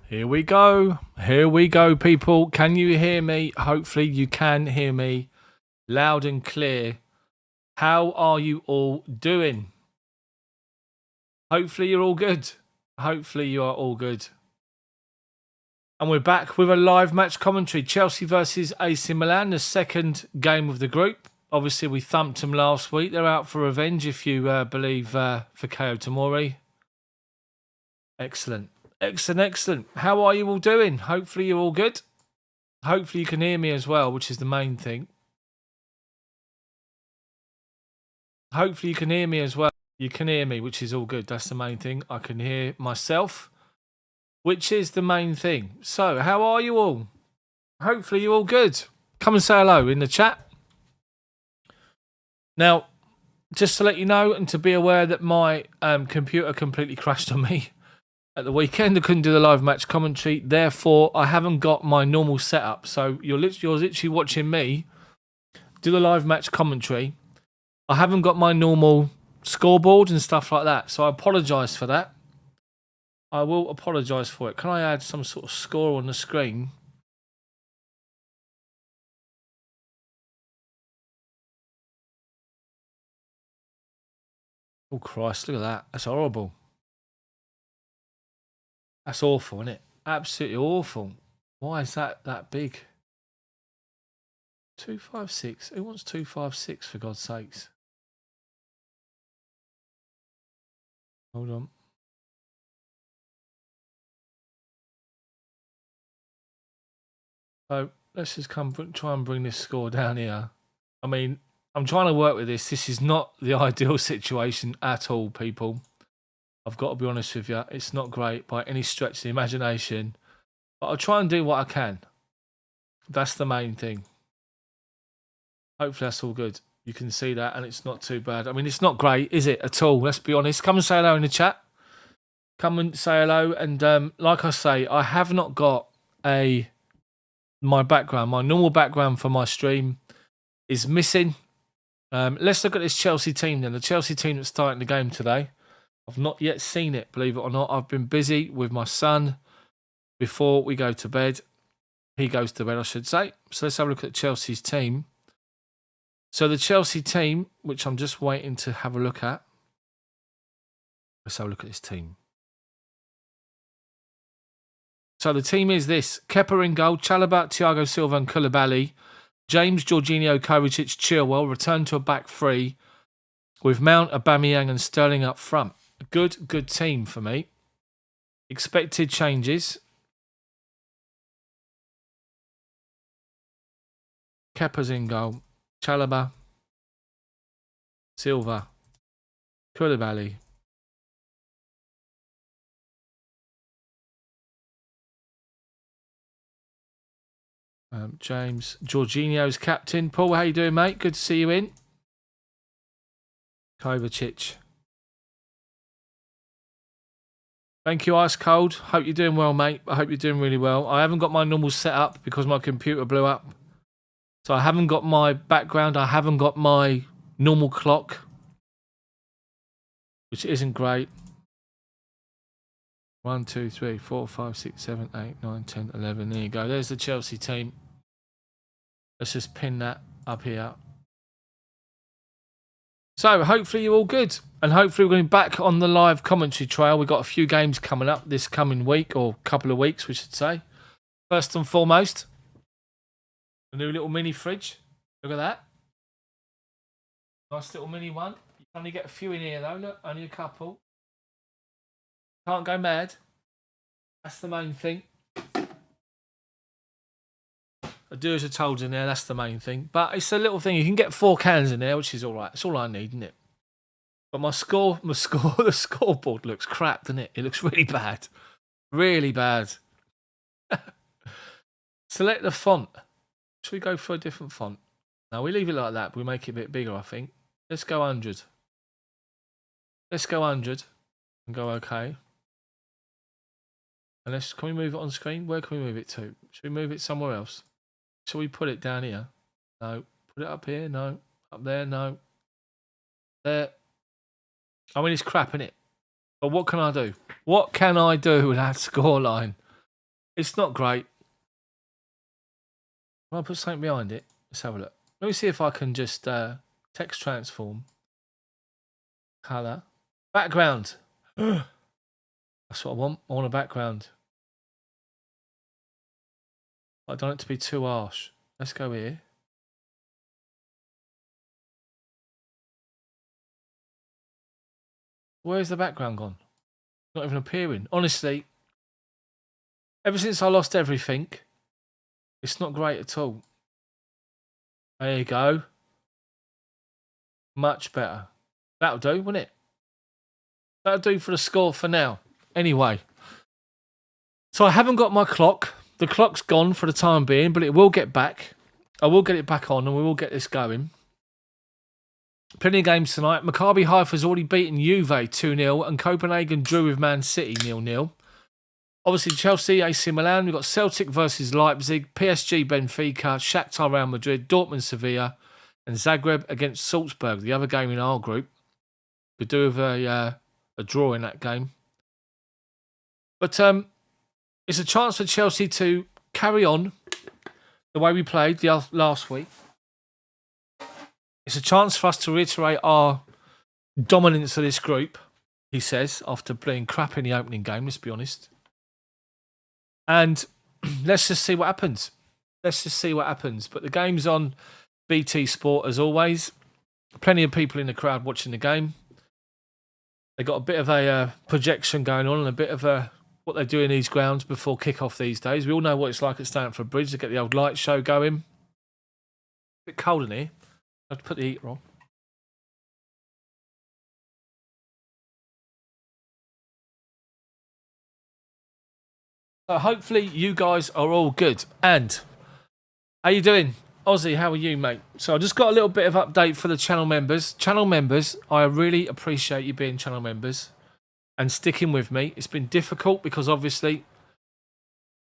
Here we go. Here we go, people. Can you hear me? Hopefully you can hear me loud and clear. How are you all doing? Hopefully you're all good. Hopefully you are all good. And we're back with a live match commentary. Chelsea versus AC Milan, the second game of the group. Obviously, we thumped them last week. They're out for revenge, if you believe Fikayo Tomori. Excellent. Excellent. How are you all doing? Hopefully you're all good. Hopefully you can hear me as well, which is the main thing. Hopefully you can hear me as well. You can hear me, which is all good. That's the main thing. I can hear myself, which is the main thing. So, how are you all? Hopefully you're all good. Come and say hello in the chat. Now, just to let you know and to be aware that my computer completely crashed on me at the weekend. I couldn't do the live match commentary. Therefore, I haven't got my normal setup. So you're literally watching me do the live match commentary. I haven't got my normal scoreboard and stuff like that. So I apologise for that. I will apologise for it. Can I add some sort of score on the screen? Oh, Christ, look at that. That's horrible. That's awful, isn't it? Absolutely awful. Why is that big? 256. Who wants 256 for God's sakes? Hold on. So let's just try and bring this score down here. I mean, I'm trying to work with this. This is not the ideal situation at all, people. I've got to be honest with you. It's not great by any stretch of the imagination. But I'll try and do what I can. That's the main thing. Hopefully that's all good. You can see that and it's not too bad. I mean, it's not great, is it, at all? Let's be honest. Come and say hello in the chat. Come and say hello. And like I say, I have not got my background. My normal background for my stream is missing. Let's look at this Chelsea team then. The Chelsea team that's starting the game today. I've not yet seen it, believe it or not. I've been busy with my son before we go to bed. He goes to bed, I should say. So let's have a look at Chelsea's team. So the Chelsea team, which I'm just waiting to have a look at. Let's have a look at this team. So the team is this. Kepa in goal, Chalobah, Thiago Silva and Koulibaly. James, Jorginho, Kovacic, Chilwell. Return to a back three with Mount, Aubameyang and Sterling up front. A good team for me. Expected changes. Kepa's in goal. Chalobah, Silva, Koulibaly. James, Jorginho's captain. Paul, how you doing, mate? Good to see you in. Kovacic. Thank you, Ice Cold. Hope you're doing well, mate. I hope you're doing really well. I haven't got my normal setup because my computer blew up. So I haven't got my background. I haven't got my normal clock, which isn't great. 1, 2, 3, 4, 5, 6, 7, 8, 9, 10, 11. There you go. There's the Chelsea team. Let's just pin that up here. So hopefully you're all good. And hopefully we're going back on the live commentary trail. We've got a few games coming up this coming week, or couple of weeks, we should say. First and foremost, a new little mini fridge. Look at that. Nice little mini one. You can only get a few in here though. Look, only a couple. Can't go mad. That's the main thing. I do as I told in there. That's the main thing. But it's a little thing. You can get 4 cans in there, which is all right. It's all I need, isn't it? But the scoreboard looks crap, doesn't it? It looks really bad. Really bad. Select the font. Should we go for a different font? No, we leave it like that. But we make it a bit bigger, I think. Let's go 100. Let's go 100 and go okay. And can we move it on screen? Where can we move it to? Should we move it somewhere else? Shall we put it down here? No. Put it up here? No. Up there? No. There. I mean, it's crap, isn't it? But what can I do? What can I do with that scoreline? It's not great. I'll put something behind it. Let's have a look. Let me see if I can just text transform. Colour. Background. That's what I want. I want a background. I don't want it to be too harsh. Let's go here. Where's the background gone? Not even appearing. Honestly, ever since I lost everything, it's not great at all. There you go. Much better. That'll do, won't it? That'll do for the score for now. Anyway. So I haven't got my clock. The clock's gone for the time being, but it will get back. I will get it back on and we will get this going. Plenty of games tonight. Maccabi Haifa's already beaten Juve 2-0 and Copenhagen drew with Man City 0-0. Obviously Chelsea, AC Milan. We've got Celtic versus Leipzig, PSG Benfica, Shakhtar Real Madrid, Dortmund Sevilla and Zagreb against Salzburg, the other game in our group. Could do with a draw in that game. But it's a chance for Chelsea to carry on the way we played last week. It's a chance for us to reiterate our dominance of this group, he says, after playing crap in the opening game, let's be honest. And let's just see what happens. Let's just see what happens. But the game's on BT Sport as always. Plenty of people in the crowd watching the game. They got a bit of a projection going on and a bit of what they do in these grounds before kick-off these days. We all know what it's like at Stamford Bridge to get the old light show going. A bit cold in here. I have to put the heater on. So hopefully you guys are all good. And how you doing? Ozzy, how are you, mate? So I just got a little bit of update for the channel members. Channel members, I really appreciate you being channel members and sticking with me. It's been difficult because obviously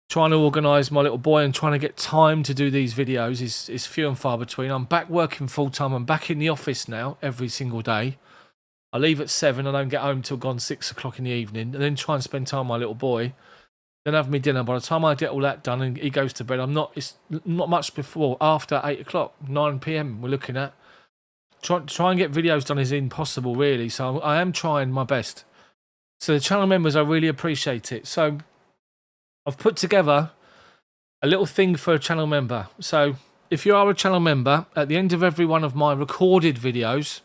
trying to organise my little boy and trying to get time to do these videos is few and far between. I'm back working full time. I'm back in the office now every single day. I leave at 7. I don't get home till gone 6 o'clock in the evening and then try and spend time with my little boy. Then have me dinner. By the time I get all that done and he goes to bed, it's not much before, after 8 o'clock, 9 p.m. we're looking at. Try and get videos done is impossible, really. So I am trying my best. So the channel members, I really appreciate it. So I've put together a little thing for a channel member. So if you are a channel member, at the end of every one of my recorded videos,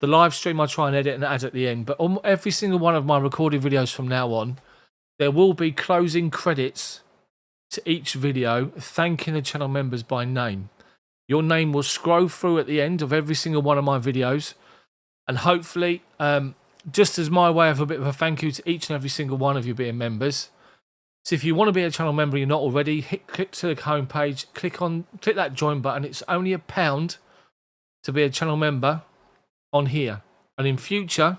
the live stream I try and edit and add at the end, but on every single one of my recorded videos from now on, there will be closing credits to each video thanking the channel members by name. Your name will scroll through at the end of every single one of my videos. And hopefully, just as my way of a bit of a thank you to each and every single one of you being members. So if you want to be a channel member, you're not already, click to the homepage, click that join button. It's only £1 to be a channel member on here. And in future,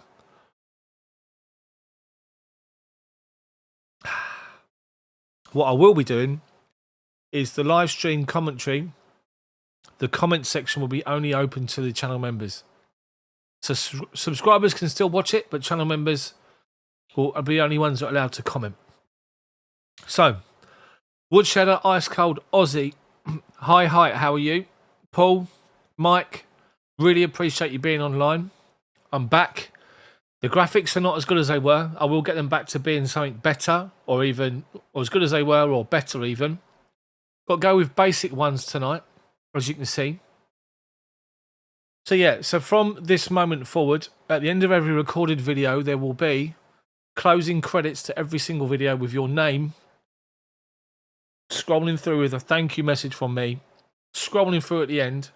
what I will be doing is the live stream commentary. The comment section will be only open to the channel members. So subscribers can still watch it, but channel members will be the only ones that are allowed to comment. So, Woodshadow, Ice Cold, Aussie, hi, how are you? Paul, Mike, really appreciate you being online. I'm back. The graphics are not as good as they were. I will get them back to being something better, or as good as they were, or better even. Got to go with basic ones tonight, as you can see. So yeah, so from this moment forward, at the end of every recorded video, there will be closing credits to every single video with your name scrolling through with a thank you message from me, scrolling through at the end,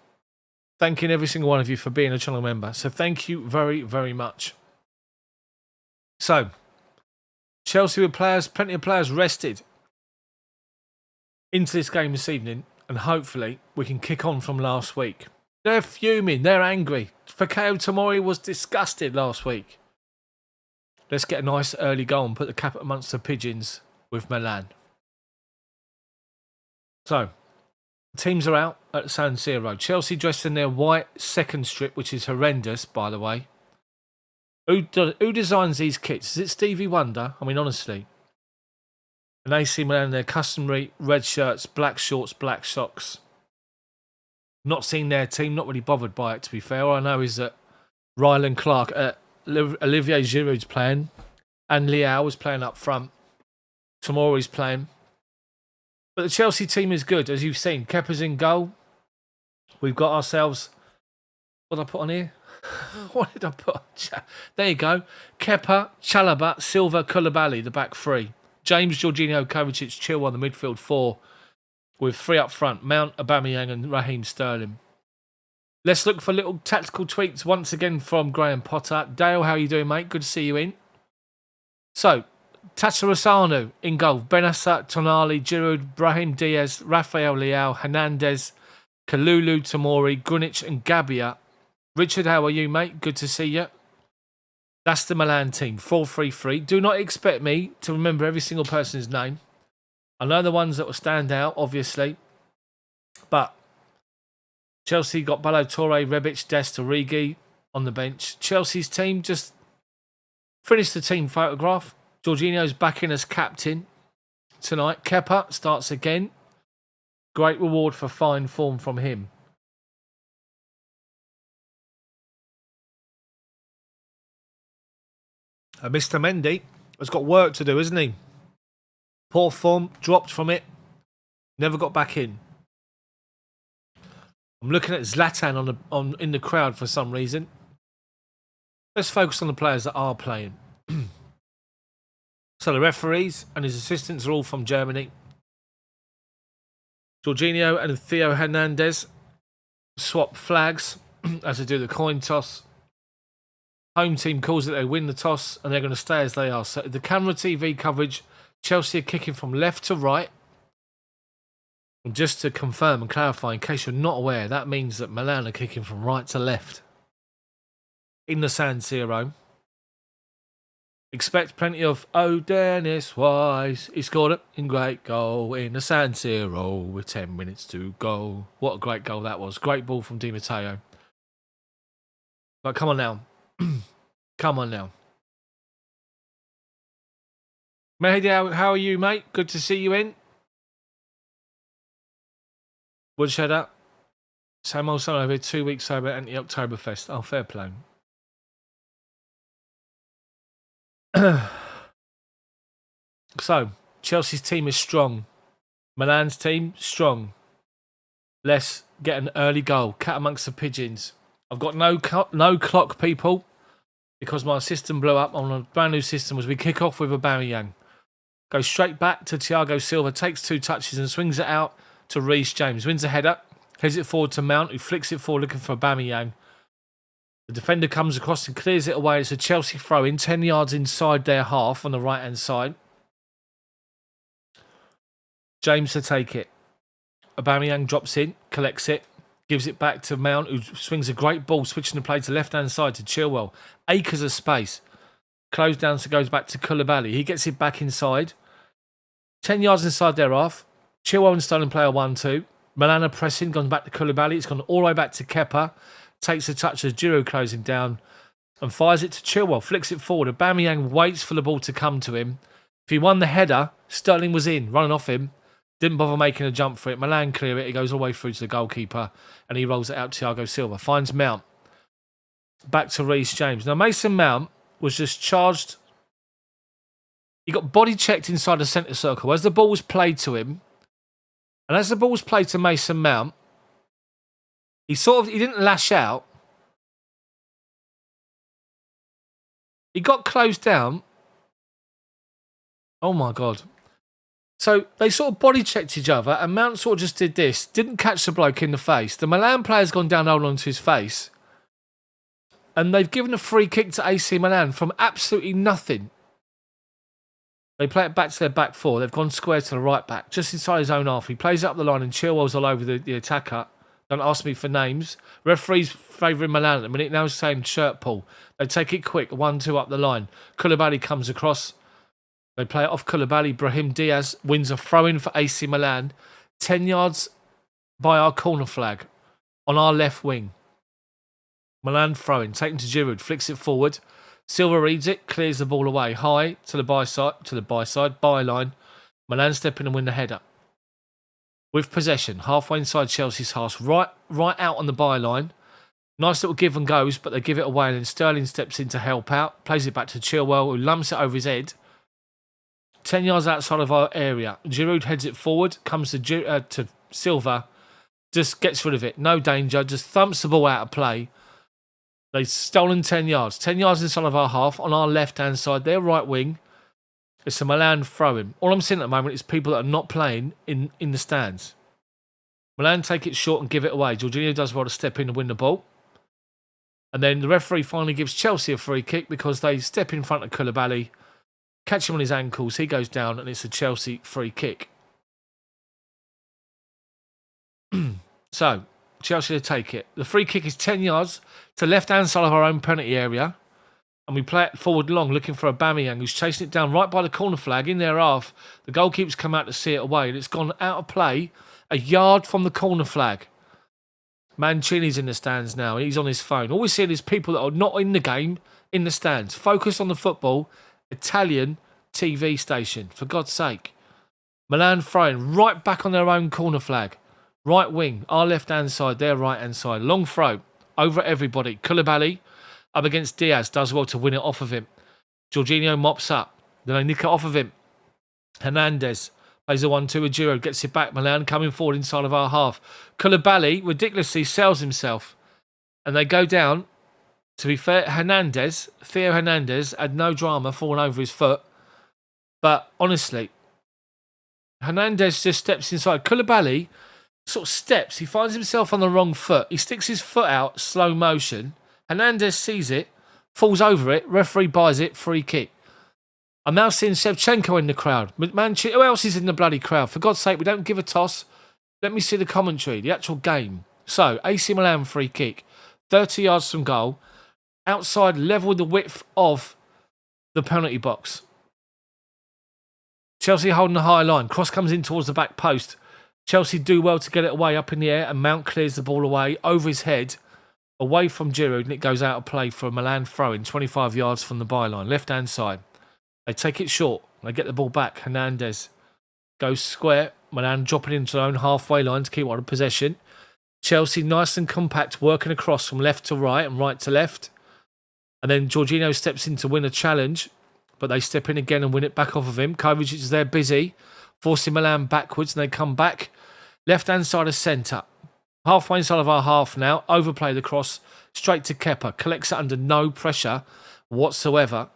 thanking every single one of you for being a channel member. So thank you very, very much. So, Chelsea with plenty of players rested into this game this evening, and hopefully we can kick on from last week. They're fuming, they're angry. Fikayo Tomori was disgusted last week. Let's get a nice early goal and put the cap amongst the pigeons with Milan. So, teams are out at San Siro. Chelsea dressed in their white second strip, which is horrendous, by the way. Who designs these kits? Is it Stevie Wonder? I mean, honestly. And AC Milan in their customary red shirts, black shorts, black socks. Not seen their team, not really bothered by it, to be fair. All I know is that Ryland Clark, Olivier Giroud's playing, and Leao was playing up front. Tomori's playing. But the Chelsea team is good, as you've seen. Kepa's in goal. We've got ourselves... What did I put on here? What did I put on? There you go. Kepa, Chalobah, Silva, Koulibaly, the back three. James, Jorginho, Kovacic, Chilwell, the midfield four. With three up front. Mount, Aubameyang and Raheem Sterling. Let's look for little tactical tweaks once again from Graham Potter. Dale, how are you doing, mate? Good to see you in. So, Tatarusanu in goal. Benassa, Tonali, Giroud, Brahim Diaz, Rafael Leao, Hernandez, Kalulu, Tomori, Grunic and Gabia. Richard, how are you, mate? Good to see you. That's the Milan team, 4-3-3. Do not expect me to remember every single person's name. I know the ones that will stand out, obviously. But Chelsea got Ballo-Touré, Rebic, Dest, Origi on the bench. Chelsea's team just finished the team photograph. Jorginho's back in as captain tonight. Kepa starts again. Great reward for fine form from him. Mr. Mendy has got work to do, isn't he? Poor form, dropped from it, never got back in. I'm looking at Zlatan in the crowd for some reason. Let's focus on the players that are playing. So the referees and his assistants are all from Germany. Jorginho and Theo Hernandez swap flags as they do the coin toss. Home team calls it they win the toss and they're going to stay as they are. So the camera TV coverage, Chelsea are kicking from left to right. And just to confirm and clarify, in case you're not aware, that means that Milan are kicking from right to left in the San Siro. Expect plenty of, oh, Dennis Wise. He scored it in great goal in the San Siro with 10 minutes to go. What a great goal that was. Great ball from Di Matteo. But come on now. Come on now. Mehdi, how are you, mate? Good to see you in. Woodsheader. Sam Olsen over 2 weeks over at the Oktoberfest. Oh, fair play. So, Chelsea's team is strong. Milan's team, strong. Let's get an early goal. Cat amongst the pigeons. I've got no clock, people, because my system blew up on a brand new system as we kick off with Aubameyang. Go straight back to Thiago Silva, takes 2 touches and swings it out to Reece James. Wins a header, heads it forward to Mount, who flicks it forward looking for Aubameyang. The defender comes across and clears it away. It's a Chelsea throw-in, 10 yards inside their half on the right-hand side. James to take it. Aubameyang drops in, collects it, gives it back to Mount, who swings a great ball, switching the play to left-hand side to Chilwell. Acres of space. Closed down, so goes back to Koulibaly. He gets it back inside. 10 yards inside their half. Chilwell and Sterling play a 1-2. Milan are pressing, gone back to Koulibaly. It's gone all the way back to Kepa. Takes a touch as Giroud closing down and fires it to Chilwell. Flicks it forward. Aubameyang waits for the ball to come to him. If he won the header, Sterling was in, running off him. Didn't bother making a jump for it. Milan clear it. It goes all the way through to the goalkeeper and he rolls it out to Thiago Silva. Finds Mount. Back to Reece James. Now, Mason Mount was just charged. He got body checked inside the centre circle as the ball was played to him. And as the ball was played to Mason Mount, he didn't lash out. He got closed down. Oh my God. So they sort of body checked each other and Mount sort of just did this. Didn't catch the bloke in the face. The Milan player's gone down holding onto his face. And they've given a free kick to AC Milan from absolutely nothing. They play it back to their back four. They've gone square to the right back, just inside his own half. He plays it up the line and Chilwell's all over the attacker. Don't ask me for names. Referee's favouring Milan at the minute. Now saying shirt pull. They take it quick. 1-2 up the line. Koulibaly comes across. They play it off Koulibaly. Brahim Diaz wins a throw-in for AC Milan. 10 yards by our corner flag on our left wing. Milan throw-in. Taken to Giroud. Flicks it forward. Silva reads it. Clears the ball away. High to the byline. Milan step in and win the header. With possession, halfway inside Chelsea's half, right out on the byline. Nice little give and goes, but they give it away, and then Sterling steps in to help out, plays it back to Chilwell, who lumps it over his head. 10 yards outside of our area. Giroud heads it forward, comes to Silva, just gets rid of it. No danger, just thumps the ball out of play. They've stolen 10 yards. 10 yards inside of our half, on our left-hand side, their right wing. It's a Milan throw-in. All I'm seeing at the moment is people that are not playing in the stands. Milan take it short and give it away. Jorginho does well to step in and win the ball. And then the referee finally gives Chelsea a free kick because they step in front of Koulibaly, catch him on his ankles, he goes down, and it's a Chelsea free kick. So, Chelsea to take it. The free kick is 10 yards to left-hand side of our own penalty area. And we play it forward long, looking for aubameyang, who's chasing it down right by the corner flag. In their half, the goalkeeper's come out to see it away, and it's gone out of play a yard from the corner flag. Mancini's in the stands now. He's on his phone. All we're seeing is people that are not in the game in the stands. Focus on the football. Italian TV station, for God's sake. Milan throwing right back on their own corner flag. Right wing, our left-hand side, their right-hand side. Long throw over everybody. Koulibaly up against Diaz. Does well to win it off of him. Jorginho mops up. Then they nick it off of him. Hernandez plays a 1-2 with Giroud. Gets it back. Milan coming forward inside of our half. Koulibaly ridiculously sells himself. And they go down. To be fair, Theo Hernandez, had no drama falling over his foot. But honestly, Hernandez just steps inside. Koulibaly sort of steps. He finds himself on the wrong foot. He sticks his foot out, slow motion. Hernandez sees it, falls over it. Referee buys it, free kick. I'm now seeing Shevchenko in the crowd. Who else is in the bloody crowd? For God's sake, we don't give a toss. Let me see the commentary, the actual game. So, AC Milan free kick. 30 yards from goal. Outside, level with the width of the penalty box. Chelsea holding the high line. Cross comes in towards the back post. Chelsea do well to get it away up in the air, and Mount clears the ball away over his head, away from Giroud, and it goes out of play for a Milan throw-in 25 yards from the byline, left-hand side. They take it short. They get the ball back. Hernandez goes square. Milan dropping into their own halfway line to keep on possession. Chelsea nice and compact, working across from left to right and right to left. And then Jorginho steps in to win a challenge, but they step in again and win it back off of him. Kovacic is there busy, forcing Milan backwards, and they come back. Left-hand side of centre. Halfway inside of our half now. Overplay the cross straight to Kepa. Collects it under no pressure whatsoever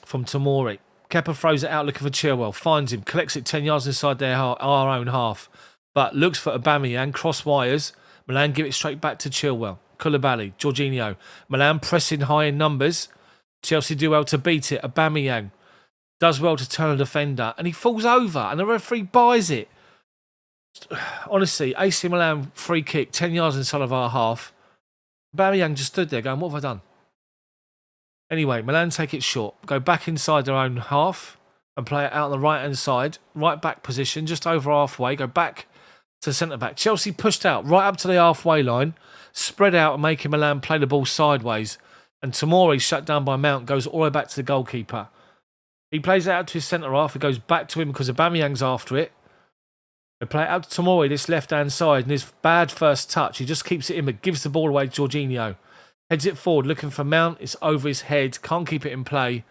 from Tomori. Kepa throws it out looking for Chilwell. Finds him. Collects it 10 yards inside our own half. But looks for aubameyang. Cross wires. Milan give it straight back to Chilwell. Koulibaly. Jorginho. Milan pressing high in numbers. Chelsea do well to beat it. Aubameyang does well to turn a defender. And he falls over. And the referee buys it. Honestly, AC Milan free kick. 10 yards inside of our half. Aubameyang just stood there going, what have I done? Anyway, Milan take it short. Go back inside their own half. And play it out on the right-hand side. Right back position. Just over halfway. Go back to centre-back. Chelsea pushed out right up to the halfway line. Spread out and making Milan play the ball sideways. And Tomori, shut down by Mount, goes all the way back to the goalkeeper. He plays it out to his centre-half. It goes back to him because Aubameyang's after it. They play it out to Tomori, this left-hand side. And his bad first touch, he just keeps it in but gives the ball away to Jorginho. Heads it forward, looking for Mount. It's over his head. Can't keep it in play.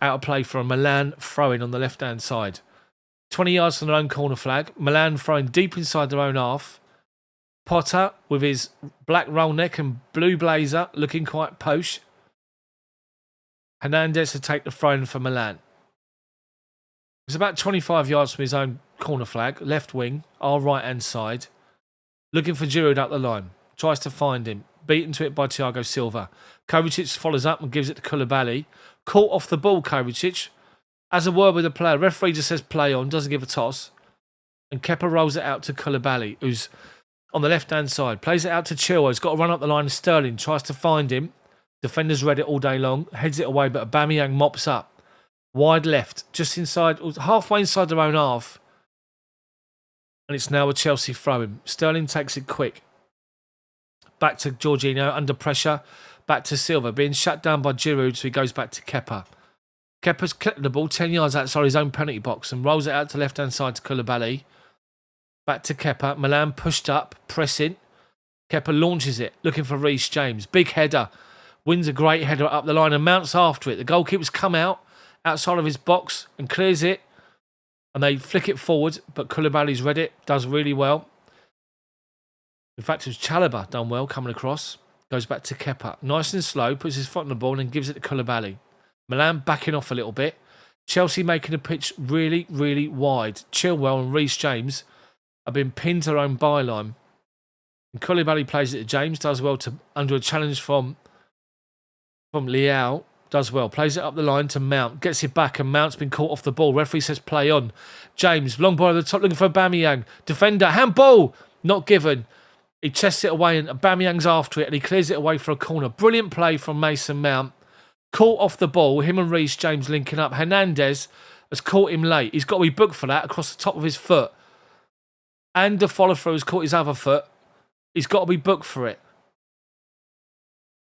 Out of play for a Milan throw-in on the left-hand side. 20 yards from their own corner flag. Milan throwing deep inside their own half. Potter with his black roll neck and blue blazer looking quite posh. Hernandez to take the throw-in for Milan. It's about 25 yards from his own corner flag. Left wing, our right-hand side. Looking for Giroud up the line. Tries to find him. Beaten to it by Thiago Silva. Kovacic follows up and gives it to Koulibaly. Caught off the ball, Kovacic. As a word with the player, referee just says play on, doesn't give a toss. And Kepa rolls it out to Koulibaly, who's on the left-hand side. Plays it out to Chilwell. He's got to run up the line. Sterling tries to find him. Defenders read it all day long. Heads it away, but Aubameyang mops up. Wide left. Just inside, halfway inside their own half. And it's now a Chelsea throw-in. Sterling takes it quick. Back to Jorginho, under pressure. Back to Silva, being shut down by Giroud, so he goes back to Kepa. Kepa's collected the ball 10 yards outside his own penalty box and rolls it out to left-hand side to Koulibaly. Back to Kepa. Milan pushed up, pressing. Kepa launches it, looking for Reece James. Big header. Wins a great header up the line and mounts after it. The goalkeeper's come out outside of his box and clears it. And they flick it forward, but Koulibaly's read it. Does really well. In fact, it was Chalobah done well coming across. Goes back to Kepa. Nice and slow. Puts his foot on the ball and gives it to Koulibaly. Milan backing off a little bit. Chelsea making the pitch really, really wide. Chilwell and Reece James have been pinned to their own byline. And Koulibaly plays it to James. Does well to under a challenge from Leao. Does well. Plays it up the line to Mount. Gets it back and Mount's been caught off the ball. Referee says play on. James, long ball over the top looking for aubameyang. Defender, handball. Not given. He chests it away and aubameyang's after it and he clears it away for a corner. Brilliant play from Mason Mount. Caught off the ball. Him and Reece James linking up. Hernandez has caught him late. He's got to be booked for that across the top of his foot. And the follow-through has caught his other foot. He's got to be booked for it.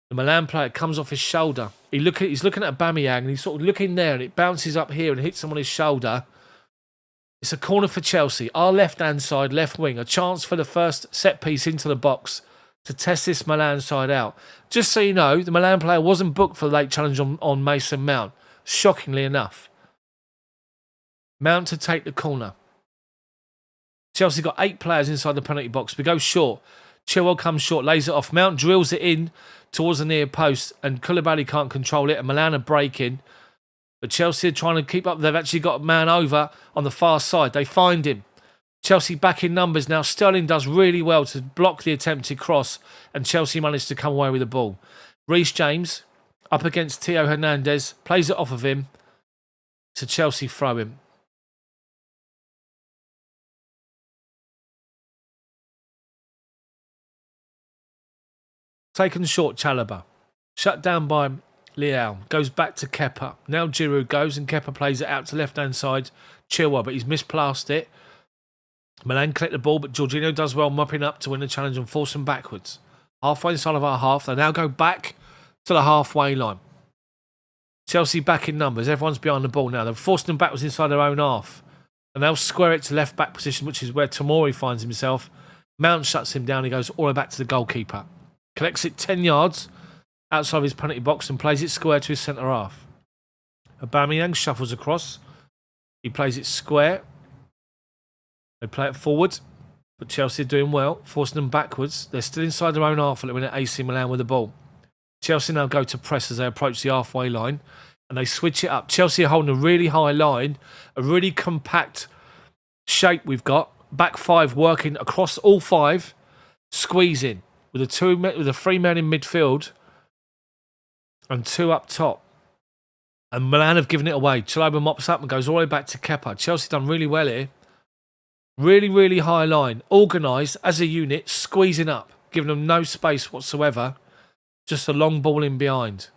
The Milan player comes off his shoulder. He's looking at aubameyang and he's sort of looking there and it bounces up here and hits him on his shoulder. It's a corner for Chelsea. Our left-hand side, left wing. A chance for the first set piece into the box to test this Milan side out. Just so you know, the Milan player wasn't booked for the late challenge on Mason Mount. Shockingly enough. Mount to take the corner. Chelsea got 8 players inside the penalty box. We go short. Chilwell comes short, lays it off. Mount drills it in towards the near post and Koulibaly can't control it and Milan are breaking. But Chelsea are trying to keep up. They've actually got a man over on the far side. They find him. Chelsea back in numbers now. Sterling does really well to block the attempted cross and Chelsea managed to come away with the ball. Reece James up against Theo Hernandez. Plays it off of him to Chelsea throw him. Taken short, Chalobah. Shut down by Leao. Goes back to Kepa. Now Giroud goes and Kepa plays it out to left-hand side. Chilwell, but he's misplaced it. Milan collect the ball, but Jorginho does well mopping up to win the challenge and force them backwards. Halfway inside of our half. They now go back to the halfway line. Chelsea back in numbers. Everyone's behind the ball now. They've forced them backwards inside their own half. And they'll square it to left-back position, which is where Tomori finds himself. Mount shuts him down. He goes all the way back to the goalkeeper. Collects it 10 yards outside of his penalty box and plays it square to his centre half. Aubameyang shuffles across. He plays it square. They play it forward, but Chelsea are doing well, forcing them backwards. They're still inside their own half at AC Milan with the ball. Chelsea now go to press as they approach the halfway line and they switch it up. Chelsea are holding a really high line, a really compact shape we've got. Back 5 working across all 5, squeezing. With a 3 men in midfield and 2 up top. And Milan have given it away. Chalobah mops up and goes all the way back to Kepa. Chelsea done really well here. Really, really high line. Organised as a unit, squeezing up. Giving them no space whatsoever. Just a long ball in behind.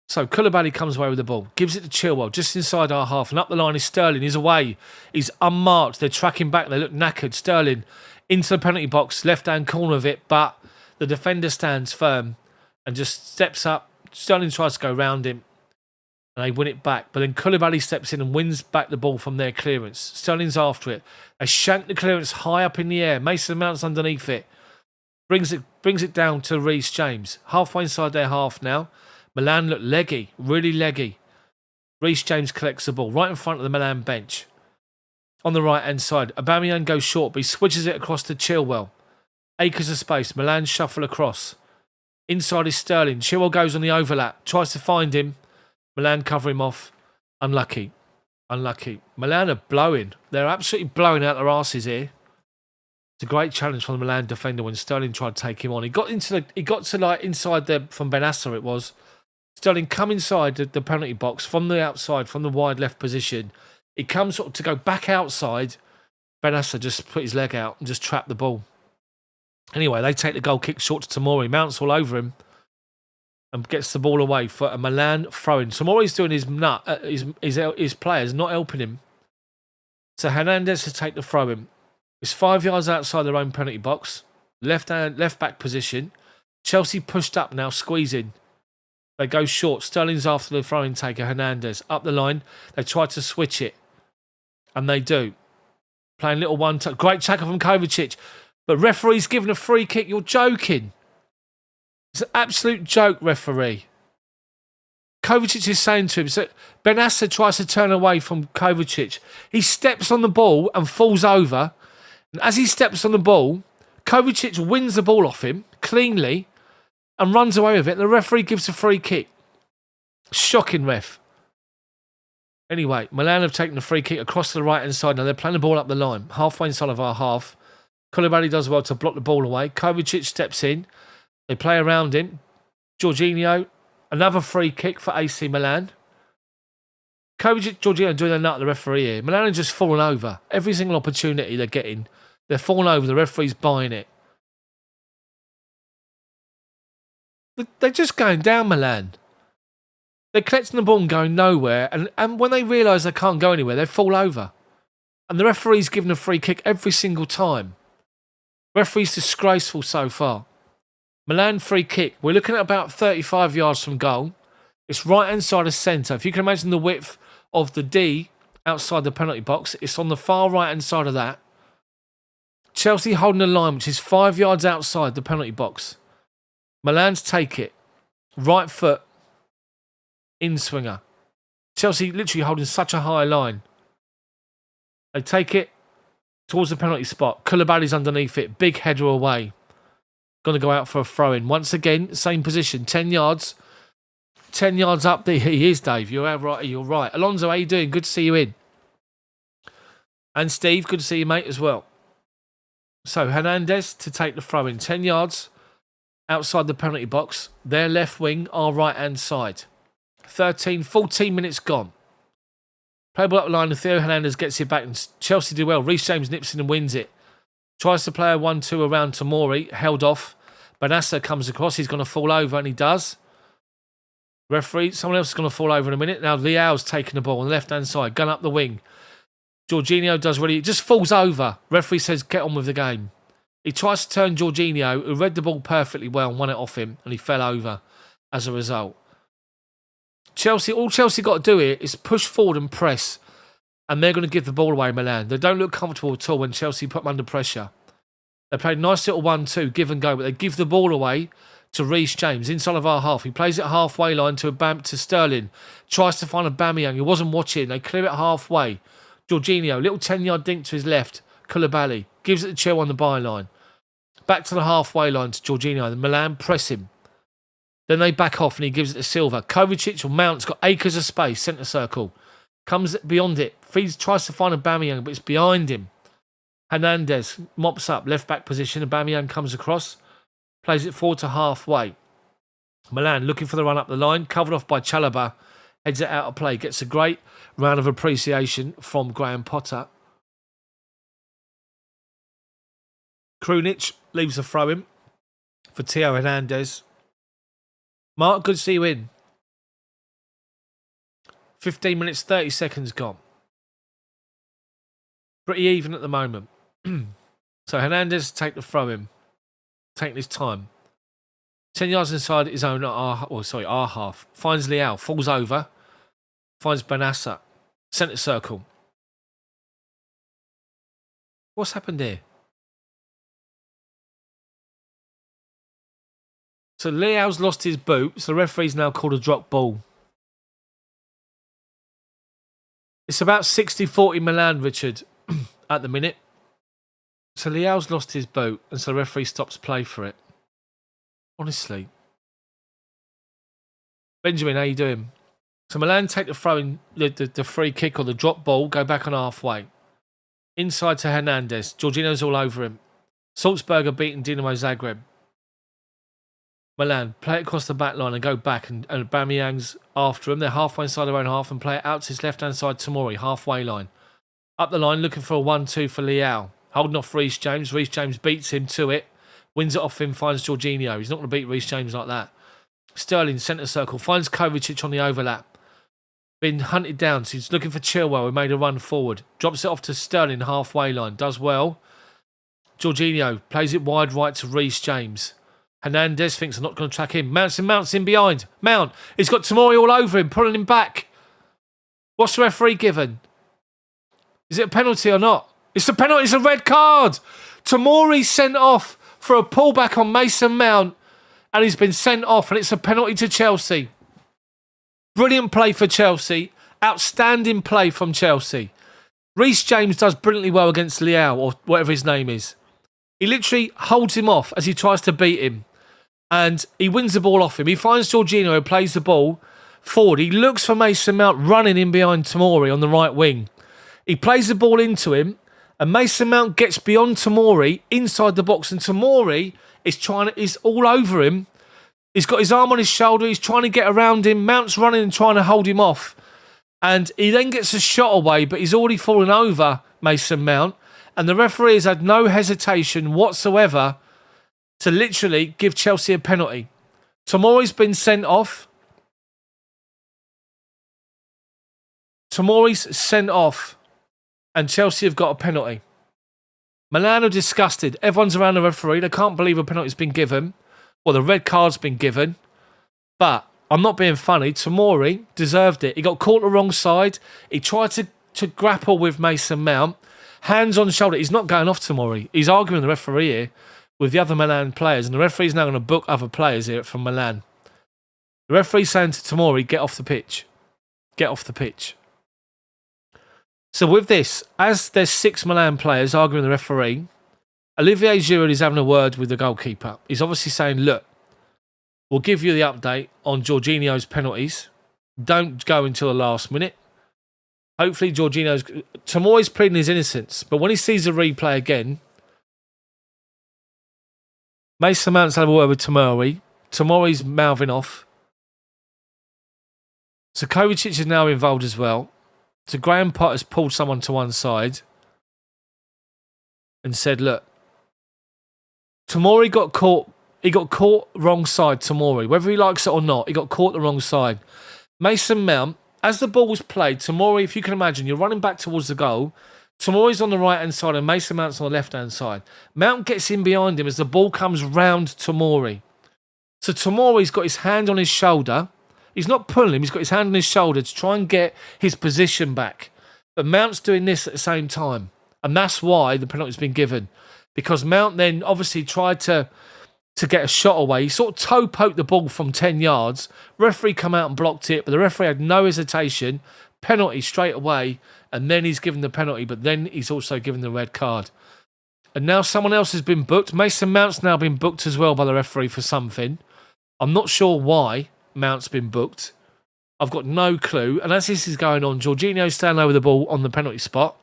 So Koulibaly comes away with the ball. Gives it to Chilwell just inside our half. And up the line is Sterling. He's away. He's unmarked. They're tracking back. They look knackered. Sterling into the penalty box, left-hand corner of it, but the defender stands firm and just steps up. Sterling tries to go round him, and they win it back. But then Koulibaly steps in and wins back the ball from their clearance. Sterling's after it. They shank the clearance high up in the air. Mason Mount's underneath it. Brings it down to Reece James. Halfway inside their half now. Milan look leggy, really leggy. Reece James collects the ball right in front of the Milan bench. On the right-hand side, Aubameyang goes short, but he switches it across to Chilwell. Acres of space. Milan shuffle across. Inside is Sterling. Chilwell goes on the overlap. Tries to find him. Milan cover him off. Unlucky. Milan are blowing. They're absolutely blowing out their arses here. It's a great challenge from the Milan defender when Sterling tried to take him on. He got to like inside there from Benassa it was. Sterling come inside the penalty box from the outside, from the wide left position. He comes sort of to go back outside. Benassa just put his leg out and just trapped the ball. Anyway, they take the goal kick short to Tomori. Mounts all over him and gets the ball away for a Milan throw-in. Tomori's doing his players not helping him. So Hernandez to take the throw-in. It's 5 yards outside their own penalty box. Left back position. Chelsea pushed up now, squeezing. They go short. Sterling's after the throw-in taker, Hernandez. Up the line. They try to switch it. And they do. Playing little one. Great tackle from Kovacic. But referee's given a free kick. You're joking. It's an absolute joke, referee. Kovacic is saying to him, so Benassa tries to turn away from Kovacic. He steps on the ball and falls over. And as he steps on the ball, Kovacic wins the ball off him cleanly and runs away with it. And the referee gives a free kick. Shocking, ref. Anyway, Milan have taken the free kick across to the right-hand side. Now they're playing the ball up the line, halfway inside of our half. Koulibaly does well to block the ball away. Kovacic steps in. They play around him. Jorginho, another free kick for AC Milan. Kovacic, Jorginho doing a nut at the referee here. Milan are just falling over. Every single opportunity they're getting, they're falling over. The referee's buying it. They're just going down, Milan. They're collecting the ball and going nowhere. And when they realise they can't go anywhere, they fall over. And the referee's given a free kick every single time. Referee's disgraceful so far. Milan free kick. We're looking at about 35 yards from goal. It's right-hand side of centre. If you can imagine the width of the D outside the penalty box, it's on the far right-hand side of that. Chelsea holding the line, which is 5 yards outside the penalty box. Milan's take it. Right foot. In swinger. Chelsea literally holding such a high line. They take it towards the penalty spot. Koulibaly's underneath it. Big header away. Going to go out for a throw-in. Once again, same position. 10 yards. 10 yards up there. He is, Dave. You're right. You're right. Alonso, how you doing? Good to see you in. And Steve, good to see you, mate, as well. So, Hernandez to take the throw-in. 10 yards outside the penalty box. Their left wing, our right-hand side. 14 minutes gone. Play ball up the line and Theo Hernandez gets it back and Chelsea do well. Reece James nips in and wins it. Tries to play a 1-2 around Tomori. Held off. Benassa comes across. He's going to fall over and he does. Referee, someone else is going to fall over in a minute. Now Leao's taking the ball on the left-hand side. Gun up the wing. Jorginho does really... It just falls over. Referee says get on with the game. He tries to turn Jorginho, who read the ball perfectly well and won it off him. And he fell over as a result. All Chelsea got to do here is push forward and press. And they're going to give the ball away, Milan. They don't look comfortable at all when Chelsea put them under pressure. They played a nice little 1-2, give and go. But they give the ball away to Reece James inside of our half. He plays it halfway line to Sterling. Tries to find aubameyang. He wasn't watching. They clear it halfway. Jorginho, little 10-yard dink to his left. Koulibaly gives it to Chilwell on the byline. Back to the halfway line to Jorginho. The Milan press him. Then they back off and he gives it to Silva. Kovacic or Mount's got acres of space, centre circle. Comes beyond it. Tries to find aubameyang, but it's behind him. Hernandez mops up, left back position. Aubameyang comes across. Plays it forward to halfway. Milan looking for the run up the line. Covered off by Chalobah. Heads it out of play. Gets a great round of appreciation from Graham Potter. Krunic leaves a throw in for Theo Hernandez. Mark, good to see you in. 15 minutes, 30 seconds gone. Pretty even at the moment. So Hernandez take the throw in. Taking his time. 10 yards inside his own, our half. Finds Leao, falls over. Finds Benassa. Centre circle. What's happened here? So Leao's lost his boot, so the referee's now called a drop ball. It's about 60-40 Milan, Richard, at the minute. So Leao's lost his boot, and so the referee stops play for it. Honestly. Benjamin, how you doing? So Milan take the throw in, the free kick or the drop ball, go back on halfway. Inside to Hernandez. Jorginho's all over him. Salzburg beating Dinamo Zagreb. Milan play it across the back line and go back, and Aubameyang's after him. They're halfway inside their own half and play it out to his left-hand side, Tomori, halfway line. Up the line, looking for a 1-2 for Leao. Holding off Reece James. Reece James beats him to it. Wins it off him, finds Jorginho. He's not going to beat Reece James like that. Sterling, centre circle, finds Kovacic on the overlap. Been hunted down, so he's looking for Chilwell, who made a run forward. Drops it off to Sterling, halfway line. Does well. Jorginho plays it wide right to Reece James. Hernandez thinks I'm not going to track him. Mounts in behind. Mount, he's got Tomori all over him, pulling him back. What's the referee given? Is it a penalty or not? It's a penalty. It's a red card. Tomori sent off for a pullback on Mason Mount, and he's been sent off, and it's a penalty to Chelsea. Brilliant play for Chelsea. Outstanding play from Chelsea. Reece James does brilliantly well against Leao, or whatever his name is. He literally holds him off as he tries to beat him, and he wins the ball off him. He finds Jorginho, who plays the ball forward. He looks for Mason Mount running in behind Tomori on the right wing. He plays the ball into him, and Mason Mount gets beyond Tomori inside the box, and Tomori is all over him. He's got his arm on his shoulder. He's trying to get around him. Mount's running and trying to hold him off. And he then gets a shot away, but he's already fallen over Mason Mount. And the referee has had no hesitation whatsoever to literally give Chelsea a penalty. Tomori's been sent off. Tomori's sent off. And Chelsea have got a penalty. Milan are disgusted. Everyone's around the referee. They can't believe a penalty's been given. Well, the red card's been given. But I'm not being funny. Tomori deserved it. He got caught the wrong side. He tried to grapple with Mason Mount. Hands on shoulder. He's not going off Tomori. He's arguing the referee here with the other Milan players. And the referee's now going to book other players here from Milan. The referee's saying to Tomori, get off the pitch. Get off the pitch. So with this, as there's 6 Milan players arguing the referee, Olivier Giroud is having a word with the goalkeeper. He's obviously saying, look, we'll give you the update on Jorginho's penalties. Don't go until the last minute. Hopefully Tomori's pleading his innocence, but when he sees the replay again, Mason Mount's had a word with Tomori. Tomori's mouthing off. So Kovacic is now involved as well. So Graham Potter's pulled someone to one side and said, look, Tomori got caught. He got caught wrong side, Tomori. Whether he likes it or not, he got caught the wrong side. Mason Mount, as the ball was played, Tomori, if you can imagine, you're running back towards the goal. Tomori's on the right-hand side and Mason Mount's on the left-hand side. Mount gets in behind him as the ball comes round Tomori. So Tomori's got his hand on his shoulder. He's not pulling him. He's got his hand on his shoulder to try and get his position back. But Mount's doing this at the same time. And that's why the penalty's been given. Because Mount then obviously tried to get a shot away. He sort of toe-poked the ball from 10 yards. Referee come out and blocked it. But the referee had no hesitation. Penalty straight away. And then he's given the penalty. But then he's also given the red card. And now someone else has been booked. Mason Mount's now been booked as well by the referee for something. I'm not sure why Mount's been booked. I've got no clue. And as this is going on, Jorginho's standing over the ball on the penalty spot.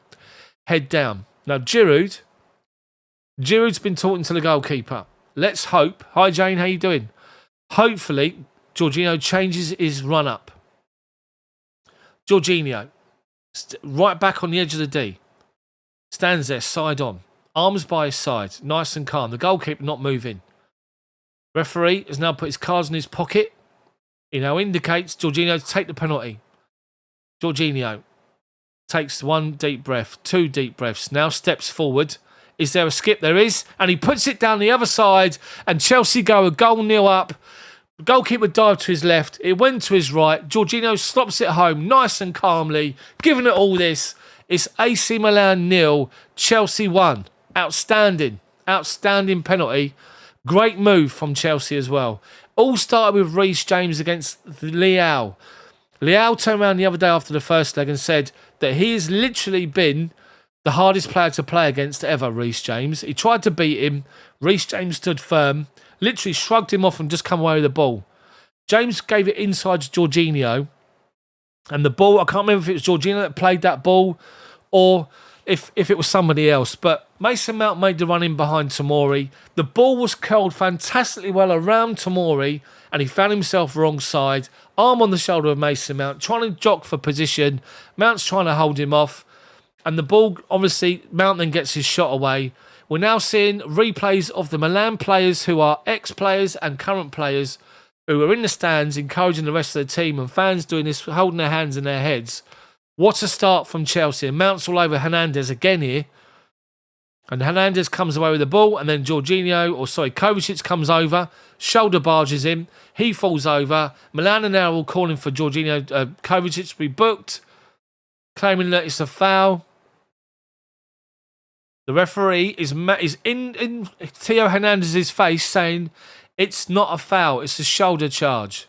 Head down. Now, Giroud's been talking to the goalkeeper. Let's hope. Hi, Jane. How you doing? Hopefully, Jorginho changes his run-up. Jorginho, right back on the edge of the D. Stands there, side on. Arms by his side. Nice and calm. The goalkeeper not moving. Referee has now put his cards in his pocket. He now indicates Jorginho to take the penalty. Jorginho takes 1 deep breath, 2 deep breaths, now steps forward. Is there a skip? There is. And he puts it down the other side. And Chelsea go a 0-0 up. The goalkeeper dived to his left. It went to his right. Jorginho slops it home nice and calmly. Giving it all this. It's AC Milan 0, Chelsea 1. Outstanding. Outstanding penalty. Great move from Chelsea as well. All started with Reece James against Leao. Leao turned around the other day after the first leg and said that he has literally been the hardest player to play against ever, Reece James. He tried to beat him. Reece James stood firm, literally shrugged him off and just come away with the ball. James gave it inside to Jorginho. And the ball, I can't remember if it was Jorginho that played that ball or if it was somebody else. But Mason Mount made the run in behind Tomori. The ball was curled fantastically well around Tomori and he found himself wrong side. Arm on the shoulder of Mason Mount, trying to jock for position. Mount's trying to hold him off. And the ball, obviously, Mount then gets his shot away. We're now seeing replays of the Milan players who are ex-players and current players who are in the stands encouraging the rest of the team and fans doing this, holding their hands in their heads. What a start from Chelsea. And Mount's all over Hernandez again here. And Hernandez comes away with the ball, and then Kovacic comes over, shoulder barges him. He falls over. Milan are now all calling for Kovacic to be booked, claiming that it's a foul. The referee is in Theo Hernandez's face saying it's not a foul, it's a shoulder charge.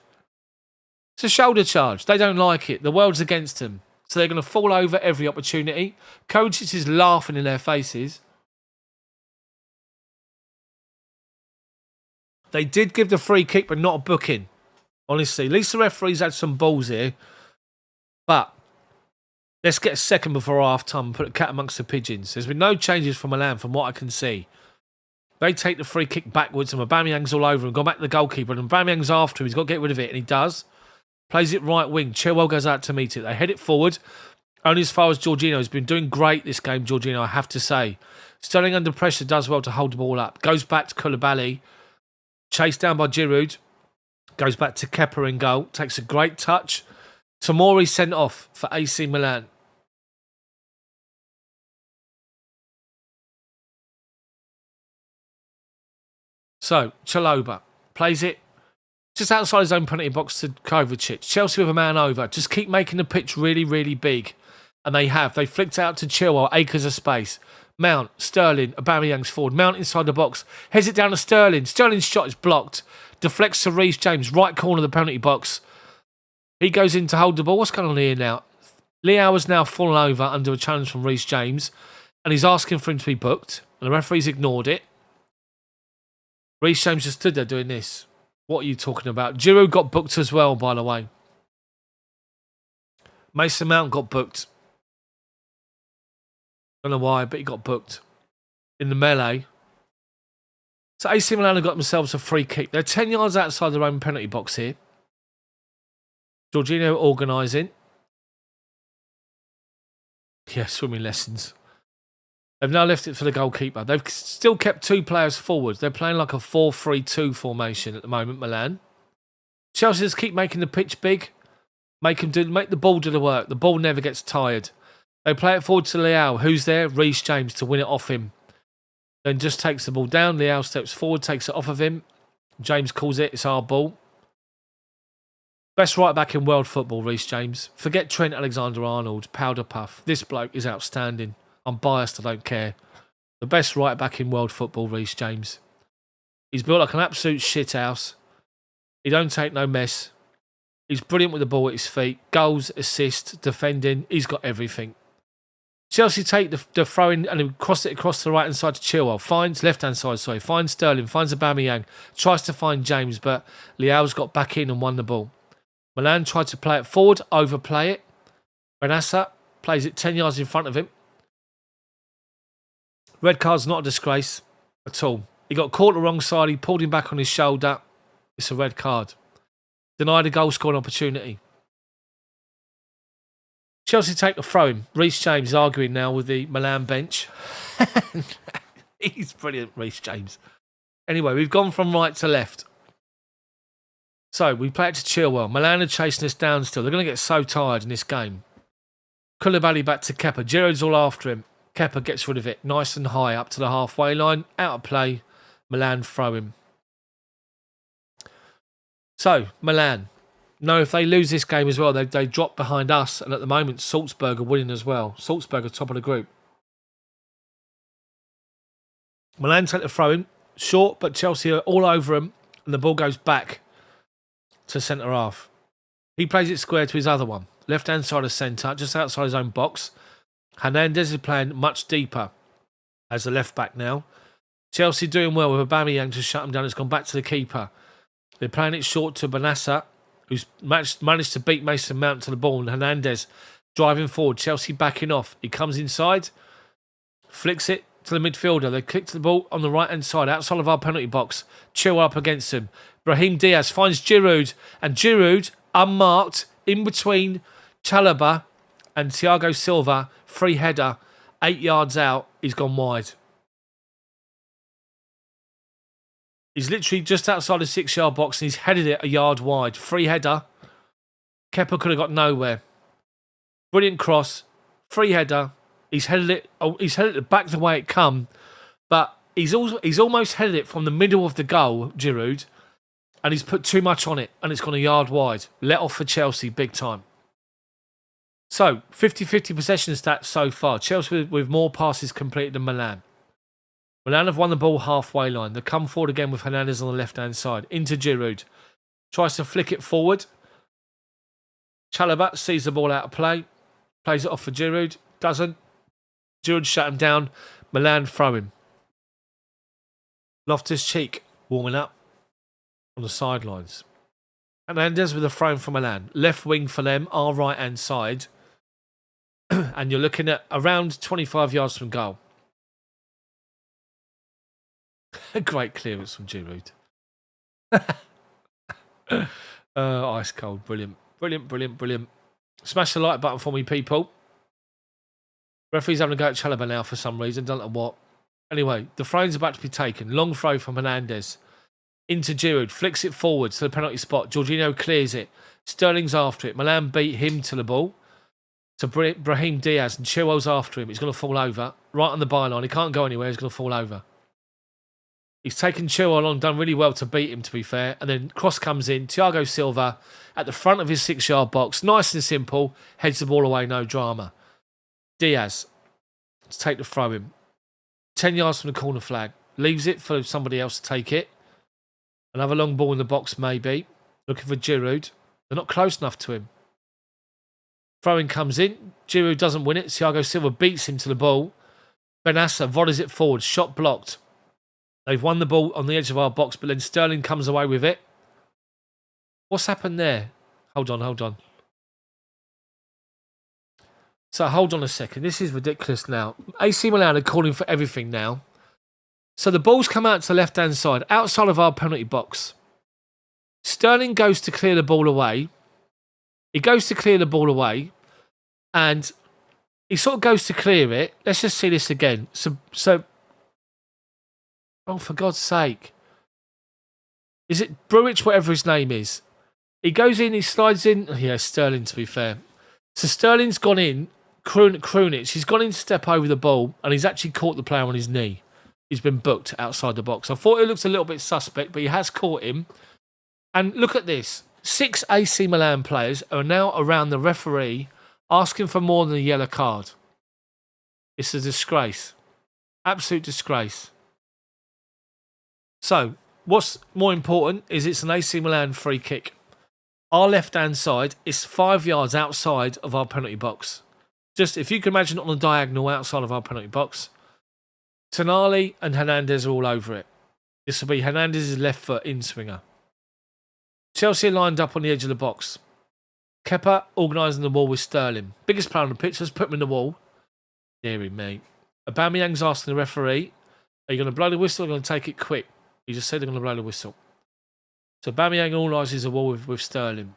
It's a shoulder charge. They don't like it. The world's against them. So they're going to fall over every opportunity. Kovacic is laughing in their faces. They did give the free kick, but not a booking. Honestly, at least the referees had some balls here. But let's get a second before half-time and put a cat amongst the pigeons. There's been no changes from Milan from what I can see. They take the free kick backwards and Aubameyang's all over him. Go back to the goalkeeper and Aubameyang's after him. He's got to get rid of it, and he does. Plays it right wing. Chilwell goes out to meet it. They head it forward. Only as far as Jorginho. Has been doing great this game, Jorginho, I have to say. Sterling under pressure does well to hold the ball up. Goes back to Koulibaly. Chased down by Giroud. Goes back to Kepa in goal. Takes a great touch. Tomori sent off for AC Milan. So, Chalobah plays it just outside his own penalty box to Kovacic. Chelsea with a man over. Just keep making the pitch really, really big. And they have. They flicked out to Chilwell, acres of space. Mount, Sterling, Aubameyang's forward. Mount inside the box. Heads it down to Sterling. Sterling's shot is blocked. Deflects to Reece James, right corner of the penalty box. He goes in to hold the ball. What's going on here now? Leao has now fallen over under a challenge from Reece James. And he's asking for him to be booked. And the referee's ignored it. Reece James just stood there doing this. What are you talking about? Giroud got booked as well, by the way. Mason Mount got booked. Don't know why, but he got booked in the melee. So AC Milan have got themselves a free kick. They're 10 yards outside their own penalty box here. Jorginho organising. Yeah, swimming lessons. They've now left it for the goalkeeper. They've still kept two players forward. They're playing like a 4-3-2 formation at the moment, Milan. Chelsea just keep making the pitch big. Make the ball do the work. The ball never gets tired. They play it forward to Leao. Who's there? Reece James to win it off him. Then just takes the ball down. Leao steps forward, takes it off of him. James calls it. It's our ball. Best right back in world football, Reece James. Forget Trent Alexander-Arnold, powder puff. This bloke is outstanding. I'm biased, I don't care. The best right back in world football, Reece James. He's built like an absolute shithouse. He don't take no mess. He's brilliant with the ball at his feet. Goals, assists, defending. He's got everything. Chelsea take the throw in and cross it across to the right hand side to Chilwell. Finds left hand side, sorry. Finds Sterling. Finds Aubameyang. Tries to find James, but Leao's got back in and won the ball. Milan tried to play it forward, overplay it. Benassa plays it 10 yards in front of him. Red card's not a disgrace at all. He got caught the wrong side. He pulled him back on his shoulder. It's a red card. Denied a goal scoring opportunity. Chelsea take the throw-in. Reece James arguing now with the Milan bench. He's brilliant, Reece James. Anyway, we've gone from right to left. So, we play it to Chilwell. Milan are chasing us down still. They're going to get so tired in this game. Koulibaly back to Kepa. Giroud's all after him. Kepa gets rid of it. Nice and high up to the halfway line. Out of play. Milan throw him. So, Milan. No, if they lose this game as well, they drop behind us. And at the moment, Salzburg are winning as well. Salzburg are top of the group. Milan take the throw in. Short, but Chelsea are all over him. And the ball goes back to centre half. He plays it square to his other one. Left-hand side of centre, just outside his own box. Hernandez is playing much deeper as a left-back now. Chelsea doing well with Aubameyang to shut him down. It's gone back to the keeper. They're playing it short to Benassa, who's managed to beat Mason Mount to the ball. And Hernandez driving forward. Chelsea backing off. He comes inside, flicks it to the midfielder. They kick to the ball on the right-hand side, outside of our penalty box. Chill up against him. Brahim Diaz finds Giroud. And Giroud, unmarked, in between Chalobah and Thiago Silva. Free header, 8 yards out. He's gone wide. He's literally just outside the 6-yard box and he's headed it a yard wide. Free header. Kepa could have got nowhere. Brilliant cross. Free header. He's headed it back the way it come. he's almost headed it from the middle of the goal, Giroud, and he's put too much on it, and it's gone a yard wide. Let off for Chelsea, big time. So, 50-50 possession stats so far. Chelsea with more passes completed than Milan. Milan have won the ball halfway line. They come forward again with Hernandez on the left-hand side. Into Giroud. Tries to flick it forward. Chalobah sees the ball out of play. Plays it off for Giroud. Doesn't. Giroud shut him down. Milan throw him. Loftus-Cheek warming up on the sidelines. Hernandez with a throw from Milan. Left wing for them, our right-hand side. And you're looking at around 25 yards from goal. A great clearance from Giroud. Ice cold. Brilliant. Brilliant, brilliant, brilliant. Smash the like button for me, people. Referee's having a go at Chalobah now for some reason. Don't know what. Anyway, the throw-in's about to be taken. Long throw from Hernandez. Into Giroud. Flicks it forward to the penalty spot. Jorginho clears it. Sterling's after it. Milan beat him to the ball. To Brahim Diaz. And Chilwell's after him. He's going to fall over. Right on the byline. He can't go anywhere. He's going to fall over. He's taken Chilwell on, done really well to beat him, to be fair. And then cross comes in. Thiago Silva at the front of his 6-yard box. Nice and simple. Heads the ball away, no drama. Diaz to take the throw in. 10 yards from the corner flag. Leaves it for somebody else to take it. Another long ball in the box, maybe. Looking for Giroud. They're not close enough to him. Throw-in comes in. Giroud doesn't win it. Thiago Silva beats him to the ball. Benassa volleys it forward. Shot blocked. They've won the ball on the edge of our box, but then Sterling comes away with it. What's happened there? Hold on. So hold on a second. This is ridiculous now. AC Milan are calling for everything now. So the ball's come out to the left-hand side, outside of our penalty box. Sterling goes to clear the ball away. He goes to clear the ball away. And he sort of goes to clear it. Let's just see this again. So oh, for God's sake. Is it Bruich, whatever his name is? He goes in, he slides in. Yeah, Sterling, to be fair. So Sterling's gone in. Krunic, he's gone in to step over the ball, and he's actually caught the player on his knee. He's been booked outside the box. I thought it looked a little bit suspect, but he has caught him. And look at this. 6 AC Milan players are now around the referee asking for more than a yellow card. It's a disgrace. Absolute disgrace. So, what's more important is it's an AC Milan free kick. Our left-hand side is 5 yards outside of our penalty box. Just, if you can imagine it on the diagonal outside of our penalty box. Tonali and Hernandez are all over it. This will be Hernandez's left foot in-swinger. Chelsea are lined up on the edge of the box. Kepa organising the wall with Sterling. Biggest player on the pitch, let's put him in the wall. Deary me. Aubameyang's asking the referee, are you going to blow the whistle or are you going to take it quick? He just said they're going to blow the whistle. So Aubameyang organises the wall with Sterling.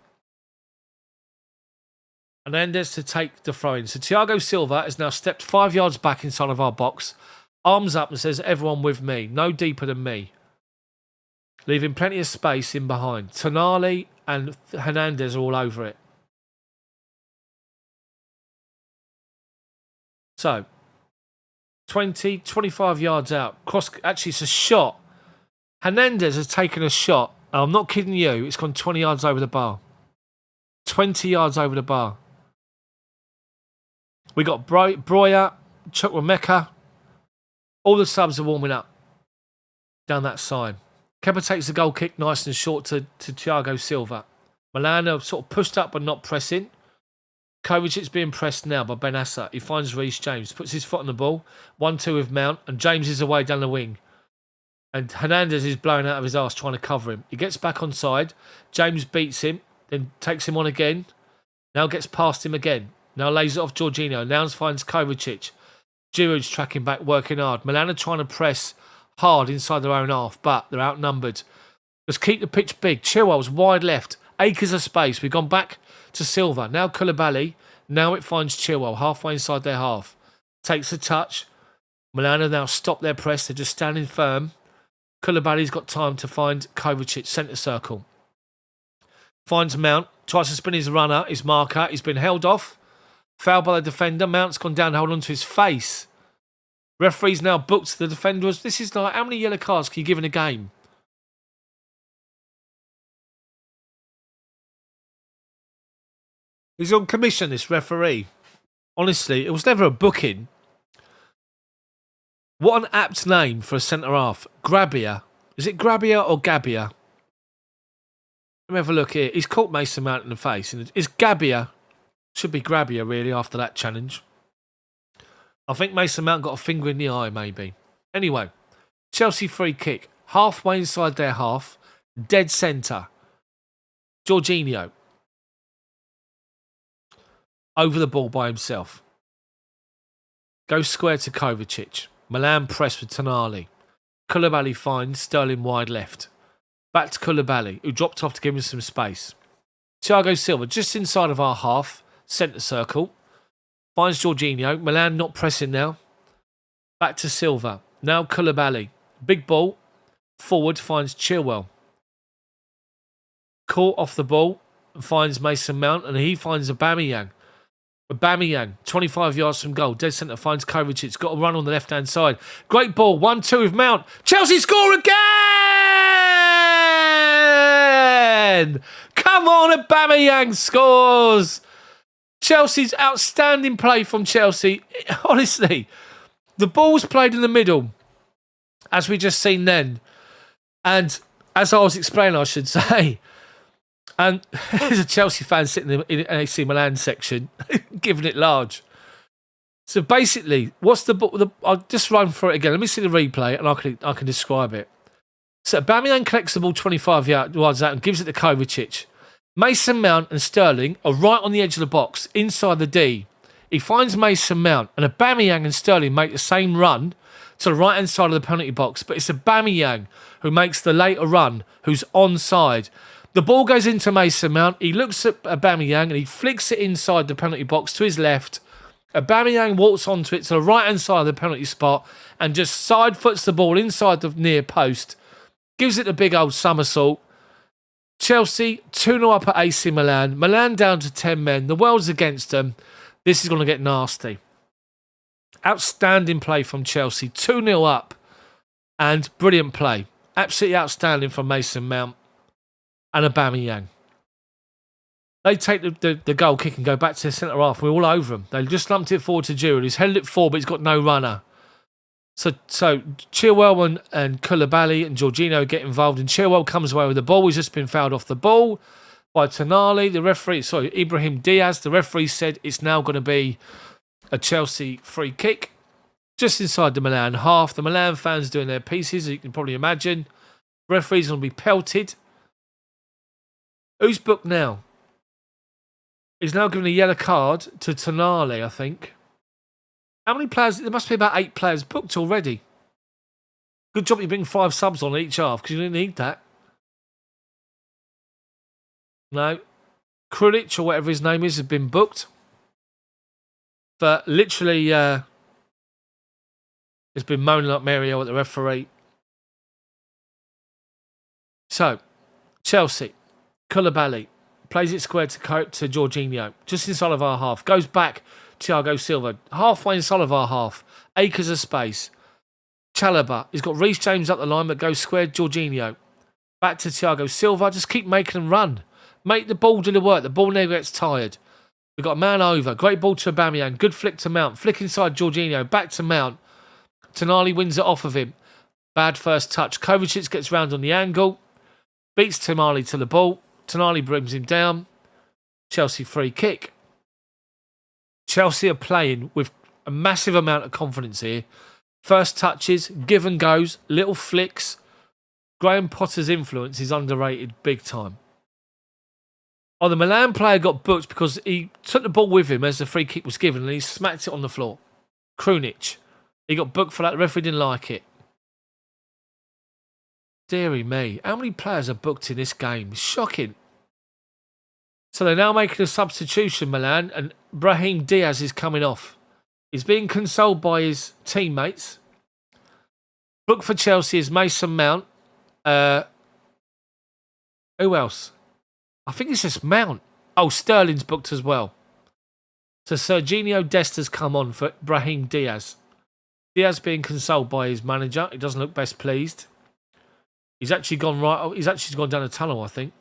Hernandez to take the throw-in. So Thiago Silva has now stepped 5 yards back inside of our box. Arms up and says, everyone with me. No deeper than me. Leaving plenty of space in behind. Tonali and Hernandez are all over it. So, 20, 25 yards out. Cross. Actually, it's a shot. Hernandez has taken a shot. I'm not kidding you. It's gone 20 yards over the bar. 20 yards over the bar. We got Breuer, Chukwuemeka. All the subs are warming up down that side. Kepa takes the goal kick nice and short to Thiago Silva. Milan are sort of pushed up but not pressing. Kovacic's being pressed now by Benassa. He finds Reece James, puts his foot on the ball. 1-2 with Mount, and James is away down the wing. And Hernandez is blowing out of his arse trying to cover him. He gets back on side. James beats him, then takes him on again. Now gets past him again. Now lays it off Jorginho. Now finds Kovacic. Giroud's tracking back, working hard. Milan are trying to press hard inside their own half, but they're outnumbered. Let's keep the pitch big. Chilwell's wide left. Acres of space. We've gone back to Silva. Now Koulibaly. Now it finds Chilwell halfway inside their half. Takes a touch. Milan have now stopped their press. They're just standing firm. Koulibaly's got time to find Kovacic, centre circle. Finds Mount. Tries to spin his runner, his marker. He's been held off. Fouled by the defender. Mount's gone down to hold on to his face. Referee's now booked the defenders. This is like, how many yellow cards can you give in a game? He's on commission, this referee. Honestly, it was never a booking. What an apt name for a centre-half. Grabia. Is it Grabia or Gabia? Let me have a look here. He's caught Mason Mount in the face. It's Gabia. Should be Grabia, really, after that challenge. I think Mason Mount got a finger in the eye, maybe. Anyway, Chelsea free kick. Halfway inside their half. Dead centre. Jorginho. Over the ball by himself. Goes square to Kovacic. Milan press with Tonali. Koulibaly finds Sterling wide left. Back to Koulibaly, who dropped off to give him some space. Thiago Silva, just inside of our half, centre circle. Finds Jorginho. Milan not pressing now. Back to Silva. Now Koulibaly. Big ball. Forward finds Chilwell. Caught off the ball. Finds Mason Mount. And he finds Aubameyang. Aubameyang, 25 yards from goal. Dead centre finds Kovacic. It's got a run on the left-hand side. Great ball. 1-2 with Mount. Chelsea score again! Come on, Aubameyang scores! Chelsea's outstanding play from Chelsea. Honestly, the ball was played in the middle, as we just seen then. And as I was explaining, I should say, and there's a Chelsea fan sitting in the AC Milan section, giving it large. So basically, what's I'll just run through it again. Let me see the replay, and I can describe it. So Aubameyang collects the ball 25 yards out and gives it to Kovacic. Mason Mount and Sterling are right on the edge of the box, inside the D. He finds Mason Mount, and Aubameyang and Sterling make the same run to the right-hand side of the penalty box, but it's Aubameyang who makes the later run, who's onside. The ball goes into Mason Mount. He looks at Aubameyang and he flicks it inside the penalty box to his left. Aubameyang walks onto it to the right-hand side of the penalty spot and just side-foots the ball inside the near post. Gives it a big old somersault. Chelsea 2-0 up at AC Milan. Milan down to 10 men. The world's against them. This is going to get nasty. Outstanding play from Chelsea. 2-0 up. And brilliant play. Absolutely outstanding from Mason Mount and Aubameyang. They take the goal kick and go back to the centre-half. We're all over them. They just lumped it forward to Giroud. He's headed it forward, but he's got no runner. So Chilwell and Koulibaly and Jorginho get involved, and Chilwell comes away with the ball. He's just been fouled off the ball by Tonali. Ibrahim Diaz. The referee said it's now going to be a Chelsea free kick just inside the Milan half. The Milan fans doing their pieces, you can probably imagine. Referee's going to be pelted. Who's booked now? He's now given a yellow card to Tonali, I think. How many players? There must be about 8 players booked already. Good job you bring 5 subs on each half, because you didn't need that. No. Krunic, or whatever his name is, has been booked. But literally, has been moaning like Mario at the referee. So, Chelsea. Koulibaly plays it square to Jorginho, just inside of our half. Goes back, Thiago Silva, halfway inside of our half. Acres of space. Chalobah, he's got Reece James up the line, but goes square, Jorginho. Back to Thiago Silva, just keep making them run. Make the ball do the work, the ball never gets tired. We've got a man over, great ball to Aubameyang, good flick to Mount, flick inside Jorginho, back to Mount. Tonali wins it off of him. Bad first touch. Kovacic gets round on the angle, beats Tonali to the ball. Tonali brings him down. Chelsea free kick. Chelsea are playing with a massive amount of confidence here. First touches, give and goes, little flicks. Graham Potter's influence is underrated big time. Oh, the Milan player got booked because he took the ball with him as the free kick was given and he smacked it on the floor. Krunic. He got booked for that. The referee didn't like it. Deary me. How many players are booked in this game? It's shocking. So they're now making a substitution, Milan, and Brahim Diaz is coming off. He's being consoled by his teammates. Booked for Chelsea is Mason Mount. Who else? I think it's just Mount. Oh, Sterling's booked as well. So Jorginho Desta's come on for Brahim Diaz. Diaz being consoled by his manager. He doesn't look best pleased. He's actually gone right. He's actually gone down a tunnel, I think.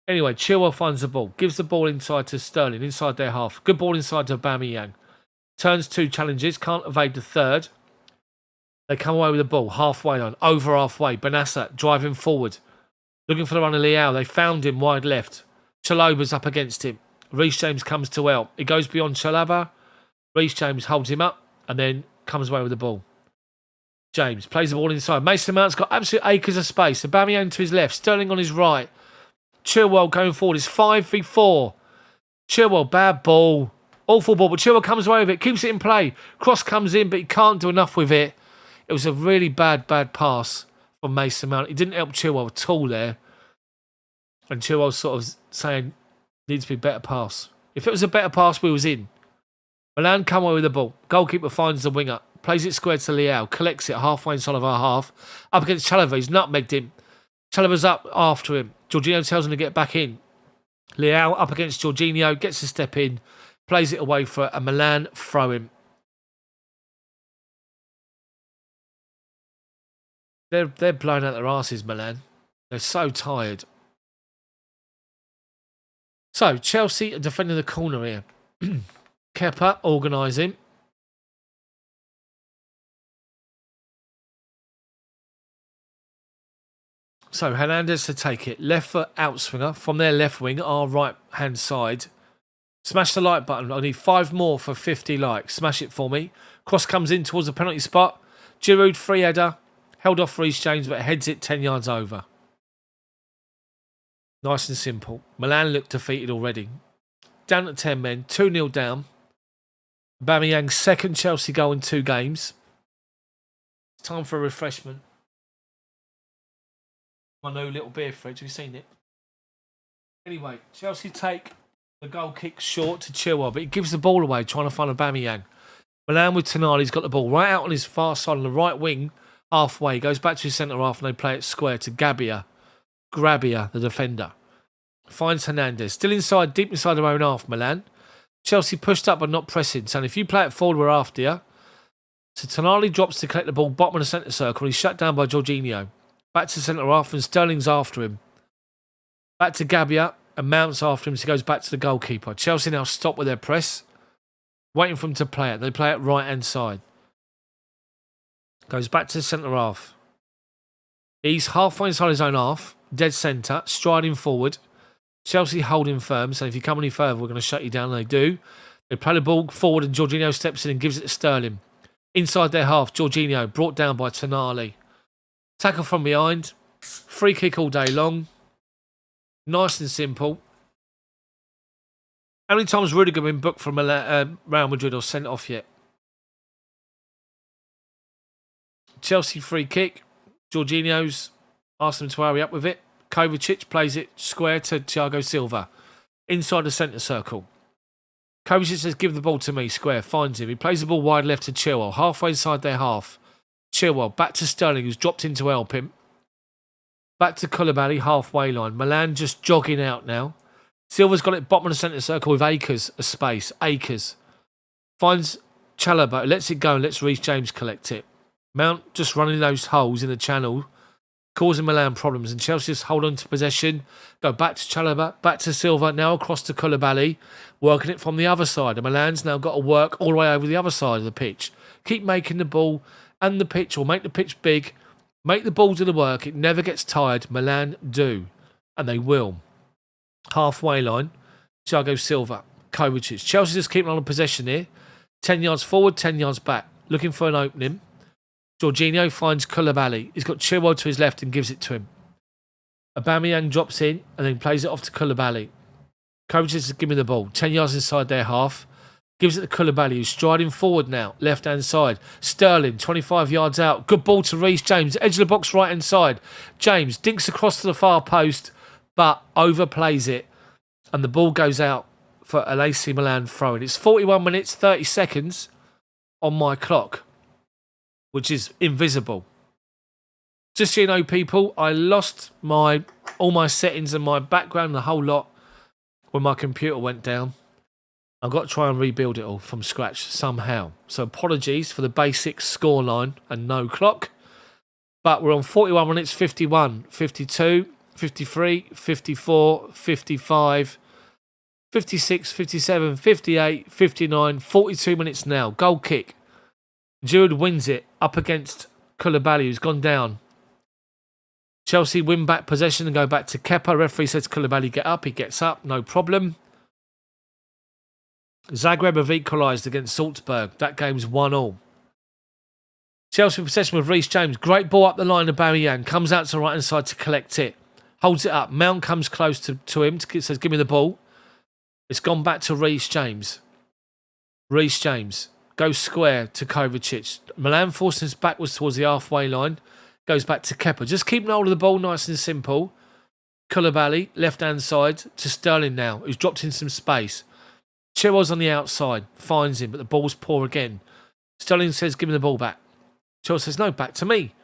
Anyway, Chilwell finds the ball. Gives the ball inside to Sterling, inside their half. Good ball inside to aubameyang. Turns 2 challenges. Can't evade the third. They come away with the ball. Halfway line. Over halfway. Benassa driving forward. Looking for the run of Leao. They found him wide left. Chaloba's up against him. Reece James comes to help. He goes beyond Chalobah. Reece James holds him up and then comes away with the ball. James plays the ball inside. Mason Mount's got absolute acres of space. Aubameyang to his left. Sterling on his right. Chilwell going forward. It's 5v4. Chilwell, bad ball. Awful ball, but Chilwell comes away with it. Keeps it in play. Cross comes in, but he can't do enough with it. It was a really bad pass from Mason Mount. He didn't help Chilwell at all there. And Chilwell's sort of saying, needs to be a better pass. If it was a better pass, we was in. Milan come away with the ball. Goalkeeper finds the winger. Plays it square to Leao. Collects it halfway inside of our half. Up against Chalobah. He's nutmegged him. Chalobah's up after him. Jorginho tells him to get back in. Leao up against Jorginho. Gets a step in. Plays it away for a Milan throw-in. They're blowing out their asses, Milan. They're so tired. So, Chelsea are defending the corner here. Kepa organising. So, Hernandez to take it. Left foot outswinger from their left wing, our right-hand side. Smash the like button. I need 5 more for 50 likes. Smash it for me. Cross comes in towards the penalty spot. Giroud, free header. Held off Reece James, but heads it 10 yards over. Nice and simple. Milan looked defeated already. Down to 10 men. 2-0 down. Aubameyang's second Chelsea goal in 2 games. It's time for a refreshment. My new little beer fridge. Have you seen it? Anyway, Chelsea take the goal kick short to Chilwell, but he gives the ball away trying to find Aubameyang. Milan with Tonali's got the ball right out on his far side on the right wing. Halfway, goes back to his centre half and they play it square to Grabia, the defender. Finds Hernandez. Still inside, deep inside their own half, Milan. Chelsea pushed up but not pressing. So if you play it forward, we're after you. So Tonali drops to collect the ball, bottom of the centre circle. He's shut down by Jorginho. Back to centre half and Sterling's after him. Back to Grabia and Mount's after him, so he goes back to the goalkeeper. Chelsea now stop with their press. Waiting for him to play it. They play it right-hand side. Goes back to the centre half. He's halfway inside his own half. Dead centre. Striding forward. Chelsea holding firm. So if you come any further, we're going to shut you down. And they do. They play the ball forward and Jorginho steps in and gives it to Sterling. Inside their half, Jorginho brought down by Tonali. Tackle from behind. Free kick all day long. Nice and simple. How many times Rudiger been booked from Real Madrid or sent off yet? Chelsea free kick. Jorginho's asked them to hurry up with it. Kovacic plays it square to Thiago Silva. Inside the centre circle. Kovacic says, give the ball to me. Square. Finds him. He plays the ball wide left to Chilwell. Halfway inside their half. Chilwell back to Sterling, who's dropped in to help him. Back to Koulibaly, halfway line. Milan just jogging out now. Silva's got it bottom of the centre circle with acres of space. Acres. Finds Chalobah, lets it go and lets Reece James collect it. Mount just running those holes in the channel, causing Milan problems. And Chelsea just hold on to possession. Go back to Chalobah, back to Silva, now across to Koulibaly, working it from the other side. And Milan's now got to work all the way over the other side of the pitch. Keep making the ball and the pitch, or make the pitch big. Make the ball do the work. It never gets tired. Milan do. And they will. Halfway line. Thiago Silva. Kovacic. Chelsea just keeping on possession here. 10 yards forward, 10 yards back. Looking for an opening. Jorginho finds Koulibaly. He's got Chilwell to his left and gives it to him. Aubameyang drops in and then plays it off to Koulibaly. Kovacic is giving the ball. 10 yards inside their half. Gives it to Koulibaly, who's striding forward now. Left-hand side. Sterling, 25 yards out. Good ball to Reece James. Edge of the box, right-hand side. James dinks across to the far post, but overplays it. And the ball goes out for an AC Milan throw-in. It's 41 minutes, 30 seconds on my clock, which is invisible. Just so you know, people, I lost all my settings and my background, the whole lot, when my computer went down. I've got to try and rebuild it all from scratch somehow. So apologies for the basic scoreline and no clock. But we're on 41 minutes, 51, 52, 53, 54, 55, 56, 57, 58, 59, 42 minutes now. Goal kick. Giroud wins it up against Koulibaly, who's gone down. Chelsea win back possession and go back to Kepa. Referee says Koulibaly get up. He gets up, no problem. Zagreb have equalised against Salzburg. That game's 1-1. Chelsea possession with Reece James. Great ball up the line of aubameyang. Comes out to the right hand side to collect it. Holds it up. Mount comes close to him. Says, give me the ball. It's gone back to Reece James. Reece James goes square to Kovacic. Milan forcing us backwards towards the halfway line. Goes back to Kepa. Just keeping hold of the ball nice and simple. Koulibaly, left-hand side to Sterling now, who's dropped in some space. Chilwell's on the outside. Finds him, but the ball's poor again. Sterling says, give me the ball back. Chilwell says, no, back to me.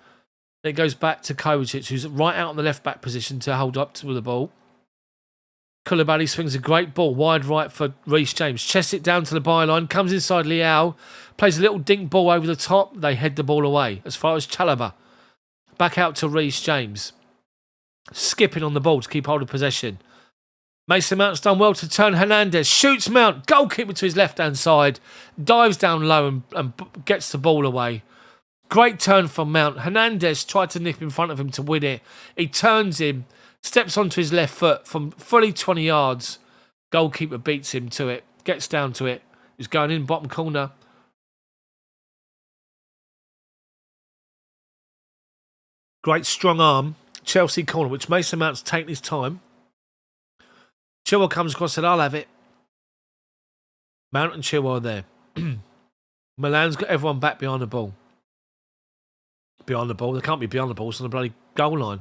Then it goes back to Kovacic, who's right out in the left-back position to hold up to the ball. Koulibaly swings a great ball wide right for Reece James. Chests it down to the byline. Comes inside Leao. Plays a little dink ball over the top. They head the ball away as far as Chalobah. Back out to Reece James. Skipping on the ball to keep hold of possession. Mason Mount's done well to turn Hernandez. Shoots Mount. Goalkeeper to his left-hand side. Dives down low and gets the ball away. Great turn from Mount. Hernandez tried to nip in front of him to win it. He turns him. Steps onto his left foot from fully 20 yards. Goalkeeper beats him to it. Gets down to it. He's going in bottom corner. Great strong arm. Chelsea corner, which Mason Mount's taken his time. Chilwell comes across and I'll have it. Mount and Chilwell are there. Milan's got everyone back behind the ball. Behind the ball. They can't be behind the ball. It's on the bloody goal line.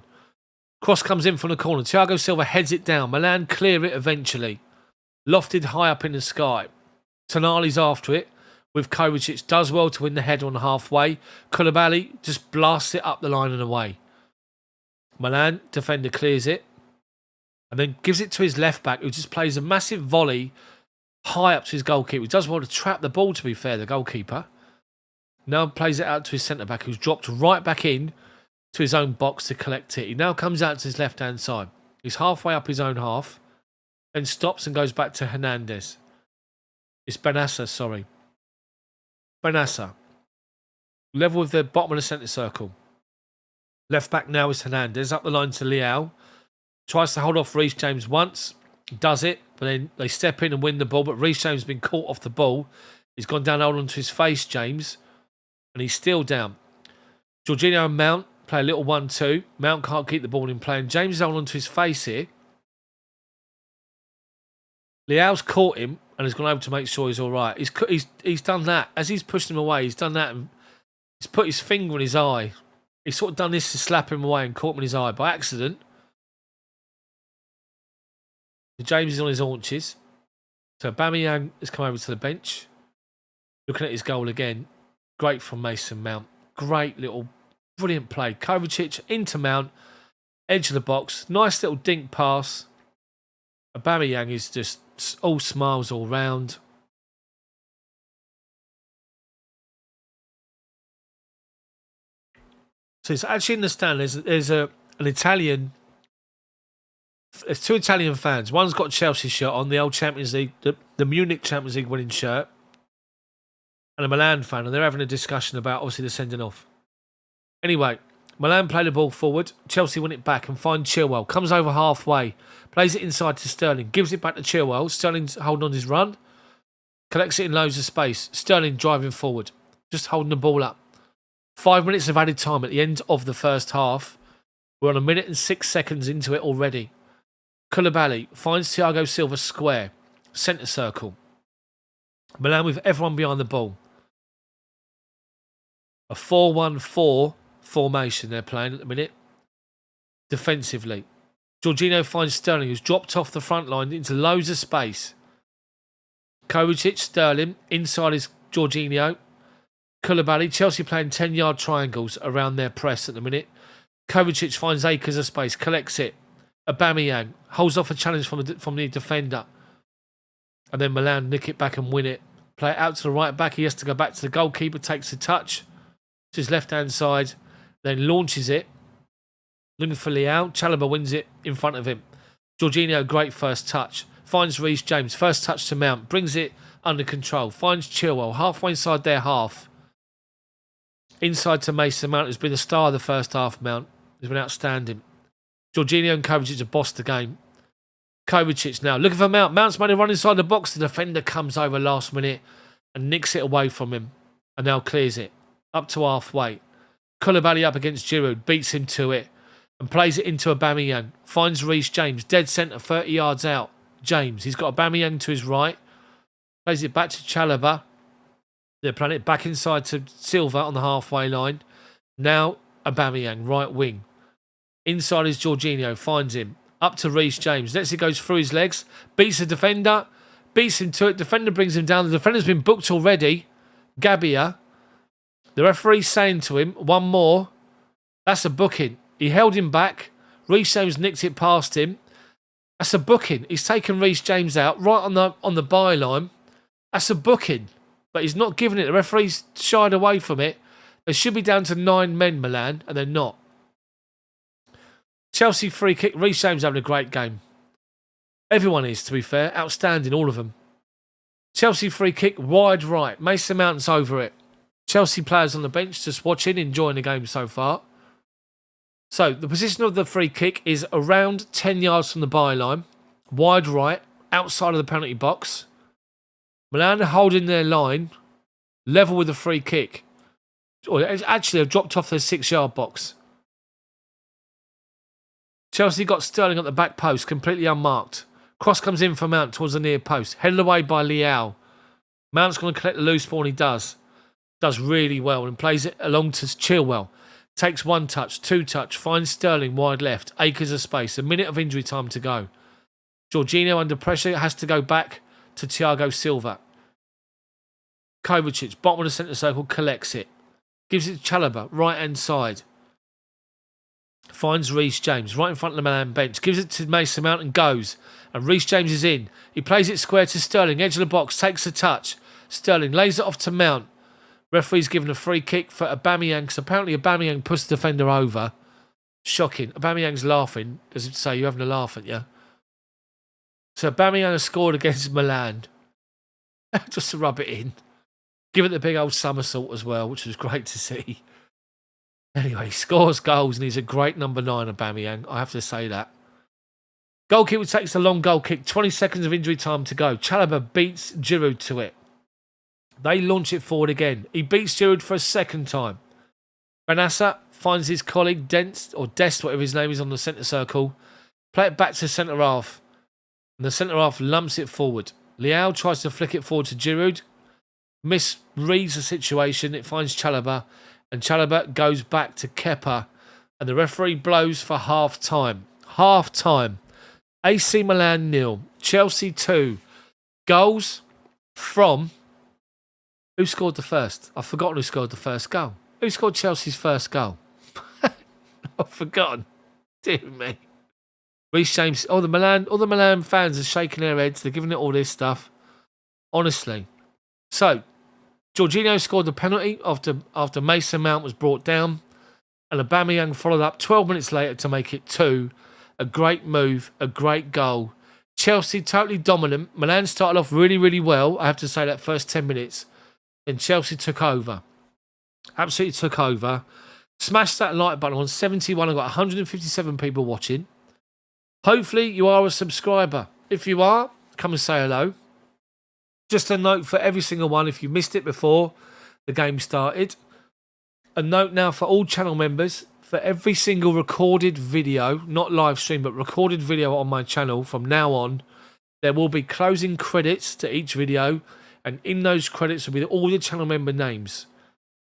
Cross comes in from the corner. Thiago Silva heads it down. Milan clear it eventually. Lofted high up in the sky. Tonali's after it with Kovacic. Does well to win the header on the halfway. Koulibaly just blasts it up the line and away. Milan, defender, clears it. And then gives it to his left back, who just plays a massive volley high up to his goalkeeper. He does well to trap the ball, to be fair, the goalkeeper. Now plays it out to his centre back, who's dropped right back in to his own box to collect it. He now comes out to his left-hand side. He's halfway up his own half, then stops and goes back to Hernandez. It's Benassa, sorry. Benassa. Level with the bottom of the centre circle. Left back now is Hernandez. Up the line to Leao. Tries to hold off Reece James once. Does it. But then they step in and win the ball. But Reece James has been caught off the ball. He's gone down hold onto his face, James. And he's still down. Jorginho and Mount play a little 1-2. Mount can't keep the ball in play. And James is holding onto his face here. Leao's caught him and has gone over to make sure he's all right. He's done that. As he's pushed him away, he's done that. And he's put his finger in his eye. He's sort of done this to slap him away and caught him in his eye by accident. James is on his haunches. So aubameyang has come over to the bench. Looking at his goal again. Great from Mason Mount. Great little, brilliant play. Kovacic into Mount. Edge of the box. Nice little dink pass. Aubameyang is just all smiles all round. So it's actually in the stand. There's an Italian. There's two Italian fans. One's got a Chelsea shirt on, the old Champions League, the Munich Champions League winning shirt, and a Milan fan, and they're having a discussion about obviously the sending off. Anyway, Milan play the ball forward. Chelsea win it back and find Chilwell. Comes over halfway, plays it inside to Sterling, gives it back to Chilwell. Sterling's holding on his run, collects it in loads of space. Sterling driving forward, just holding the ball up. 5 minutes of added time at the end of the first half. We're on 1 minute and 6 seconds into it already. Koulibaly finds Thiago Silva square, centre circle. Milan with everyone behind the ball. A 4-1-4 formation they're playing at the minute. Defensively. Jorginho finds Sterling, who's dropped off the front line into loads of space. Kovacic, Sterling, inside is Jorginho. Koulibaly, Chelsea playing 10-yard triangles around their press at the minute. Kovacic finds acres of space, collects it. Aubameyang holds off a challenge from the defender. And then Milan nick it back and win it. Play it out to the right back. He has to go back to the goalkeeper, takes a touch to his left-hand side, then launches it. Looking for Leao. Chalobah wins it in front of him. Jorginho, great first touch. Finds Reece James. First touch to Mount. Brings it under control. Finds Chilwell. Halfway inside their half. Inside to Mason Mount, who's been the star of the first half, Mount. He's been outstanding. Jorginho and Kovacic have bossed the game. Kovacic now looking for Mount. Mount's made a run inside the box. The defender comes over last minute and nicks it away from him and now clears it up to halfway. Koulibaly up against Giroud, beats him to it and plays it into Aubameyang. Finds Reece James, dead centre, 30 yards out. James, he's got Aubameyang to his right. Plays it back to Chalobah. They're playing it back inside to Silva on the halfway line. Now Aubameyang, right wing. Inside is Jorginho, finds him. Up to Reece James. Lets it goes through his legs. Beats the defender. Beats him to it. Defender brings him down. The defender's been booked already. Gabbia. The referee's saying to him, one more. That's a booking. He held him back. Reece James nicked it past him. That's a booking. He's taken Reece James out right on the byline. That's a booking. But he's not giving it. The referee's shied away from it. They should be down to 9 men, Milan, and they're not. Chelsea free kick. Reece James having a great game. Everyone is, to be fair. Outstanding, all of them. Chelsea free kick, wide right. Mason Mount's over it. Chelsea players on the bench just watching, enjoying the game so far. So, the position of the free kick is around 10 yards from the byline. Wide right, outside of the penalty box. Milan are holding their line, level with the free kick. Or actually, they've dropped off their 6-yard box. Chelsea got Sterling at the back post, completely unmarked. Cross comes in for Mount towards the near post. Headed away by Leao. Mount's going to collect the loose ball and he does. Does really well and plays it along to Chilwell. Takes one touch, two touch, finds Sterling wide left. Acres of space. A minute of injury time to go. Jorginho under pressure has to go back to Thiago Silva. Kovacic, bottom of the centre circle, collects it. Gives it to Chalobah, right hand side. Finds Reece James right in front of the Milan bench. Gives it to Mason Mount and goes. And Reece James is in. He plays it square to Sterling. Edge of the box. Takes a touch. Sterling lays it off to Mount. Referee's given a free kick for Aubameyang. Because apparently Aubameyang pushed the defender over. Shocking. Aubameyang's laughing. As if to say, you're having a laugh, aren't you? So Aubameyang has scored against Milan. Just to rub it in. Give it the big old somersault as well, which was great to see. Anyway, he scores goals and he's a great number 9, Aubameyang. I have to say that. Goalkeeper takes a long goal kick. 20 seconds of injury time to go. Chalobah beats Giroud to it. They launch it forward again. He beats Giroud for a second time. Benassa finds his colleague Dest, whatever his name is, on the centre circle. Play it back to centre half. And the centre half lumps it forward. Leao tries to flick it forward to Giroud. Misreads the situation. It finds Chalobah. And Chalobah goes back to Kepa. And the referee blows for half-time. Half-time. AC Milan 0. Chelsea 2. Goals from... Who scored the first? I've forgotten who scored the first goal. Who scored Chelsea's first goal? I've forgotten. Dear me. Reece James. All the Milan fans are shaking their heads. They're giving it all this stuff. Honestly. So, Jorginho scored the penalty after Mason Mount was brought down. And Aubameyang followed up 12 minutes later to make it 2. A great move. A great goal. Chelsea totally dominant. Milan started off really, really well. I have to say that first 10 minutes. Then Chelsea took over. Absolutely took over. Smash that like button on 71. I've got 157 people watching. Hopefully you are a subscriber. If you are, come and say hello. Just a note for every single one, if you missed it before the game started. A note now for all channel members. For every single recorded video, not live stream, but recorded video on my channel from now on, there will be closing credits to each video. And in those credits will be all your channel member names.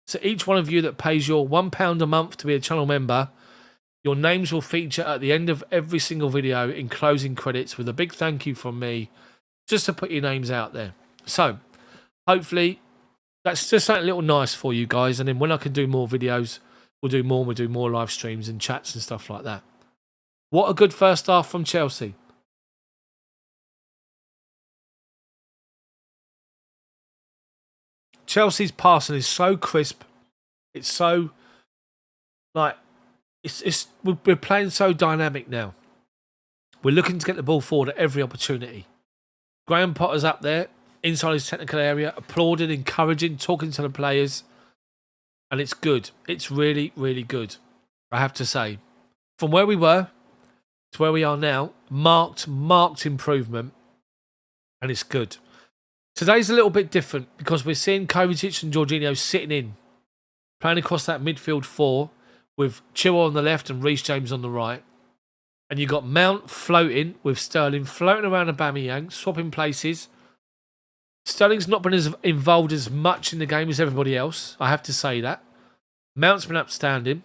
So each one of you that pays your £1 a month to be a channel member, your names will feature at the end of every single video in closing credits with a big thank you from me, just to put your names out there. So, hopefully, that's just something a little nice for you guys. And then when I can do more videos, we'll do more live streams and chats and stuff like that. What a good first half from Chelsea. Chelsea's passing is so crisp. It's so like we're playing so dynamic now. We're looking to get the ball forward at every opportunity. Graham Potter's up there inside his technical area, applauding, encouraging, talking to the players, and it's good. It's really, really good. I have to say, from where we were to where we are now, marked improvement, and it's good. Today's a little bit different because we're seeing Kovacic and Jorginho sitting in, playing across that midfield four with Chilwell on the left and Reece James on the right. And you got Mount floating with Sterling floating around aubameyang, swapping places. Sterling's not been as involved as much in the game as everybody else. I have to say that. Mount's been outstanding.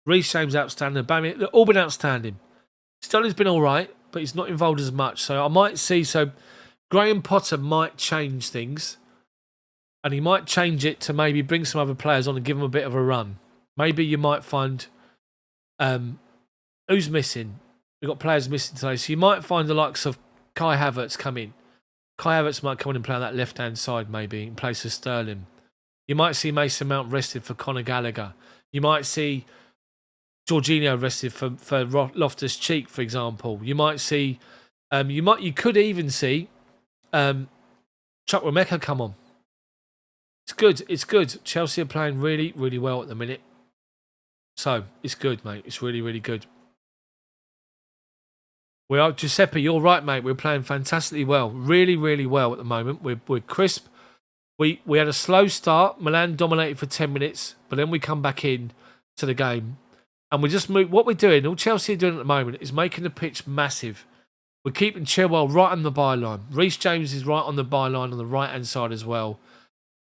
Reece James outstanding. Aubameyang, they've all been outstanding. Sterling's been all right, but he's not involved as much. So I might see. So Graham Potter might change things, and he might change it to maybe bring some other players on and give them a bit of a run. Maybe you might find. Who's missing? We've got players missing today. So you might find the likes of Kai Havertz come in. Kai Havertz might come in and play on that left-hand side maybe in place of Sterling. You might see Mason Mount rested for Conor Gallagher. You might see Jorginho rested for Loftus-Cheek, for example. You might see... you could even see Chukwuemeka come on. It's good. It's good. Chelsea are playing really, really well at the minute. So, it's good, mate. It's really, really good. We are, Giuseppe, you're right, mate. We're playing fantastically well. Really, really well at the moment. We're crisp. We had a slow start. Milan dominated for 10 minutes, but then we come back in to the game. And we just move. What we're doing, all Chelsea are doing at the moment, is making the pitch massive. We're keeping Chilwell right on the byline. Reece James is right on the byline on the right-hand side as well.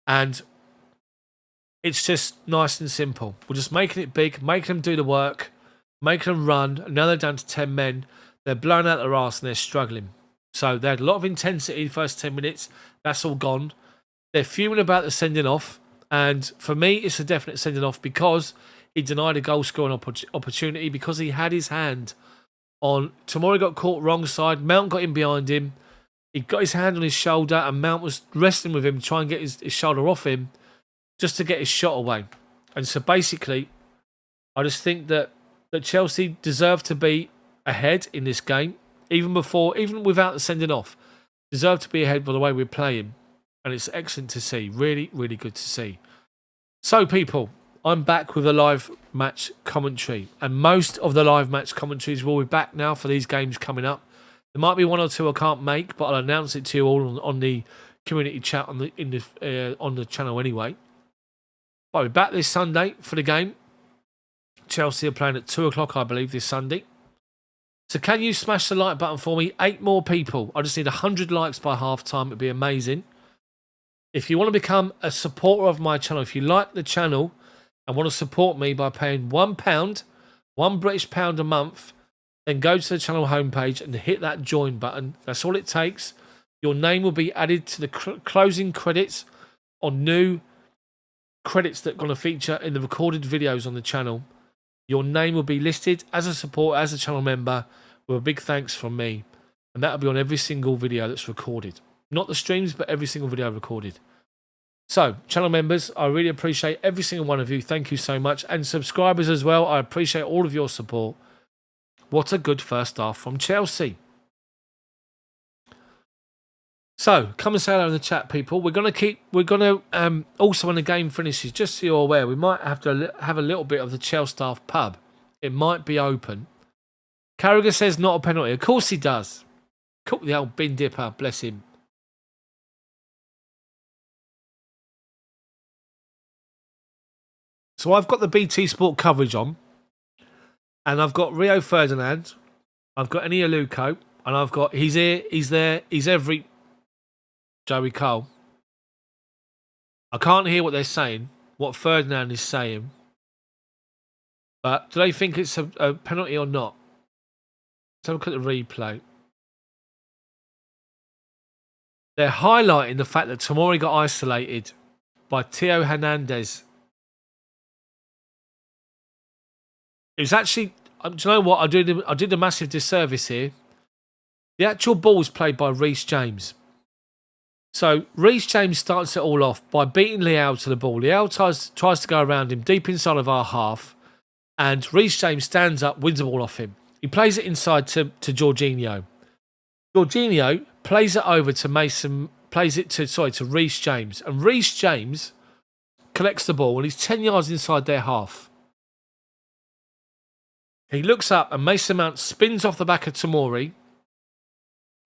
And it's just nice and simple. We're just making it big, making them do the work, making them run. Now they're down to 10 men. They're blowing out their arse and they're struggling. So they had a lot of intensity the first 10 minutes. That's all gone. They're fuming about the sending off. And for me, it's a definite sending off because he denied a goal scoring opportunity because he had his hand on... Tomori got caught wrong side. Mount got in behind him. He got his hand on his shoulder and Mount was wrestling with him, trying to get his shoulder off him just to get his shot away. And so basically, I just think that Chelsea deserve to be ahead in this game, even without the sending off. Deserve to be ahead by the way we're playing. And it's excellent to see. Really, really good to see. So, people, I'm back with a live match commentary. And most of the live match commentaries will be back now for these games coming up. There might be one or two I can't make, but I'll announce it to you all on the community chat on the channel anyway. But I'll be back this Sunday for the game. Chelsea are playing at 2 o'clock, I believe, this Sunday. So can you smash the like button for me? 8 more people. I just need 100 likes by half time. It'd be amazing. If you want to become a supporter of my channel, if you like the channel and want to support me by paying £1, £1 a month, then go to the channel homepage and hit that join button. That's all it takes. Your name will be added to the closing credits on new credits that are going to feature in the recorded videos on the channel. Your name will be listed as a supporter, as a channel member, with a big thanks from me. And that'll be on every single video that's recorded. Not the streams, but every single video recorded. So, channel members, I really appreciate every single one of you. Thank you so much. And subscribers as well, I appreciate all of your support. What a good first half from Chelsea. So, come and say hello in the chat, people. We're going to also when the game finishes, just so you're aware, we might have to have a little bit of the Chelsea pub. It might be open. Carragher says not a penalty. Of course he does. Cook the old bin dipper, bless him. So I've got the BT Sport coverage on. And I've got Rio Ferdinand. I've got Eni Aluko. And I've got, he's here, he's there, he's every... Joey Cole. I can't hear what they're saying, what Ferdinand is saying. But do they think it's a penalty or not? Let's have a look at the replay. They're highlighting the fact that Tomori got isolated by Theo Hernandez. It was actually... do you know what? I did a massive disservice here. The actual ball was played by Reece James. So Reece James starts it all off by beating Leao to the ball. Leao tries to go around him deep inside of our half, and Reece James stands up, wins the ball off him. He plays it inside to Jorginho. Jorginho plays it over to Mason, to Reece James. And Reece James collects the ball and he's 10 yards inside their half. He looks up and Mason Mount spins off the back of Tomori.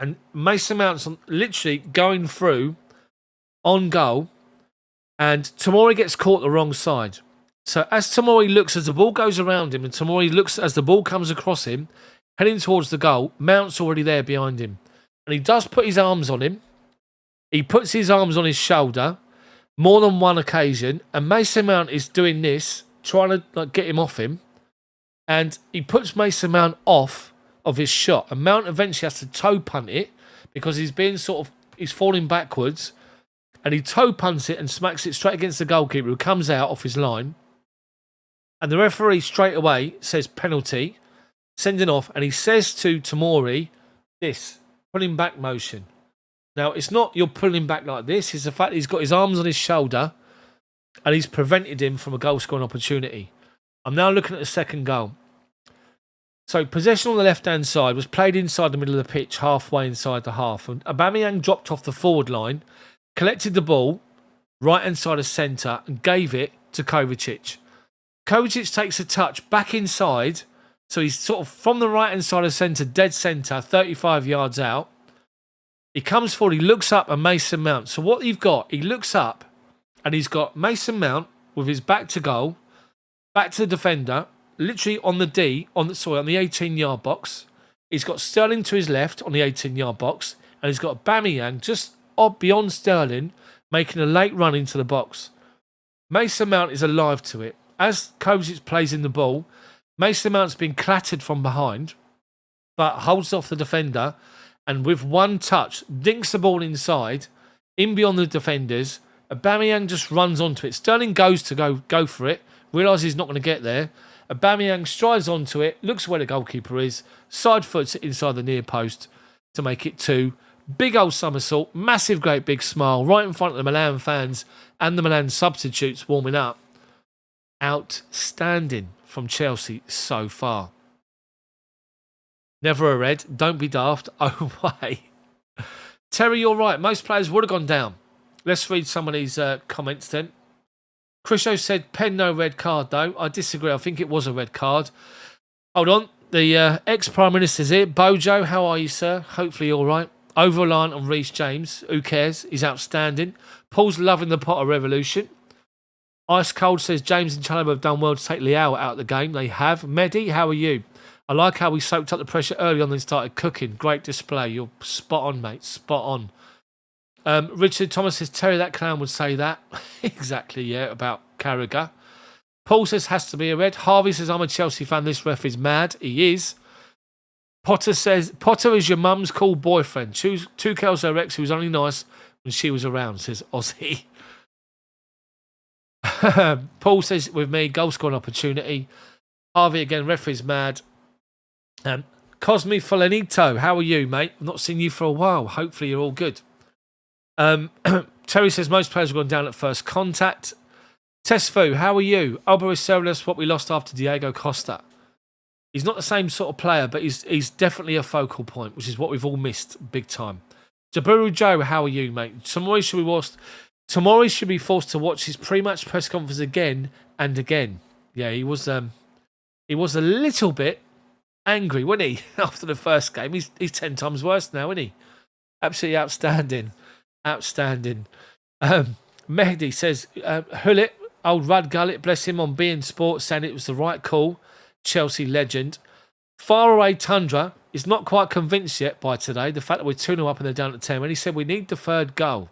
And Mason Mount's literally going through on goal. And Tomori gets caught the wrong side. So as Tomori looks, as the ball goes around him, and Tomori looks as the ball comes across him, heading towards the goal, Mount's already there behind him. And he does put his arms on him. He puts his arms on his shoulder more than one occasion. And Mason Mount is doing this, trying to get him off him. And he puts Mason Mount off of his shot. And Mount eventually has to toe punt it because he's falling backwards. And he toe punts it and smacks it straight against the goalkeeper who comes out off his line. And the referee straight away says penalty, sending off, and he says to Tomori, this, pulling back motion. Now, it's not you're pulling back like this, it's the fact that he's got his arms on his shoulder and he's prevented him from a goal-scoring opportunity. I'm now looking at the second goal. So, possession on the left-hand side was played inside the middle of the pitch, halfway inside the half. And Aubameyang dropped off the forward line, collected the ball, right-hand side of centre, and gave it to Kovacic. Kovacic takes a touch back inside, so he's sort of from the right-hand side of centre, dead centre, 35 yards out. He comes forward, he looks up, and Mason Mount. So what you've got, he looks up, and he's got Mason Mount with his back to goal, back to the defender, literally on the 18-yard box. He's got Sterling to his left on the 18-yard box, and he's got Aubameyang just beyond Sterling, making a late run into the box. Mason Mount is alive to it. As Kovacic plays in the ball, Mason Mount's been clattered from behind, but holds off the defender, and with one touch, dinks the ball inside, in beyond the defenders. Aubameyang just runs onto it. Sterling goes to go for it, realises he's not going to get there. Aubameyang strides onto it, looks where the goalkeeper is, side foots it inside the near post to make it 2. Big old somersault, massive great big smile, right in front of the Milan fans and the Milan substitutes warming up. Outstanding from Chelsea so far. Never a red. Don't be daft. Oh, way. Terry, you're right. Most players would have gone down. Let's read some of these comments then. Chriso said, pen no red card though. I disagree. I think it was a red card. Hold on. The ex-Prime Minister's here. Bojo, how are you, sir? Hopefully you're all right. Over-reliant on Reece James. Who cares? He's outstanding. Paul's loving the Potter revolution. Ice Cold says James and Chalobah have done well to take Leao out of the game. They have. Mehdi, how are you? I like how we soaked up the pressure early on and started cooking. Great display. You're spot on, mate. Spot on. Richard Thomas says Terry, that clown would say that. Exactly, yeah, about Carragher. Paul says has to be a red. Harvey says I'm a Chelsea fan. This ref is mad. He is. Potter says Potter is your mum's cool boyfriend. Two Chels her ex who was only nice when she was around, says Ozzy. Paul says with me, goal scoring opportunity. Harvey again, referee's mad. Cosme Folenito, how are you, mate? I've not seen you for a while. Hopefully you're all good. Terry says most players have gone down at first contact. Tesfu, how are you? Alba is Cereus, what we lost after Diego Costa. He's not the same sort of player, but he's definitely a focal point, which is what we've all missed big time. Jaburu Joe, how are you, mate? Tomori should be forced to watch his pre-match press conference again and again. Yeah, he was a little bit angry, wasn't he? After the first game, he's 10 times worse now, isn't he? Absolutely outstanding. Outstanding. Mehdi says, Hullet, old Rud Gullet, bless him, on being Sports, saying it was the right call. Chelsea legend. Far Away Tundra is not quite convinced yet by today. The fact that we're 2-0 up and they're down at 10. When he said we need the third goal.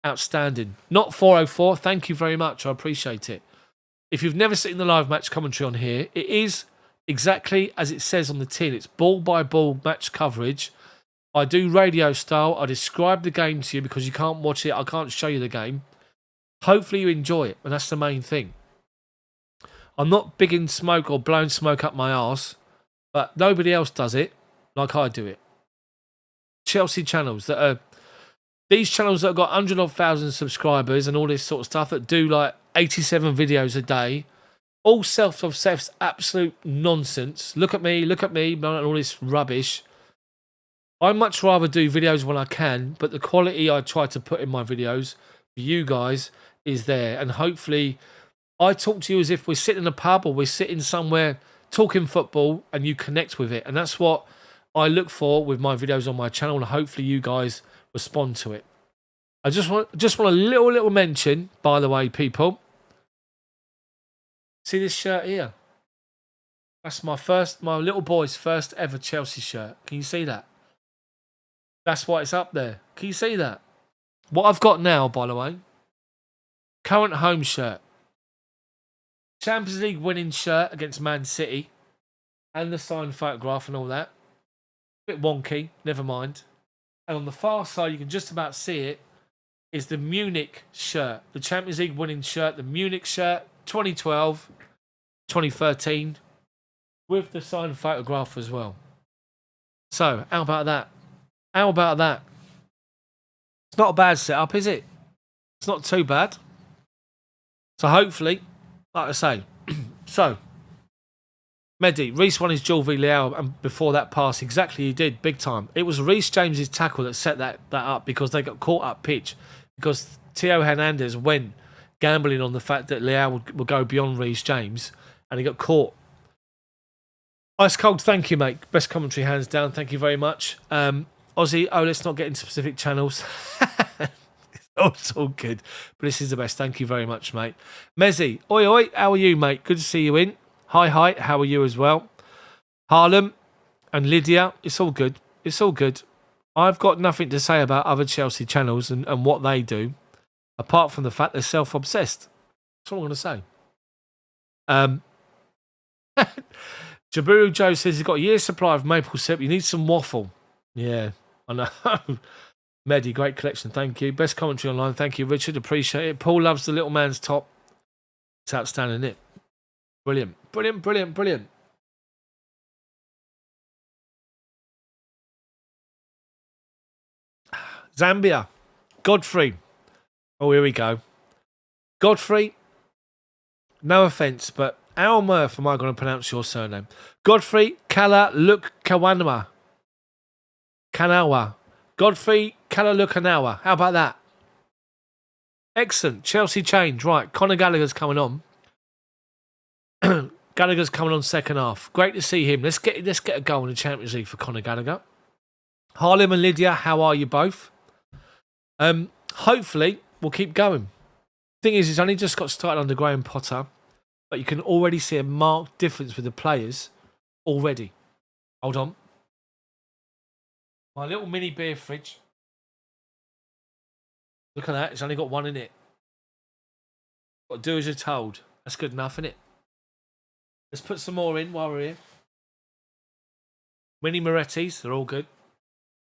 Outstanding. Not 404. Thank you very much. I appreciate it. If you've never seen the live match commentary on here, it is exactly as it says on the tin. It's ball by ball match coverage. I do radio style. I describe the game to you because you can't watch it. I can't show you the game. Hopefully you enjoy it, and that's the main thing. I'm not big in smoke or blowing smoke up my arse, but nobody else does it like I do it. Chelsea channels that are These channels that have got 100,000 subscribers and all this sort of stuff that do like 87 videos a day, all self-obsessed, absolute nonsense. Look at me, and all this rubbish. I much rather do videos when I can, but the quality I try to put in my videos for you guys is there. And hopefully I talk to you as if we're sitting in a pub or we're sitting somewhere talking football and you connect with it. And that's what I look for with my videos on my channel, and hopefully you guys respond to it. I just want a little mention, by the way, people. See this shirt here? That's my little boy's first ever Chelsea shirt. Can you see that? That's why it's up there. Can you see that? What I've got now, by the way, current home shirt. Champions League winning shirt against Man City. And the signed photograph and all that. Bit wonky, never mind. And on the far side, you can just about see it, is the Munich shirt. The Champions League winning shirt, the Munich shirt, 2012, 2013, with the signed photograph as well. So, how about that? How about that? It's not a bad setup, is it? It's not too bad. So, hopefully, like I say, so, Mehdi, Reece won his duel v Leao, and before that pass, exactly he did, big time. It was Reece James's tackle that set that up because they got caught up pitch. Because Theo Hernandez went gambling on the fact that Leao would go beyond Reece James, and he got caught. Ice cold, thank you, mate. Best commentary, hands down. Thank you very much. Aussie, let's not get into specific channels. It's all good. But this is the best. Thank you very much, mate. Mezzy, oi, how are you, mate? Good to see you in. Hi, how are you as well? Harlem and Lydia, it's all good. It's all good. I've got nothing to say about other Chelsea channels and what they do, apart from the fact they're self-obsessed. That's all I'm going to say. Jaburu Joe says he's got a year's supply of maple syrup. You need some waffle. Yeah, I know. Mehdi, great collection. Thank you. Best commentary online. Thank you, Richard. Appreciate it. Paul loves the little man's top. It's outstanding, isn't it? Brilliant. Zambia. Godfrey. Oh, here we go. Godfrey. No offence, but how on earth am I going to pronounce your surname? Godfrey Kalalukanawa. Godfrey Kalalukanawa. How about that? Excellent. Chelsea change. Right. Conor Gallagher's coming on. Gallagher's coming on second half. Great to see him. Let's get a goal in the Champions League for Conor Gallagher. Harlem and Lydia, how are you both? Hopefully, we'll keep going. Thing is, it's only just got started under Graham Potter, but you can already see a marked difference with the players already. Hold on. My little mini beer fridge. Look at that. It's only got one in it. Got to do as you're told. That's good enough, isn't it? Let's put some more in while we're here. Mini Moretti's, they're all good.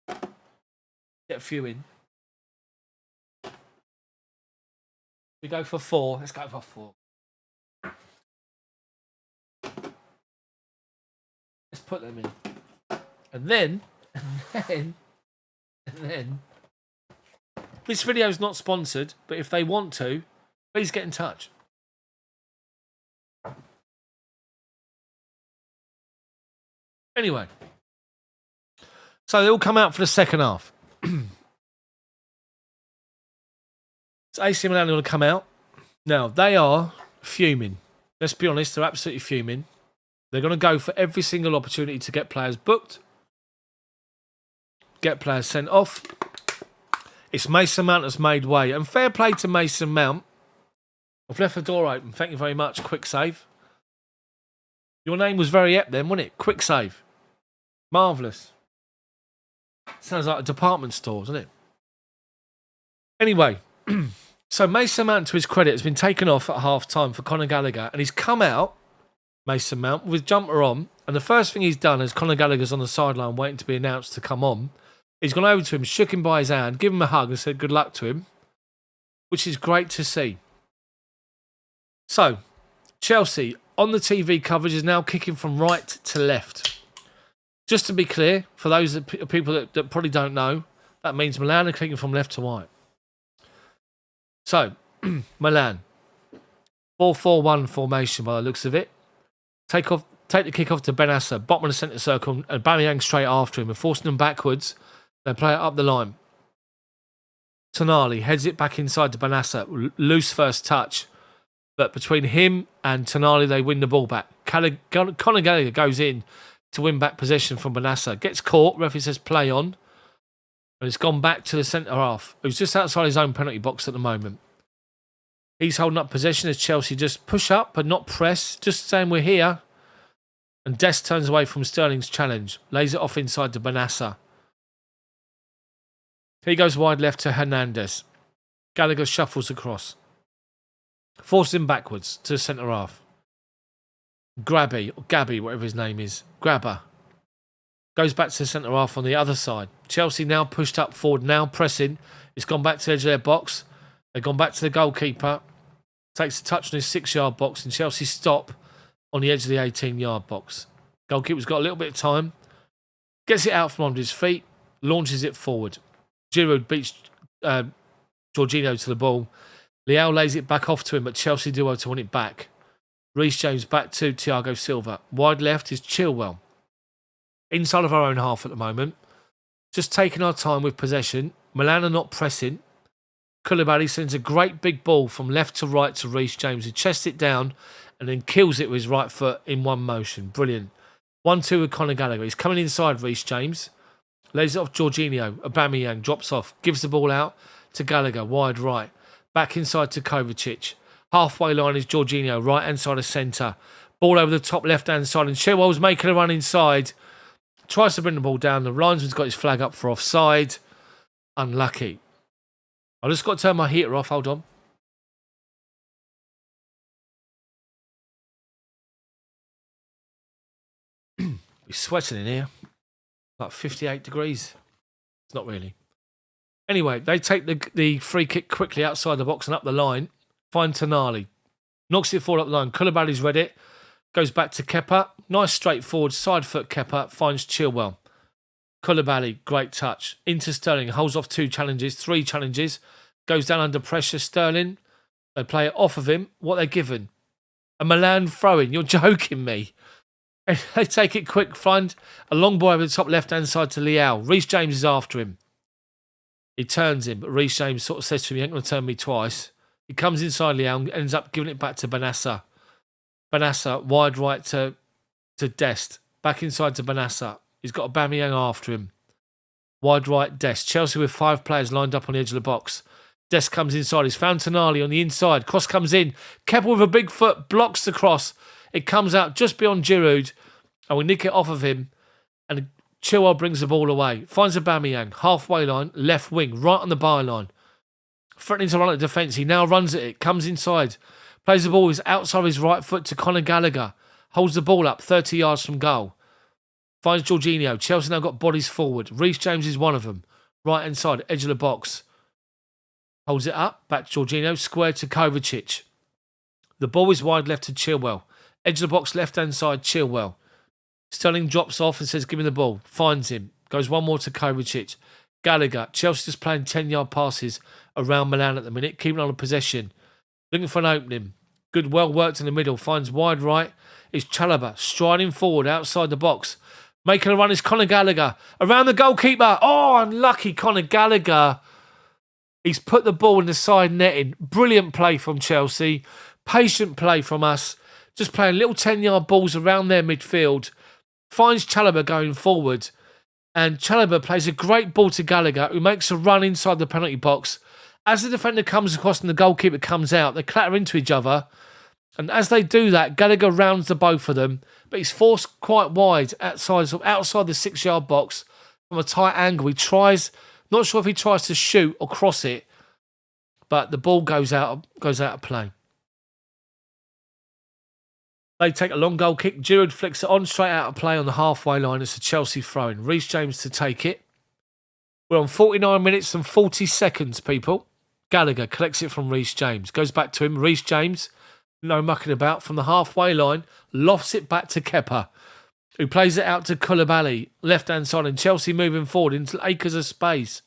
Get a few in. We go for 4. Let's go for 4. Let's put them in. And then, this video is not sponsored, but if they want to, please get in touch. Anyway, so they all come out for the second half. So AC Milan are going to come out. Now, they are fuming. Let's be honest, they're absolutely fuming. They're going to go for every single opportunity to get players booked, get players sent off. It's Mason Mount that's made way. And fair play to Mason Mount. I've left the door open. Thank you very much. Quick save. Your name was very apt then, wasn't it? Quick save. Marvellous. Sounds like a department store, doesn't it? Anyway, so Mason Mount, to his credit, has been taken off at half-time for Conor Gallagher, and he's come out, Mason Mount, with his jumper on, and the first thing he's done as Conor Gallagher's on the sideline waiting to be announced to come on, he's gone over to him, shook him by his hand, given him a hug and said good luck to him, which is great to see. So, Chelsea, on the TV coverage, is now kicking from right to left. Just to be clear, for those people that probably don't know, That means Milan are kicking from left to right. So, Milan. 4-4-1 formation by the looks of it. Take the kick off to Benassa, bottom of the centre circle, and aubameyang straight after him and forcing them backwards. They play it up the line. Tonali heads it back inside to Benassa. Loose first touch. But between him and Tonali, they win the ball back. Conor Gallagher goes in to win back possession from Benassa. Gets caught. Referee says play on. And it's gone back to the centre half, who's just outside his own penalty box at the moment. He's holding up possession as Chelsea just push up but not press. Just saying we're here. And Dest turns away from Sterling's challenge. Lays it off inside to Benassa. He goes wide left to Hernandez. Gallagher shuffles across. Forces him backwards to the centre half. Grabby, or Gabby, whatever his name is. Grabber. Goes back to the centre half on the other side. Chelsea now pushed up forward, now pressing. It's gone back to the edge of their box. They've gone back to the goalkeeper. Takes a touch on his 6-yard box, and Chelsea stop on the edge of the 18-yard box. Goalkeeper's got a little bit of time. Gets it out from under his feet. Launches it forward. Giroud beats Jorginho to the ball. Leao lays it back off to him, but Chelsea do well to win it back. Reece James back to Thiago Silva. Wide left is Chilwell. Inside of our own half at the moment. Just taking our time with possession. Milan are not pressing. Koulibaly sends a great big ball from left to right to Reece James, who chests it down and then kills it with his right foot in one motion. Brilliant. 1-2 with Conor Gallagher. He's coming inside Reece James. Lays it off Jorginho. Aubameyang drops off. Gives the ball out to Gallagher. Wide right. Back inside to Kovacic. Halfway line is Jorginho. Right hand side of centre. Ball over the top left hand side. And Chilwell's making a run inside. Tries to bring the ball down. The linesman's got his flag up for offside. Unlucky. I just got to turn my heater off. Hold on. We're sweating in here. Like 58 degrees. It's not really. Anyway, they take the free kick quickly outside the box and up the line. Find Tonali. Knocks it forward up the line. Koulibaly's read it. Goes back to Kepa. Nice straightforward side foot Kepa. Finds Chilwell. Koulibaly, great touch. Into Sterling. Holds off 2 challenges. 3 challenges. Goes down under pressure. Sterling. They play it off of him. What they're given? A Milan throw-in. You're joking me. They take it quick. Find a long ball over the top left-hand side to Leao. Reece James is after him. He turns him, but Reece James sort of says to him, you ain't going to turn me twice. He comes inside Leao and ends up giving it back to Benassa. Benassa, wide right to Dest. Back inside to Benassa. He's got aubameyang after him. Wide right, Dest. Chelsea with 5 players lined up on the edge of the box. Dest comes inside. He's found Tonali on the inside. Cross comes in. Kepa with a big foot blocks the cross. It comes out just beyond Giroud. And we nick it off of him. And Chilwell brings the ball away. Finds aubameyang. Halfway line. Left wing. Right on the byline. Threatening to run at defence. He now runs at it. Comes inside. Plays the ball. He's outside of his right foot to Conor Gallagher. Holds the ball up 30 yards from goal. Finds Jorginho. Chelsea now got bodies forward. Reece James is one of them. Right hand side. Edge of the box. Holds it up. Back to Jorginho. Square to Kovacic. The ball is wide left to Chilwell. Edge of the box. Left hand side. Chilwell. Sterling drops off and says, give me the ball. Finds him. Goes one more to Kovacic. Gallagher. Chelsea just playing 10-yard passes around Milan at the minute. Keeping on the possession. Looking for an opening. Good, well worked in the middle. Finds wide right. Is Chalobah. Striding forward outside the box. Making a run is Conor Gallagher. Around the goalkeeper. Oh, unlucky Conor Gallagher. He's put the ball in the side netting. Brilliant play from Chelsea. Patient play from us. Just playing little 10-yard balls around their midfield. Finds Chalobah going forward. And Chalobah plays a great ball to Gallagher, who makes a run inside the penalty box. As the defender comes across and the goalkeeper comes out, they clatter into each other. And as they do that, Gallagher rounds the both of them. But he's forced quite wide outside the 6-yard box from a tight angle. He tries, not sure if he tries to shoot or cross it, but the ball goes out of play. They take a long goal kick. Giroud flicks it on straight out of play on the halfway line. It's a Chelsea throw-in. Reece James to take it. We're on 49 minutes and 40 seconds, people. Gallagher collects it from Reece James. Goes back to him. Reece James, no mucking about, from the halfway line. Lofts it back to Kepa, who plays it out to Koulibaly. Left-hand side, and Chelsea moving forward into acres of space.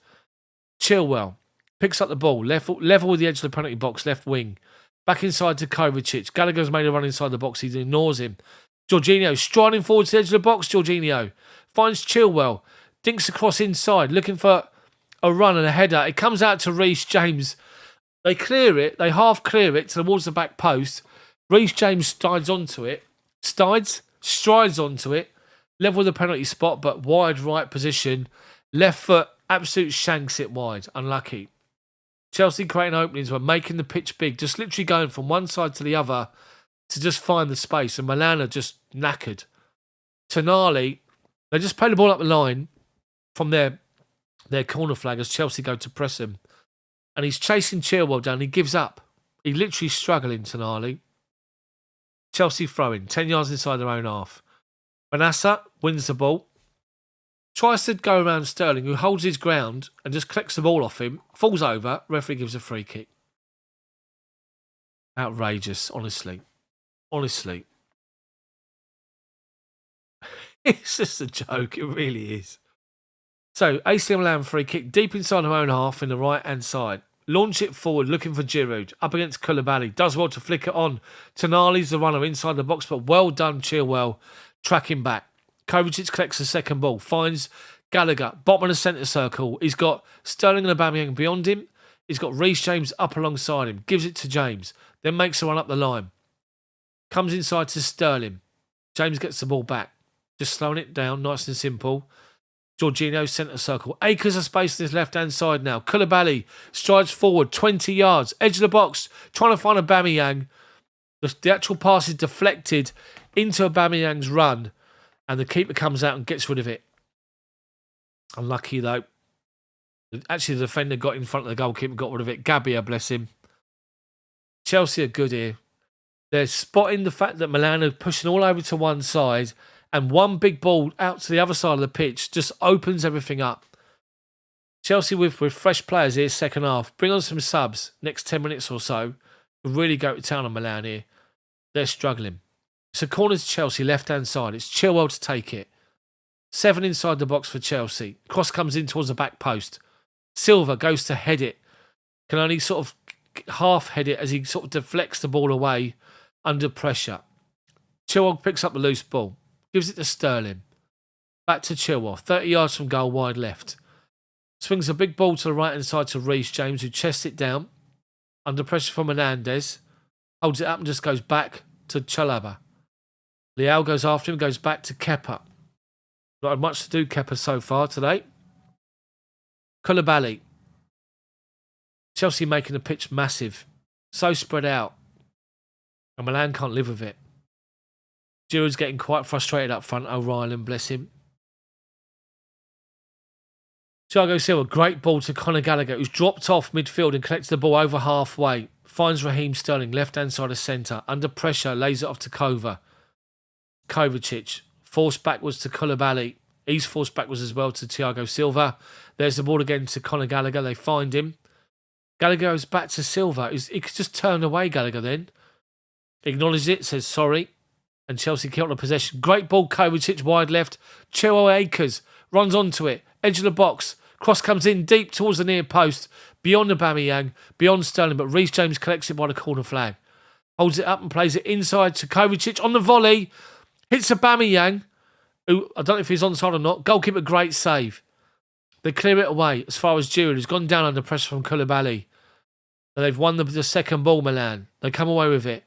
Chilwell picks up the ball, level with the edge of the penalty box, left wing. Back inside to Kovacic. Gallagher's made a run inside the box. He ignores him. Jorginho striding forward to the edge of the box. Jorginho finds Chilwell. Dinks across inside, looking for a run and a header. It comes out to Reece James. They clear it. They half clear it towards the back post. Reece James strides onto it. Strides onto it. Level with the penalty spot, but wide right position. Left foot, absolute shanks it wide. Unlucky. Chelsea creating openings by making the pitch big, just literally going from one side to the other to just find the space. And Milan are just knackered. Tonali, they just play the ball up the line from their corner flag as Chelsea go to press him. And he's chasing Chilwell down. He gives up. He literally struggling, Tonali. Chelsea throwing 10 yards inside their own half. Benassa wins the ball. Tries to go around Sterling, who holds his ground and just collects the ball off him. Falls over. Referee gives a free kick. Outrageous, honestly. Honestly. It's just a joke. It really is. So, AC Milan free kick deep inside their own half in the right-hand side. Launch it forward, looking for Giroud. Up against Koulibaly. Does well to flick it on. Tonali's the runner inside the box, but well done, Chilwell. Tracking back. Kovacic collects the second ball. Finds Gallagher. Bottom of the centre circle. He's got Sterling and Aubameyang beyond him. He's got Reece James up alongside him. Gives it to James. Then makes a run up the line. Comes inside to Sterling. James gets the ball back. Just slowing it down. Nice and simple. Jorginho, centre circle. Acres of space on his left-hand side now. Koulibaly strides forward 20 yards. Edge of the box. Trying to find Aubameyang. The actual pass is deflected into Aubameyang's run. And the keeper comes out and gets rid of it. Unlucky though. Actually, the defender got in front of the goalkeeper, got rid of it. Gabbia, bless him. Chelsea are good here. They're spotting the fact that Milan are pushing all over to one side. And one big ball out to the other side of the pitch just opens everything up. Chelsea with fresh players here, second half. Bring on some subs next 10 minutes or so. Really go to town on Milan here. They're struggling. So corner to Chelsea, left-hand side. It's Chilwell to take it. 7 inside the box for Chelsea. Cross comes in towards the back post. Silva goes to head it. Can only sort of half head it as he sort of deflects the ball away under pressure. Chilwell picks up the loose ball. Gives it to Sterling. Back to Chilwell. 30 yards from goal, wide left. Swings a big ball to the right-hand side to Reece James, who chests it down. Under pressure from Hernandez. Holds it up and just goes back to Chalaba. Leao goes after him, goes back to Kepa. Not had much to do, Kepa, so far today. Koulibaly. Chelsea making the pitch massive. So spread out. And Milan can't live with it. Giroud's getting quite frustrated up front. O'Reilly, bless him. Thiago Silva, great ball to Conor Gallagher, who's dropped off midfield and collects the ball over halfway. Finds Raheem Sterling, left-hand side of centre. Under pressure, lays it off to Kovacic. Forced backwards to Koulibaly. He's forced backwards as well to Thiago Silva. There's the ball again to Conor Gallagher. They find him. Gallagher goes back to Silva. He could just turn away, Gallagher, then. Acknowledges it, says sorry. And Chelsea keep on the possession. Great ball, Kovacic, wide left. Chilwell Acres runs onto it. Edge of the box. Cross comes in deep towards the near post. Beyond Aubameyang, beyond Sterling. But Reece James collects it by the corner flag. Holds it up and plays it inside to Kovacic on the volley. Hits Aubameyang, who I don't know if he's onside or not. Goalkeeper, great save. They clear it away as far as Giroud, who's gone down under pressure from Koulibaly. And they've won the second ball, Milan. They come away with it.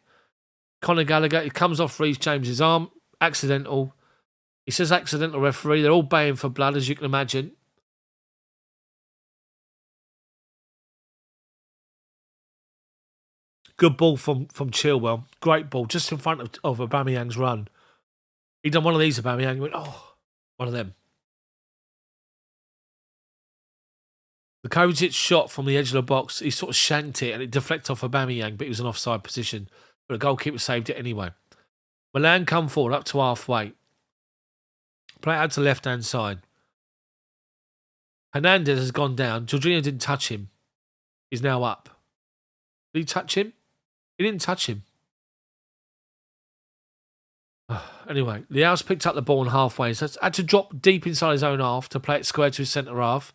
Conor Gallagher, it comes off Reece James's arm. Accidental. He says accidental, referee. They're all baying for blood, as you can imagine. Good ball from Chilwell. Great ball, just in front of Aubameyang's run. He done one of these, Aubameyang. He went, oh, one of them. The Kovacic shot from the edge of the box, he sort of shanked it and it deflected off Aubameyang, but it was an offside position. But the goalkeeper saved it anyway. Milan come forward up to halfway. Play it out to the left-hand side. Hernandez has gone down. Jorginho didn't touch him. He's now up. Did he touch him? He didn't touch him. Anyway, Leao's picked up the ball on halfway. So had to drop deep inside his own half to play it square to his centre half.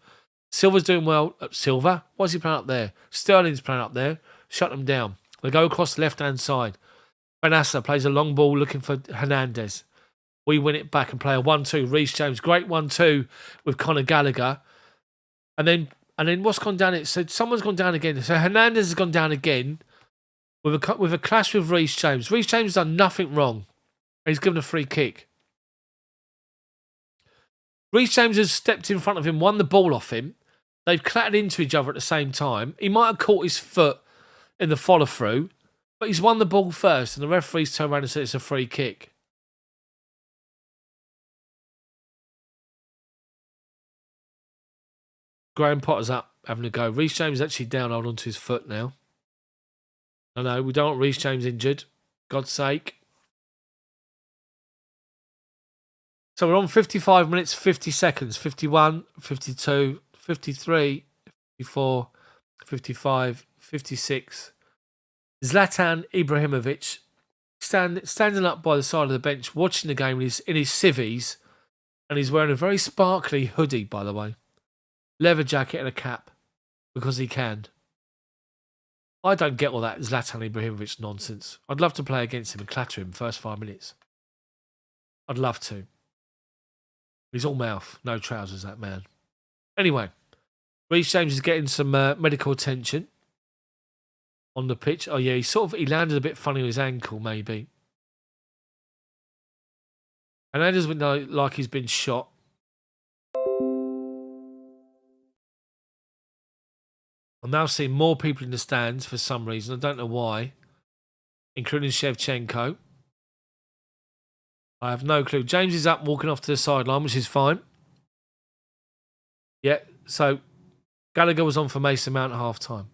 Silva's doing well. Silva? Why's he playing up there? Sterling's playing up there. Shut them down. They go across the left-hand side. Benassa plays a long ball looking for Hernandez. We win it back and play a 1-2. Reece James, great 1-2 with Conor Gallagher. And then what's gone down? So someone's gone down again. So Hernandez has gone down again with a clash with Reece James. Reece James has done nothing wrong. He's given a free kick. Reece James has stepped in front of him, won the ball off him. They've clattered into each other at the same time. He might have caught his foot in the follow-through, but he's won the ball first, and the referee's turned around and said it's a free kick. Graham Potter's up, having a go. Reece James is actually down, hold on to his foot now. I know, we don't want Reece James injured. God's sake. So we're on 55 minutes, 50 seconds. 51, 52, 53, 54, 55, 56. Zlatan Ibrahimovic standing up by the side of the bench, watching the game in his civvies, and he's wearing a very sparkly hoodie, by the way. Leather jacket and a cap, because he can. I don't get all that Zlatan Ibrahimovic nonsense. I'd love to play against him and clatter him first 5 minutes. I'd love to. He's all mouth, no trousers, that man. Anyway, Reece James is getting some medical attention on the pitch. Oh yeah, he landed a bit funny with his ankle, maybe. And that doesn't look like he's been shot. I'm now seeing more people in the stands for some reason. I don't know why, including Shevchenko. I have no clue. James is up, walking off to the sideline, which is fine. Yeah, so Gallagher was on for Mason Mount at half-time.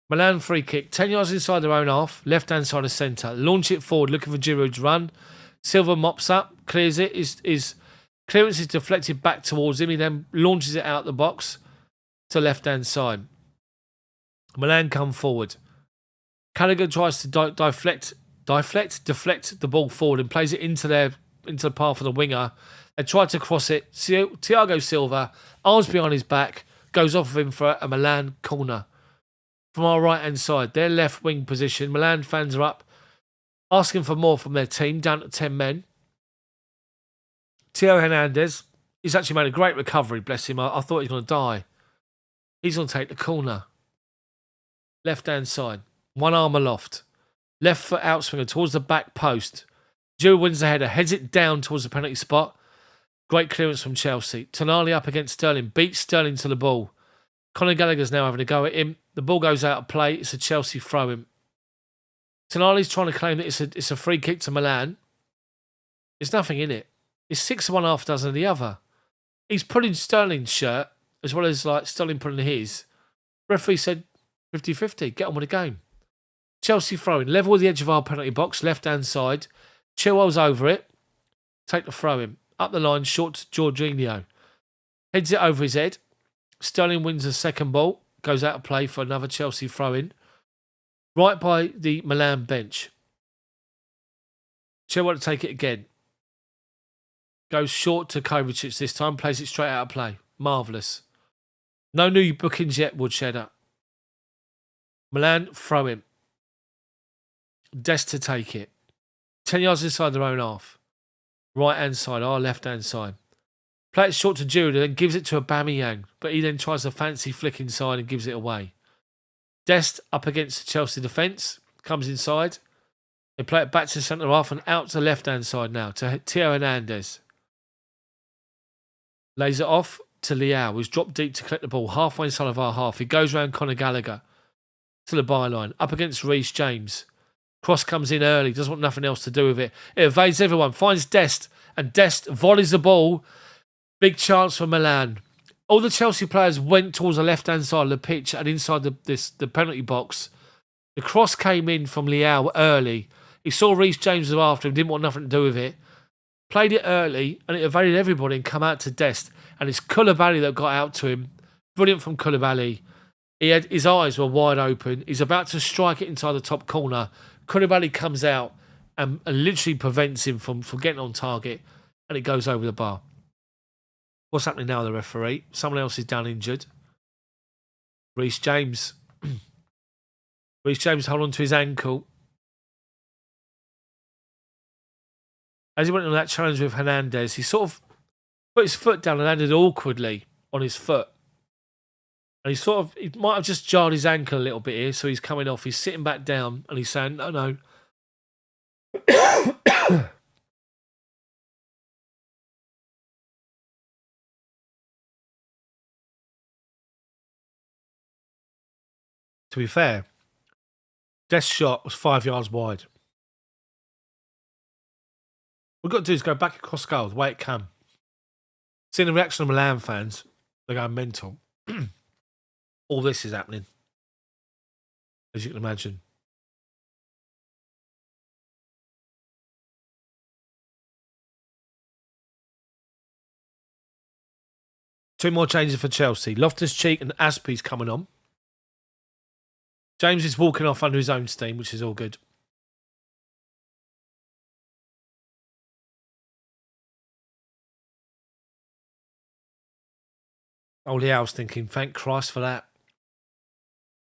Milan free kick, 10 yards inside their own half, left-hand side of centre. Launch it forward, looking for Giroud to run. Silva mops up, clears it. His clearance is deflected back towards him. He then launches it out the box to left-hand side. Milan come forward. Gallagher tries to deflect the ball forward and plays it into the path of the winger. They tried to cross it. Thiago Silva, arms behind his back, goes off of him for a Milan corner. From our right-hand side, their left wing position, Milan fans are up, asking for more from their team, down to 10 men. Theo Hernandez, he's actually made a great recovery, bless him. I thought he was going to die. He's going to take the corner. Left-hand side, one arm aloft. Left foot outswinger towards the back post. Giroud wins the header, heads it down towards the penalty spot. Great clearance from Chelsea. Tonali up against Sterling, beats Sterling to the ball. Conor Gallagher's now having a go at him. The ball goes out of play. It's a Chelsea throw-in. Tonali's trying to claim that it's a free kick to Milan. There's nothing in it. It's 6 of one, half dozen of the other. He's pulling Sterling's shirt as well as like Sterling pulling his. Referee said 50-50. Get on with the game. Chelsea throwing, level with the edge of our penalty box, left-hand side. Chilwell's over it. Take the throw-in. Up the line, short to Jorginho. Heads it over his head. Sterling wins the second ball. Goes out of play for another Chelsea throw-in. Right by the Milan bench. Chilwell to take it again. Goes short to Kovacic this time. Plays it straight out of play. Marvellous. No new bookings yet, Woodshedder. Milan throw-in. Dest to take it. 10 yards inside their own half. Right-hand side, our left-hand side. Play it short to Giroud and then gives it to aubameyang. But he then tries a fancy flick inside and gives it away. Dest up against the Chelsea defence. Comes inside. They play it back to the centre half and out to the left-hand side now to Theo Hernandez. Lays it off to Leao, who's dropped deep to collect the ball halfway inside of our half. He goes round Conor Gallagher to the byline. Up against Reece James. Cross comes in early, doesn't want nothing else to do with it. It evades everyone, finds Dest, and Dest volleys the ball. Big chance for Milan. All the Chelsea players went towards the left-hand side of the pitch and inside the penalty box. The cross came in from Leao early. He saw Reece James was after him, didn't want nothing to do with it. Played it early, and it evaded everybody and come out to Dest. And it's Koulibaly that got out to him. Brilliant from Koulibaly. His eyes were wide open. He's about to strike it inside the top corner. Koulibaly comes out and literally prevents him from getting on target, and it goes over the bar. What's happening now, the referee? Someone else is down injured. Reece James. Reece James hold on to his ankle. As he went on that challenge with Hernandez, he sort of put his foot down and landed awkwardly on his foot. And he might have just jarred his ankle a little bit here, so he's coming off. He's sitting back down and he's saying, no. To be fair, Dest's shot was 5 yards wide. What we've got to do is go back across goal the way it can. Seeing the reaction of Milan fans, they're going mental. All this is happening, as you can imagine. Two more changes for Chelsea. Loftus-Cheek and Aspie's coming on. James is walking off under his own steam, which is all good. Only I was thinking, thank Christ for that.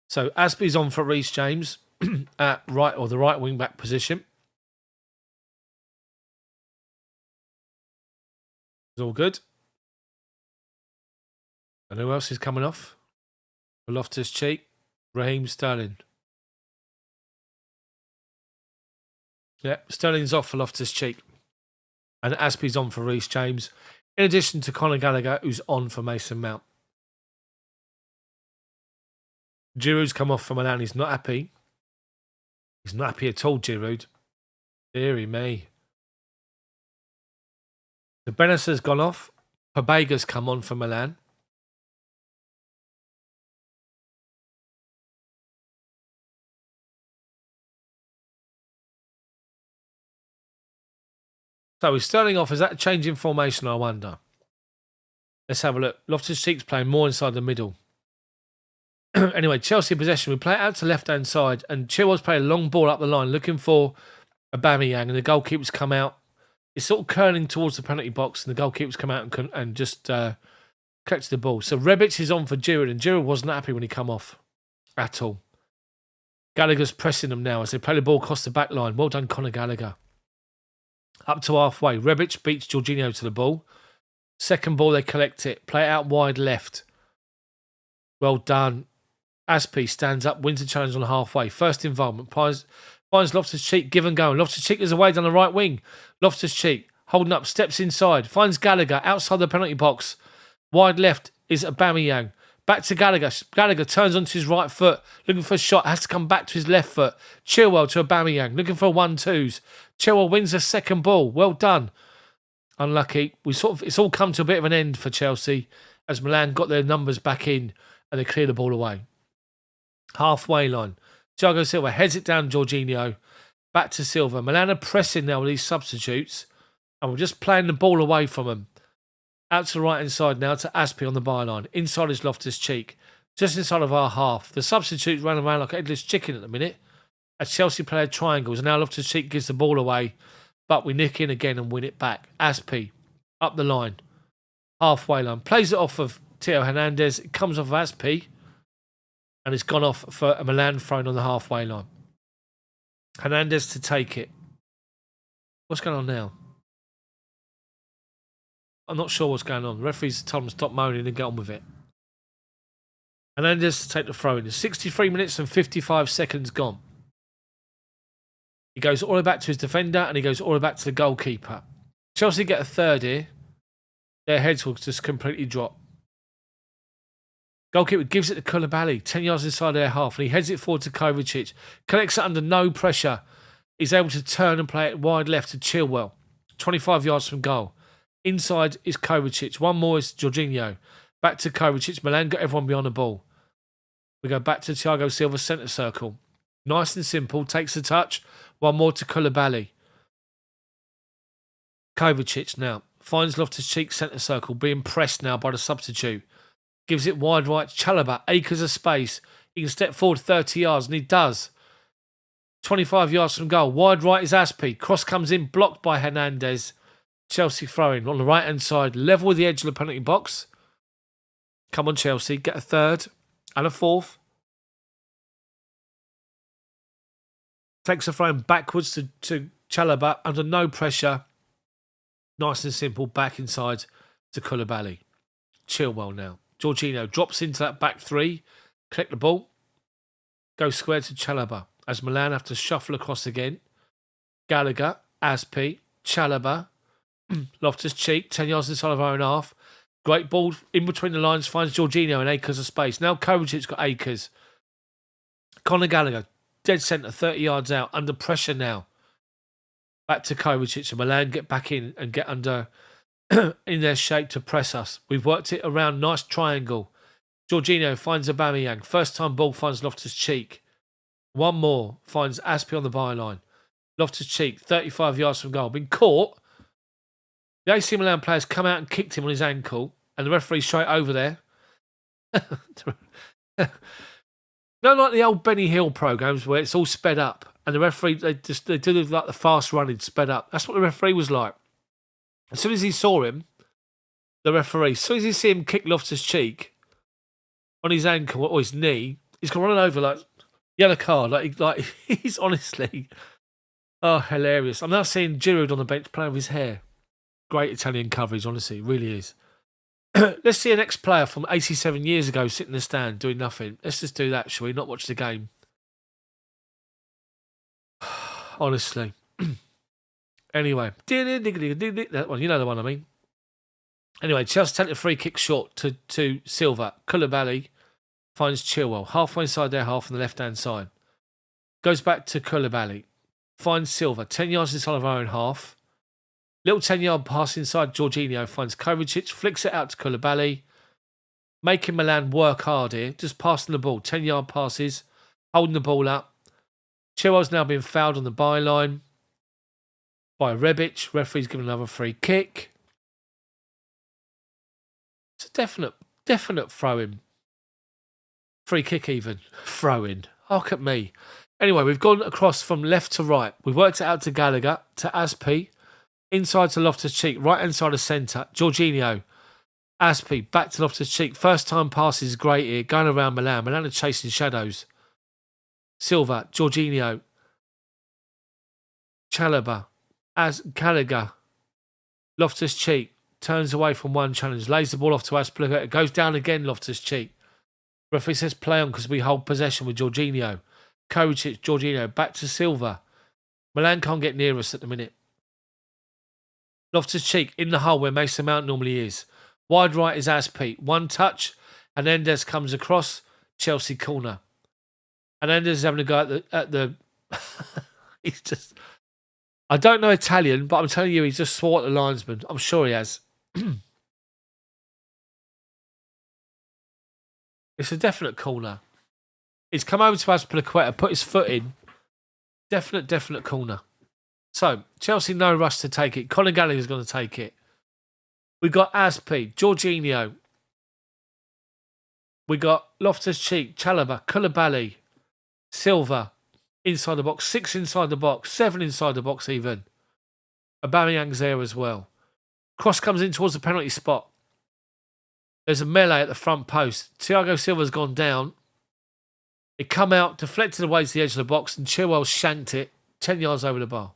So Aspie's on for Reece James at right or the right wing back position. It's all good. And who else is coming off? Loftus-Cheek, Raheem Sterling. Yeah, Sterling's off for Loftus-Cheek. And Aspie's on for Reece James. In addition to Conor Gallagher, who's on for Mason Mount. Giroud's come off for Milan. He's not happy. He's not happy at all, Giroud. Deary me. The Benacer's gone off. Pabega's come on for Milan. So he's starting off. Is that a change in formation, I wonder? Let's have a look. Loftus-Cheek's playing more inside the middle. Anyway, Chelsea possession. We play it out to left-hand side, and Chilwell's playing a long ball up the line, looking for aubameyang, and the goalkeeper's come out. It's sort of curling towards the penalty box, and the goalkeeper's come out and just collected the ball. So Rebic is on for Giroud, and Giroud wasn't happy when he come off at all. Gallagher's pressing them now as they play the ball across the back line. Well done, Conor Gallagher. Up to halfway. Rebic beats Jorginho to the ball. Second ball, they collect it. Play it out wide left. Well done. Aspie stands up, wins the challenge on halfway. First involvement. Finds Loftus-Cheek, give and go. Loftus-Cheek is away down the right wing. Loftus-Cheek holding up, steps inside. Finds Gallagher outside the penalty box. Wide left is Aubameyang. Back to Gallagher. Gallagher turns onto his right foot, looking for a shot. Has to come back to his left foot. Chilwell to Aubameyang, looking for 1-2s. Chilwell wins the second ball. Well done. Unlucky. It's all come to a bit of an end for Chelsea as Milan got their numbers back in and they clear the ball away. Halfway line. Thiago Silva heads it down Jorginho. Back to Silva. Milan are pressing now with these substitutes and we're just playing the ball away from them. Out to the right-hand side now to Aspie on the byline. Inside is Loftus-Cheek. Just inside of our half. The substitutes run around like a headless chicken at the minute. As Chelsea play triangles. And now Loftus-Cheek gives the ball away. But we nick in again and win it back. Aspie up the line. Halfway line. Plays it off of Theo Hernandez. It comes off of Aspie. And it's gone off for a Milan thrown on the halfway line. Hernandez to take it. What's going on now? I'm not sure what's going on. The referee's told him to stop moaning and get on with it. Hernandez to take the throw in. There's 63 minutes and 55 seconds gone. He goes all the way back to his defender and he goes all the way back to the goalkeeper. Chelsea get a third here. Their heads will just completely drop. Goalkeeper gives it to Koulibaly, 10 yards inside their half, and he heads it forward to Kovacic. Collects it under no pressure. He's able to turn and play it wide left to Chilwell, 25 yards from goal. Inside is Kovacic. One more is Jorginho. Back to Kovacic. Milan got everyone beyond the ball. We go back to Thiago Silva centre circle. Nice and simple. Takes the touch. One more to Koulibaly. Kovacic now finds Loftus-Cheek centre circle, being pressed now by the substitute. Gives it wide right. Chalobah, acres of space. He can step forward 30 yards, and he does. 25 yards from goal. Wide right is Aspie. Cross comes in, blocked by Hernandez. Chelsea throwing on the right-hand side, level with the edge of the penalty box. Come on, Chelsea, get a third and a fourth. Takes a throw backwards to Chalobah under no pressure. Nice and simple, back inside to Koulibaly. Chilwell now. Jorginho drops into that back three. Collect the ball. Go square to Chalobah. As Milan have to shuffle across again. Gallagher, Aspi, Chalobah, Loftus-Cheek, 10 yards inside of our own half. Great ball in between the lines, finds Jorginho and acres of space. Now Kovacic's got acres. Conor Gallagher, dead centre, 30 yards out, under pressure now. Back to Kovacic and Milan get back in and get under in their shape to press us. We've worked it around, nice triangle. Jorginho finds Aubameyang. First time ball finds Loftus-Cheek. One more, finds Aspi on the byline. Loftus-Cheek, 35 yards from goal. Been caught. The AC Milan players come out and kicked him on his ankle, and the referee straight over there. Not like the old Benny Hill programmes where it's all sped up, and the referee they do like the fast running sped up. That's what the referee was like. As soon as he saw him, the referee, as soon as he see him kick Loftus-Cheek on his ankle or his knee, he's gonna run over like yellow card. Like he's honestly, hilarious. I'm now seeing Giroud on the bench playing with his hair. Great Italian coverage, honestly, it really is. Let's see an ex-player from 87 years ago sitting in the stand doing nothing. Let's just do that, shall we? Not watch the game. Honestly. Anyway. That one, you know the one I mean. Anyway, Chelsea take the free kick short to Silva. Koulibaly finds Chilwell. Halfway inside their half on the left-hand side. Goes back to Koulibaly. Finds Silva. 10 yards inside of our own half. Little 10-yard pass inside Jorginho, finds Kovacic, flicks it out to Koulibaly, making Milan work hard here, just passing the ball, 10-yard passes, holding the ball up. Chilwell's now been fouled on the byline by Rebic. Referee's given another free kick. It's a definite throw-in. Free kick even. Throw-in. Look at me. Anyway, we've gone across from left to right. We've worked it out to Gallagher, to Aspi, inside to Loftus-Cheek, right-hand side of centre. Jorginho, Aspi, back to Loftus-Cheek. First time pass is great here. Going around Milan. Milan are chasing shadows. Silva, Jorginho, Chalobah, Gallagher, Loftus-Cheek. Turns away from one challenge. Lays the ball off to Aspi. It goes down again, Loftus-Cheek. Referee says play on because we hold possession with Jorginho. Kovacic, Jorginho, back to Silva. Milan can't get near us at the minute. Loftus-Cheek in the hole where Mason Mount normally is. Wide right is Aspi. One touch, and Endes comes across. Chelsea corner. And Endes is having a go at the he's just... I don't know Italian, but I'm telling you, he's just swore at the linesman. I'm sure he has. It's a definite corner. He's come over to Azpilicueta, put his foot in. Definite corner. So, Chelsea no rush to take it. Conor Gallagher's going to take it. We've got Aspi, Jorginho. We got Loftus-Cheek, Chalobah, Koulibaly, Silva, inside the box, 6 inside the box, 7 inside the box even. Aubameyang's there as well. Cross comes in towards the penalty spot. There's a melee at the front post. Thiago Silva's gone down. It come out, deflected away to the edge of the box, and Chilwell shanked it 10 yards over the bar.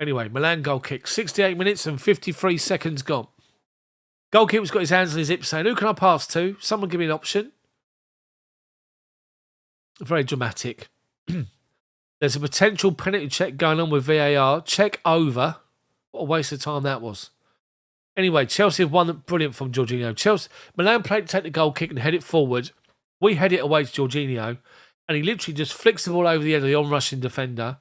Anyway, Milan goal kick. 68 minutes and 53 seconds gone. Goalkeeper's got his hands on his hips saying, who can I pass to? Someone give me an option. Very dramatic. There's a potential penalty check going on with VAR. Check over. What a waste of time that was. Anyway, Chelsea have won. Brilliant from Jorginho. Milan played to take the goal kick and head it forward. We head it away to Jorginho. And he literally just flicks the ball over the head of the on-rushing defender.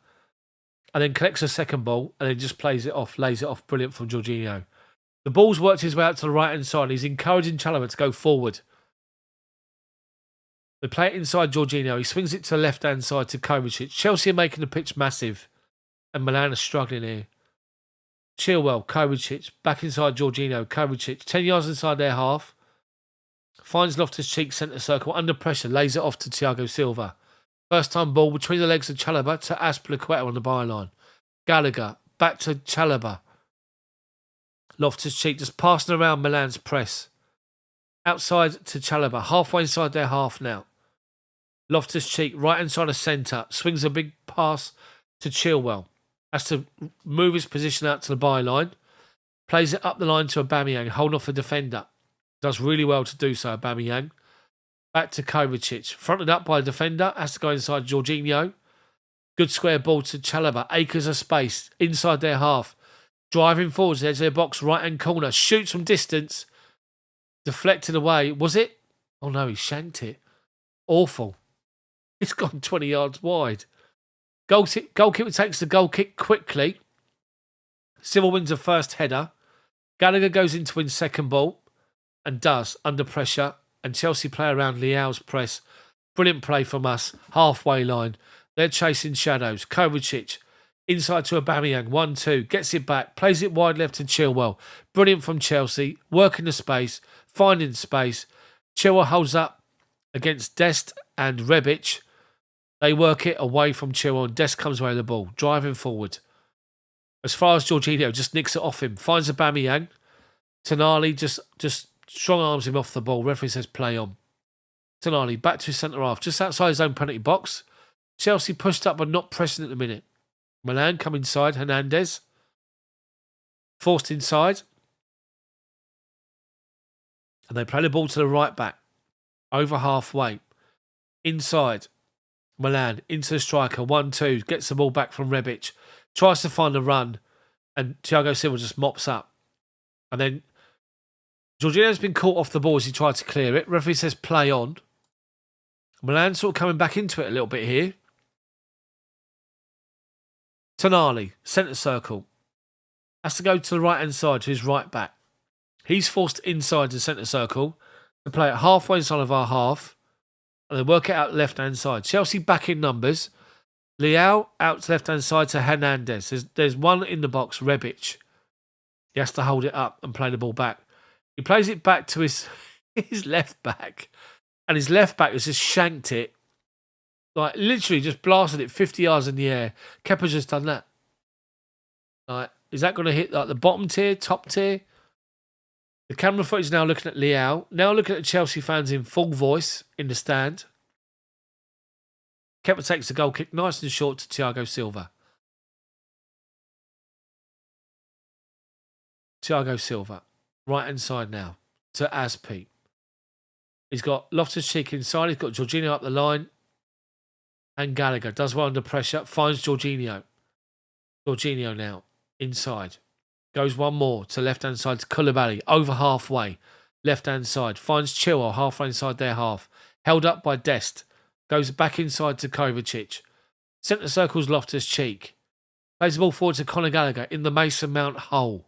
And then collects a second ball. And then just plays it off. Lays it off. Brilliant from Jorginho. The ball's worked his way out to the right-hand side. He's encouraging Chalobah to go forward. They play it inside Jorginho. He swings it to the left-hand side to Kovacic. Chelsea are making the pitch massive. And Milan are struggling here. Chilwell, Kovacic, back inside Jorginho, Kovacic, 10 yards inside their half. Finds Loftus-Cheek centre circle, under pressure, lays it off to Thiago Silva. First time ball between the legs of Chalobah to Azpilicueta on the byline. Gallagher back to Chalobah. Loftus-Cheek just passing around Milan's press. Outside to Chalobah, halfway inside their half now. Loftus-Cheek right hand side of centre. Swings a big pass to Chilwell. Has to move his position out to the byline. Plays it up the line to Aubameyang, holding off a defender. Does really well to do so, Aubameyang. Back to Kovacic. Fronted up by a defender. Has to go inside Jorginho. Good square ball to Chalobah. Acres of space inside their half. Driving forwards, there's their box, right-hand corner. Shoots from distance. Deflected away. Was it? Oh no, he shanked it. Awful. It's gone 20 yards wide. Goalkeeper takes the goal kick quickly. Civil wins the first header. Gallagher goes in to win second ball. And does, under pressure. And Chelsea play around Leao's press. Brilliant play from us. Halfway line. They're chasing shadows. Kovacic. Inside to Aubameyang, 1-2, gets it back, plays it wide left to Chilwell. Brilliant from Chelsea, working the space, finding space. Chilwell holds up against Dest and Rebic. They work it away from Chilwell and Dest comes away with the ball, driving forward. As far as Jorginho, just nicks it off him, finds Aubameyang. Tonali just strong arms him off the ball. Referee says play on. Tonali back to his centre half, just outside his own penalty box. Chelsea pushed up but not pressing at the minute. Milan come inside. Hernandez. Forced inside. And they play the ball to the right back. Over halfway. Inside. Milan into the striker. 1-2. Gets the ball back from Rebic. Tries to find a run. And Thiago Silva just mops up. And then Jorginho's been caught off the ball as he tried to clear it. Referee says play on. Milan sort of coming back into it a little bit here. Tonali, centre circle. Has to go to the right-hand side to his right back. He's forced inside the centre circle to play it halfway inside of our half. And they work it out left-hand side. Chelsea back in numbers. Leao out to left-hand side to Hernandez. There's one in the box, Rebic. He has to hold it up and play the ball back. He plays it back to his left back. And his left back has just shanked it. Like, literally just blasted it 50 yards in the air. Kepa's just done that. Like, is that going to hit like the bottom tier, top tier? The camera footage is now looking at Leao. Now looking at the Chelsea fans in full voice in the stand. Kepa takes the goal kick nice and short to Thiago Silva. Thiago Silva. Right hand side now to Azpi. He's got Loftus-Cheek inside. He's got Jorginho up the line. And Gallagher does well under pressure. Finds Jorginho. Jorginho now. Inside. Goes one more to left-hand side to Koulibaly. Over halfway. Left-hand side. Finds Chilwell halfway inside their half. Held up by Dest. Goes back inside to Kovacic. Centre circles Loftus-Cheek. Plays the ball forward to Conor Gallagher in the Mason Mount hole.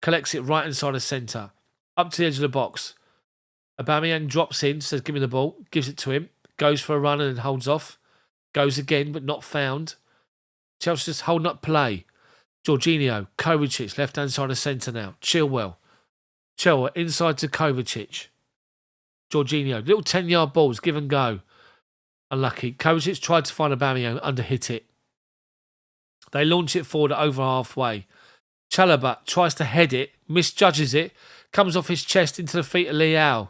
Collects it right inside of centre. Up to the edge of the box. Aubameyang drops in. Says give me the ball. Gives it to him. Goes for a run and holds off. Goes again, but not found. Chelsea just holding up play. Jorginho, Kovacic, left-hand side of centre now. Chilwell inside to Kovacic. Jorginho, little 10-yard balls, give and go. Unlucky. Kovacic tried to find Aubameyang, under-hit it. They launch it forward at over halfway. Chalobah tries to head it, misjudges it, comes off his chest into the feet of Leao.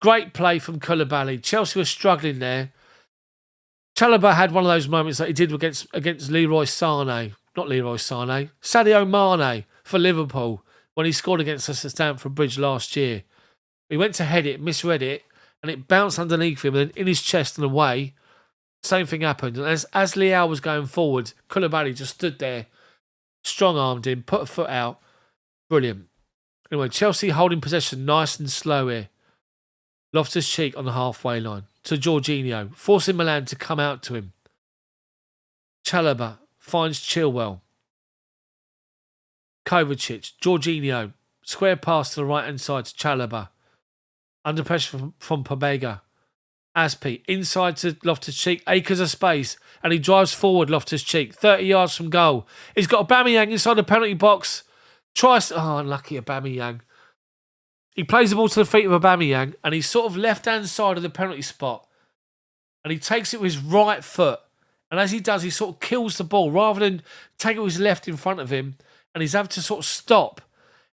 Great play from Koulibaly. Chelsea was struggling there. Chalobah had one of those moments that he did against Sadio Mane for Liverpool when he scored against us at Stamford Bridge last year. He went to head it, misread it, and it bounced underneath him and then in his chest and away. Same thing happened. And as Leao was going forward, Koulibaly just stood there, strong-armed him, put a foot out. Brilliant. Anyway, Chelsea holding possession nice and slow here. Loftus-Cheek on the halfway line to Jorginho, forcing Milan to come out to him. Chalobah finds Chilwell. Kovacic, Jorginho, square pass to the right-hand side to Chalobah. Under pressure from Pobega. Azpi, inside to Loftus-Cheek, acres of space, and he drives forward Loftus-Cheek, 30 yards from goal. He's got Aubameyang inside the penalty box. Unlucky Aubameyang. He plays the ball to the feet of Aubameyang, and he's sort of left-hand side of the penalty spot. and he takes it with his right foot. And as he does, he sort of kills the ball rather than take it with his left in front of him. And he's having to sort of stop.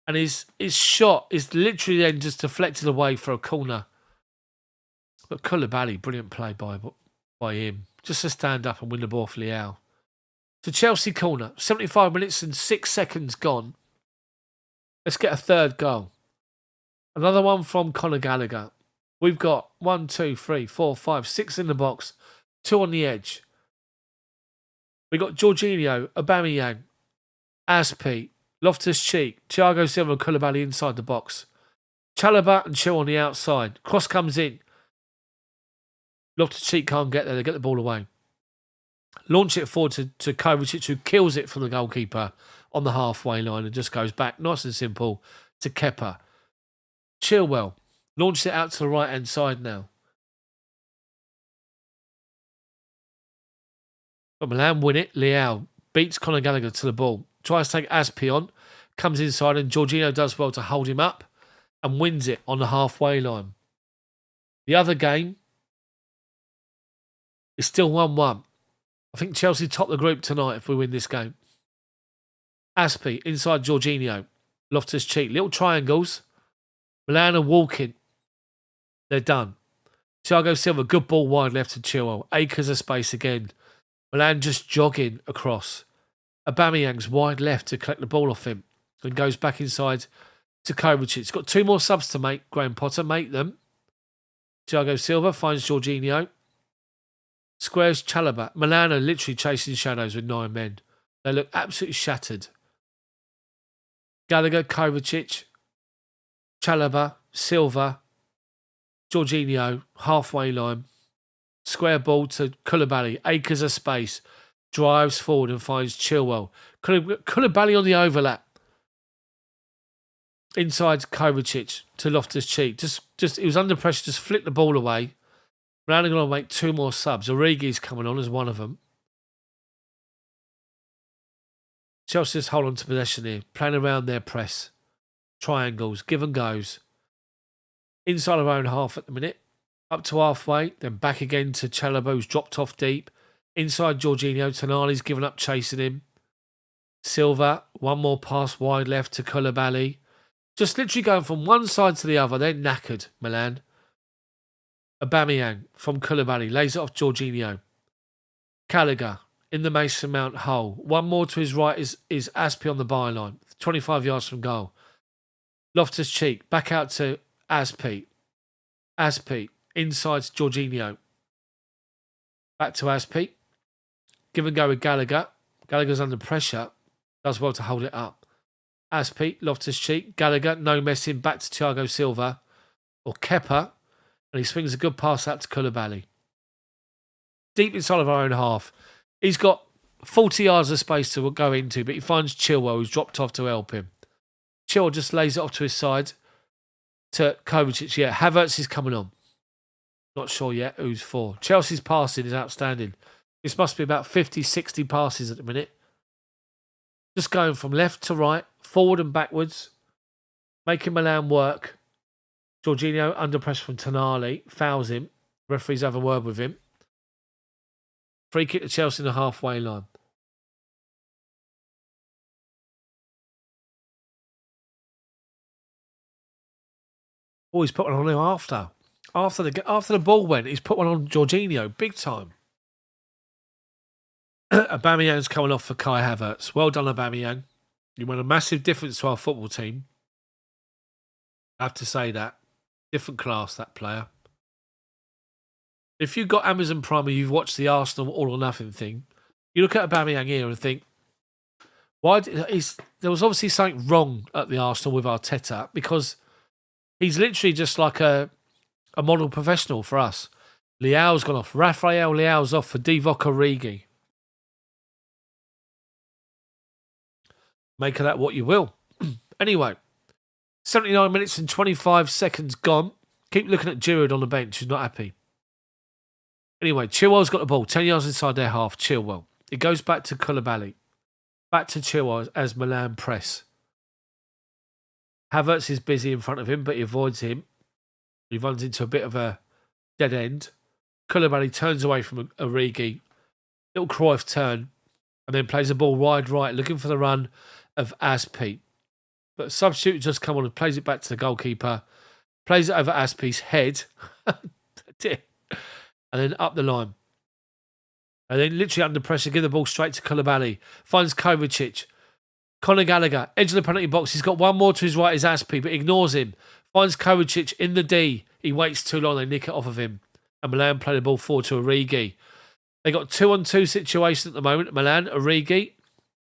And his shot is literally then just deflected away for a corner. But Koulibaly, brilliant play by him. Just to stand up and win the ball for Leao. So Chelsea corner, 75 minutes and 6 seconds gone. Let's get a third goal. Another one from Conor Gallagher. We've got 1, 2, 3, 4, 5, 6 in the box. 2 on the edge. We've got Jorginho, Aubameyang, Aspi, Loftus-Cheek, Thiago Silva and Koulibaly inside the box. Chalobah and Chilwell on the outside. Cross comes in. Loftus-Cheek can't get there. They get the ball away. Launch it forward to Kovacic, who kills it from the goalkeeper on the halfway line and just goes back, nice and simple, to Kepa. Chilwell launches it out to the right-hand side now. But Milan win it. Leao beats Conor Gallagher to the ball. Tries to take Aspi on. Comes inside and Jorginho does well to hold him up and wins it on the halfway line. The other game is still 1-1. I think Chelsea top the group tonight if we win this game. Aspi inside Jorginho. Loftus-Cheek. Little triangles. Milan are walking. They're done. Thiago Silva, good ball wide left to Chilwell. Acres of space again. Milan just jogging across. Aubameyang's wide left to collect the ball off him. And goes back inside to Kovacic. He's got 2 more subs to make. Graham Potter, make them. Thiago Silva finds Jorginho. Squares Chalobah. Milan are literally chasing shadows with 9 men. They look absolutely shattered. Gallagher, Kovacic, Chalobah, Silva, Jorginho, halfway line. Square ball to Koulibaly. Acres of space. Drives forward and finds Chilwell. Koulibaly on the overlap. Inside Kovacic to Loftus-Cheek. Just it was under pressure. Just flicked the ball away. Milan are going to make 2 more subs. Origi's coming on as one of them. Chelsea just hold on to possession here. Playing around their press. Triangles. Give and goes. Inside of our own half at the minute. Up to halfway. Then back again to Chalobah, who's dropped off deep. Inside Jorginho. Tonali's given up chasing him. Silva. One more pass wide left to Koulibaly. Just literally going from one side to the other. They're knackered, Milan. Aubameyang from Koulibaly. Lays it off Jorginho. Gallagher in the Mason Mount hole. One more to his right is Aspi on the byline. 25 yards from goal. Loftus-Cheek. Back out to Aspi. Aspi. Inside Jorginho. Back to Aspi. Give and go with Gallagher. Gallagher's under pressure. Does well to hold it up. Aspi. Loftus-Cheek. Gallagher. No messing. Back to Thiago Silva. Or Kepa. And he swings a good pass out to Koulibaly. Deep inside of our own half. He's got 40 yards of space to go into, but he finds Chilwell, who's dropped off to help him. Chilwell just lays it off to his side to Kovacic. Yeah, Havertz is coming on. Not sure yet who's for. Chelsea's passing is outstanding. This must be about 50, 60 passes at the minute. Just going from left to right, forward and backwards, making Milan work. Jorginho under pressure from Tonali, fouls him. Referees have a word with him. Free kick to Chelsea in the halfway line. Oh, he's put one on him after. After the ball went, he's put one on Jorginho, big time. Aubameyang's coming off for Kai Havertz. Well done, Aubameyang. You made a massive difference to our football team. I have to say that. Different class, that player. If you've got Amazon Prime and you've watched the Arsenal All or Nothing thing, you look at Aubameyang here and think, there was obviously something wrong at the Arsenal with Arteta, because he's literally just like a model professional for us. Leao's gone off. Rafael Leao's off for Divock Origi. Make of that what you will. Anyway, 79 minutes and 25 seconds gone. Keep looking at Giroud on the bench, who's not happy. Anyway, Chilwell's got the ball. 10 yards inside their half. Chilwell. It goes back to Koulibaly. Back to Chilwell as Milan press. Havertz is busy in front of him, but he avoids him. He runs into a bit of a dead end. Koulibaly turns away from Origi. Little Cruyff turn. And then plays the ball wide right, looking for the run of Aspi. But substitute just come on and plays it back to the goalkeeper. Plays it over Aspi's head. And then up the line. And then literally under pressure, give the ball straight to Koulibaly. Finds Kovacic. Conor Gallagher, edge of the penalty box. He's got one more to his right, is Aspi, but ignores him. Finds Kovacic in the D. He waits too long. They nick it off of him. And Milan play the ball forward to Origi. They got 2-on-2 situation at the moment. Milan, Origi.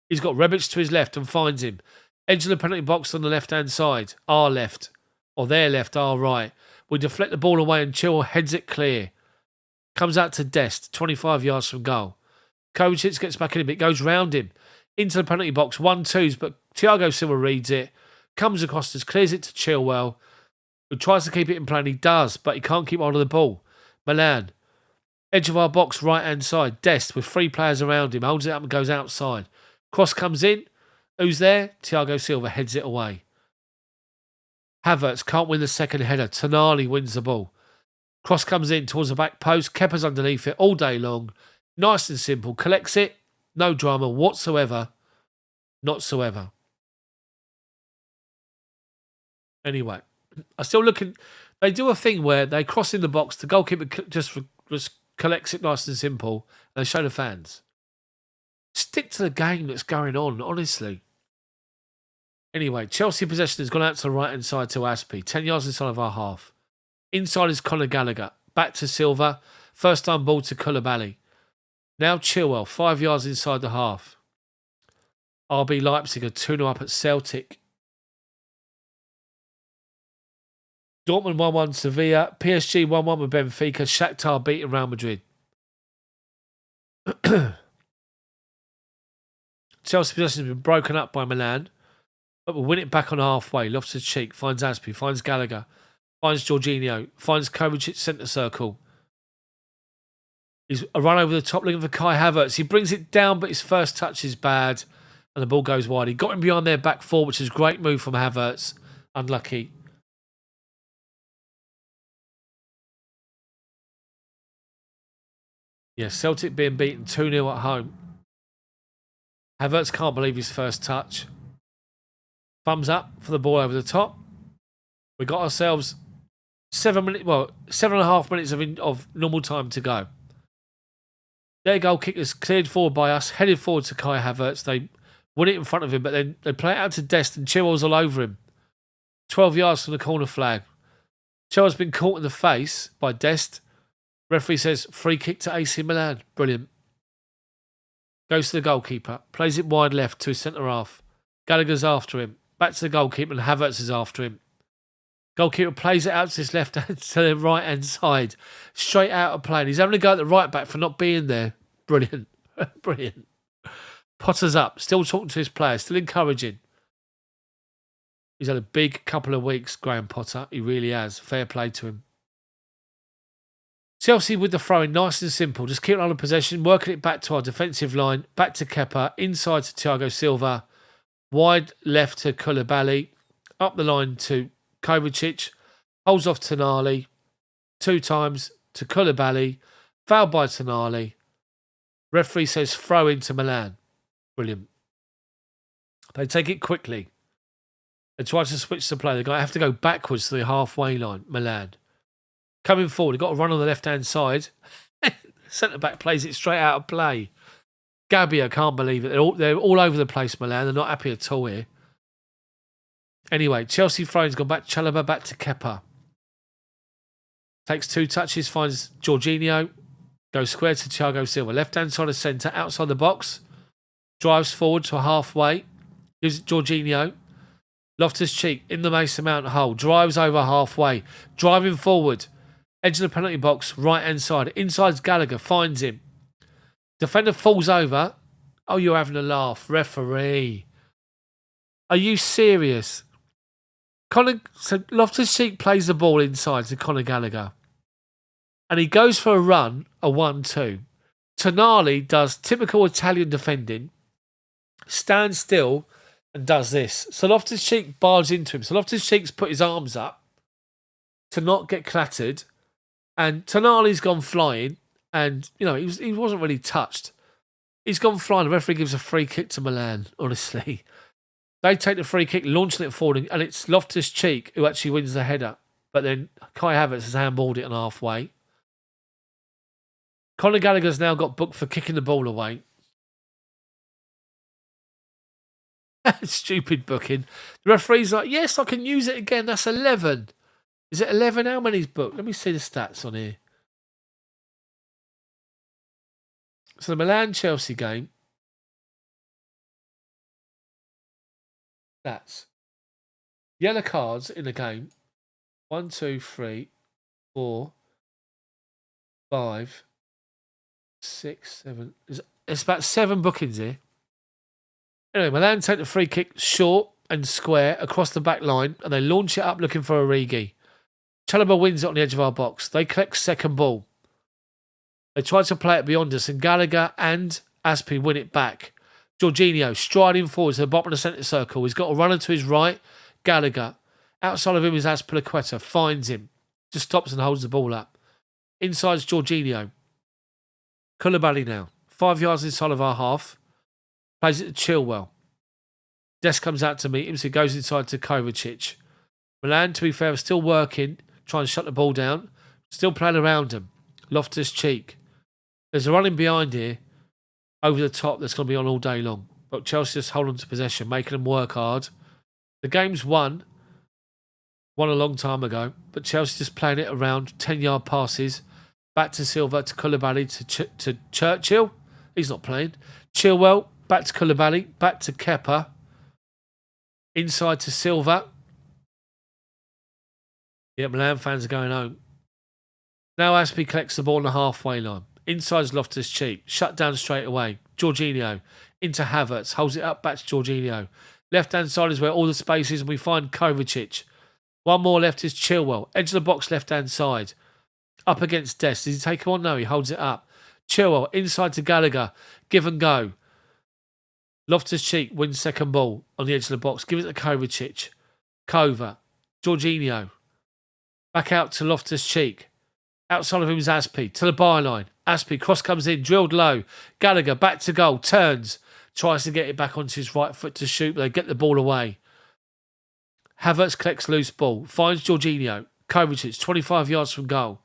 He's got Rebic to his left and finds him. Edge of the penalty box on the left-hand side. Our left. Or their left, our right. We deflect the ball away and Chilwell heads it clear. Comes out to Dest, 25 yards from goal. Kovacic gets back in a bit, goes round him. Into the penalty box, 1-2s, but Thiago Silva reads it. Comes across us, clears it to Chilwell, who tries to keep it in play, and he does, but he can't keep hold of the ball. Milan. Edge of our box, right-hand side. Dest with 3 players around him. Holds it up and goes outside. Cross comes in. Who's there? Thiago Silva heads it away. Havertz can't win the second header. Tonali wins the ball. Cross comes in towards the back post. Kepa's underneath it all day long. Nice and simple. Collects it. No drama whatsoever. Notsoever. Anyway, I'm still looking. They do a thing where they cross in the box. The goalkeeper just collects it nice and simple. And they show the fans. Stick to the game that's going on, honestly. Anyway, Chelsea possession has gone out to the right-hand side to Aspi. 10 yards inside of our half. Inside is Conor Gallagher. Back to Silva. First time ball to Koulibaly. Now Chilwell. 5 yards inside the half. RB Leipzig are 2-0 up at Celtic. Dortmund 1-1 Sevilla. PSG 1-1 with Benfica. Shakhtar beating Real Madrid. Chelsea possession has been broken up by Milan. But we'll win it back on halfway. Loftus-Cheek finds Aspi, finds Gallagher, finds Jorginho, finds Kovacic centre circle. He's a run over the top looking for Kai Havertz. He brings it down, but his first touch is bad. And the ball goes wide. He got him behind their back four, which is a great move from Havertz. Unlucky. Yeah, Celtic being beaten 2-0 at home. Havertz can't believe his first touch. Thumbs up for the ball over the top. We got ourselves 7.5 minutes of normal time to go. Their goal kick is cleared forward by us, headed forward to Kai Havertz. They win it in front of him, but then they play it out to Dest and Chilwell's all over him. 12 yards from the corner flag. Chilwell's been caught in the face by Dest. Referee says free kick to AC Milan. Brilliant. Goes to the goalkeeper. Plays it wide left to his centre half. Gallagher's after him. Back to the goalkeeper and Havertz is after him. Goalkeeper plays it out to his left hand to the right hand side. Straight out of play. And he's having a go at the right back for not being there. Brilliant. Brilliant. Potter's up. Still talking to his players. Still encouraging. He's had a big couple of weeks, Graham Potter. He really has. Fair play to him. Chelsea with the throw-in, nice and simple. Just keep it on possession, working it back to our defensive line, back to Kepa, inside to Thiago Silva, wide left to Koulibaly, up the line to Kovacic, holds off Tonali, 2 times to Koulibaly, fouled by Tonali. Referee says throw into Milan. Brilliant. They take it quickly. They try to switch the play. They have to go backwards to the halfway line, Milan. Coming forward, they've got to run on the left-hand side. Centre-back plays it straight out of play. Gabbia can't believe it. They're all over the place, Milan. They're not happy at all here. Anyway, Chelsea throw-in's gone back. Chalobah back to Kepa. Takes 2 touches, finds Jorginho. Goes square to Thiago Silva. Left-hand side of centre, outside the box. Drives forward to halfway. Gives it Jorginho. Loftus-Cheek in the Mason Mount hole. Drives over halfway. Driving forward. Edge of the penalty box, right-hand side. Inside's Gallagher, finds him. Defender falls over. Oh, you're having a laugh. Referee. Are you serious? So Loftus-Cheek plays the ball inside to Conor Gallagher. And he goes for a run, a 1-2. Tonali does typical Italian defending. Stands still and does this. So Loftus-Cheek barges into him. So Loftus-Cheek's put his arms up to not get clattered. And Tonali's gone flying, and he wasn't really touched. He's gone flying. The referee gives a free kick to Milan. Honestly, they take the free kick, launching it forward, and it's Loftus-Cheek who actually wins the header. But then Kai Havertz has handballed it on halfway. Conor Gallagher's now got booked for kicking the ball away. Stupid booking. The referee's like, yes, I can use it again. That's 11. Is it 11? How many's booked? Let me see the stats on here. So the Milan-Chelsea game. Stats. Yellow cards in the game. 1, 2, 3, 4, 5, 6, 7. It's about 7 bookings here. Anyway, Milan take the free kick short and square across the back line, and they launch it up looking for Origi. Chalobah wins it on the edge of our box. They collect second ball. They try to play it beyond us, and Gallagher and Aspi win it back. Jorginho striding forward to the bottom of the centre circle. He's got a runner to his right. Gallagher. Outside of him is Azpilicueta. Finds him. Just stops and holds the ball up. Inside's Jorginho. Koulibaly now. 5 yards inside of our half. Plays it to Chilwell. Dest comes out to meet him, so he goes inside to Kovacic. Milan, to be fair, is still working, trying to shut the ball down. Still playing around him. Loftus-Cheek. There's a running behind here, over the top, that's going to be on all day long. But Chelsea just hold on to possession, making them work hard. The game's won a long time ago, but Chelsea just playing it around, 10-yard passes, back to Silva, to Koulibaly, to Churchill. He's not playing. Chilwell, back to Koulibaly, back to Kepa. Inside to Silva. Yeah, Milan fans are going home. Now Aspi collects the ball on the halfway line. Inside's Loftus-Cheek. Shut down straight away. Jorginho. Into Havertz. Holds it up back to Jorginho. Left-hand side is where all the space is, and we find Kovacic. One more left is Chilwell. Edge of the box left-hand side. Up against Dest. Does he take him on? No, he holds it up. Chilwell. Inside to Gallagher. Give and go. Loftus-Cheek wins second ball on the edge of the box. Give it to Kovacic. Kova. Jorginho. Back out to Loftus-Cheek. Outside of him is Aspi. To the byline. Aspi. Cross comes in. Drilled low. Gallagher. Back to goal. Turns. Tries to get it back onto his right foot to shoot, but they get the ball away. Havertz collects loose ball. Finds Jorginho. Kovacic. 25 yards from goal.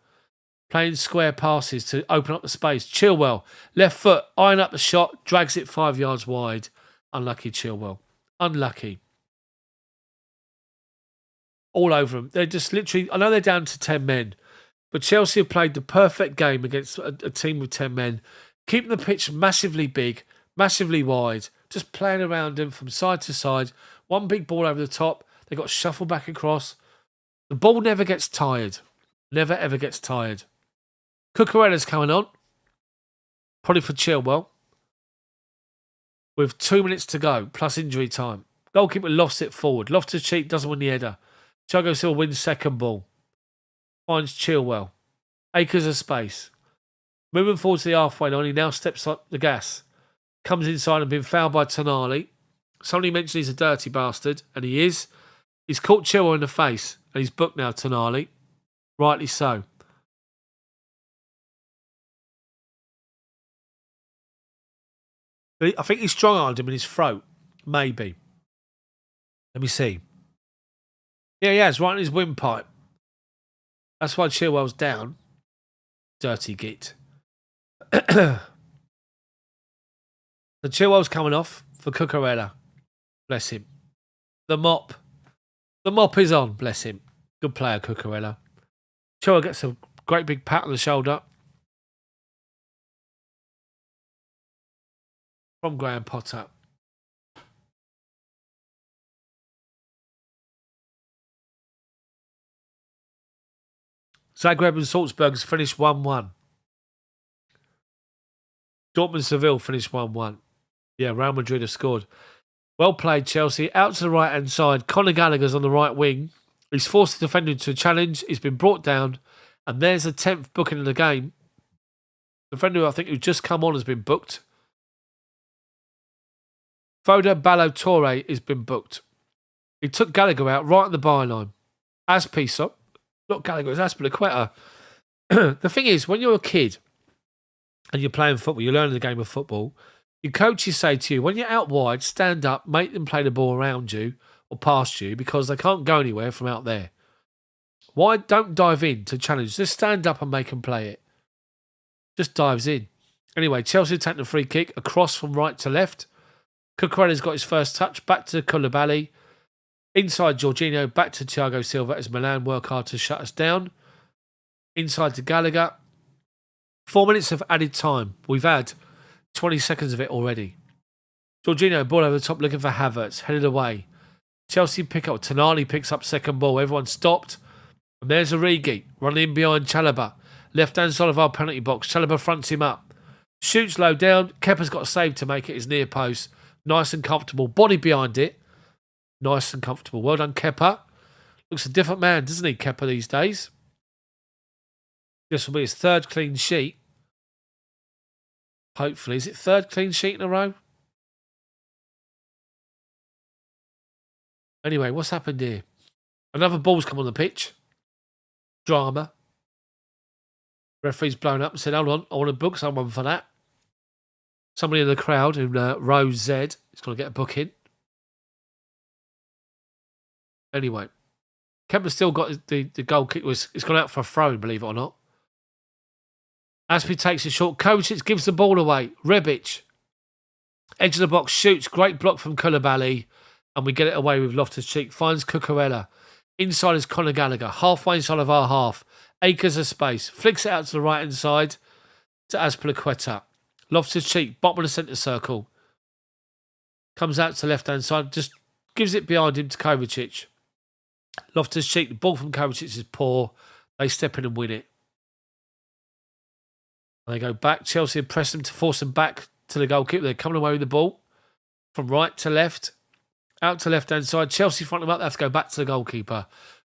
Playing square passes to open up the space. Chilwell. Left foot. Eyeing up the shot. Drags it 5 yards wide. Unlucky Chilwell. Unlucky. All over them. They're just literally... I know they're down to 10 men. But Chelsea have played the perfect game against a team with 10 men. Keeping the pitch massively big. Massively wide. Just playing around them from side to side. One big ball over the top. They got shuffled back across. The ball never gets tired. Never ever gets tired. Cucurella's coming on. Probably for Chilwell. With 2 minutes to go, plus injury time. Goalkeeper lofts it forward. Loftus-Cheek doesn't win the header. Thiago Silva wins second ball. Finds Chilwell. Acres of space. Moving forward to the halfway line, he now steps up the gas. Comes inside and been fouled by Tonali. Somebody mentioned he's a dirty bastard, and he is. He's caught Chilwell in the face, and he's booked now, Tonali. Rightly so. I think he strong-armed him in his throat. Maybe. Let me see. Yeah, he has, right in his windpipe. That's why Chilwell's down. Dirty git. The Chilwell's coming off for Cucurella. Bless him. The mop. The mop is on, bless him. Good player, Cucurella. Chilwell gets a great big pat on the shoulder. From Graham Potter. Zagreb and Salzburg's finished 1-1. Dortmund Seville finished 1-1. Yeah, Real Madrid have scored. Well played, Chelsea. Out to the right-hand side. Conor Gallagher's on the right wing. He's forced the defender into a challenge. He's been brought down. And there's a 10th booking in the game. The defender, I think, who's just come on has been booked. Foda Ballo-Touré has been booked. He took Gallagher out right on the byline. As piece up. Not Gallagher, it's Azpilicueta. The thing is, when you're a kid and you're playing football, you're learning the game of football, your coaches say to you, when you're out wide, stand up, make them play the ball around you or past you because they can't go anywhere from out there. Why don't dive in to challenge? Just stand up and make them play it. Just dives in. Anyway, Chelsea take the free kick across from right to left. Cucurella's got his first touch. Back to Koulibaly. Inside Jorginho. Back to Thiago Silva as Milan work hard to shut us down. Inside to Gallagher. 4 minutes of added time. We've had 20 seconds of it already. Jorginho, ball over the top looking for Havertz. Headed away. Chelsea pick up. Tonali picks up second ball. Everyone stopped. And there's Origi running in behind Chalobah. Left-hand side of our penalty box. Chalobah fronts him up. Shoots low down. Kepa's got a save to make it his near post. Nice and comfortable. Body behind it. Nice and comfortable. Well done, Kepa. Looks a different man, doesn't he, Kepa, these days? This will be his third clean sheet. Hopefully. Is it third clean sheet in a row? Anyway, what's happened here? Another ball's come on the pitch. Drama. Referee's blown up and said, hold on, I want to book someone for that. Somebody in the crowd in row Z is going to get a booking. Anyway, Kemper still got the goal kick. It's gone out for a throw, believe it or not. Aspie takes a short. Kovacic gives the ball away. Rebic. Edge of the box, shoots. Great block from Koulibaly. And we get it away with Loftus-Cheek. Finds Cucurella. Inside is Conor Gallagher. Halfway inside of our half. Acres of space. Flicks it out to the right-hand side to Azpilicueta. Loftus-Cheek, bottom of the centre circle. Comes out to the left-hand side. Just gives it behind him to Kovacic. Loftus-Cheek, the ball from Kovacic is poor. They step in and win it. And they go back. Chelsea press them to force them back to the goalkeeper. They're coming away with the ball. From right to left. Out to left-hand side. Chelsea front them up. They have to go back to the goalkeeper.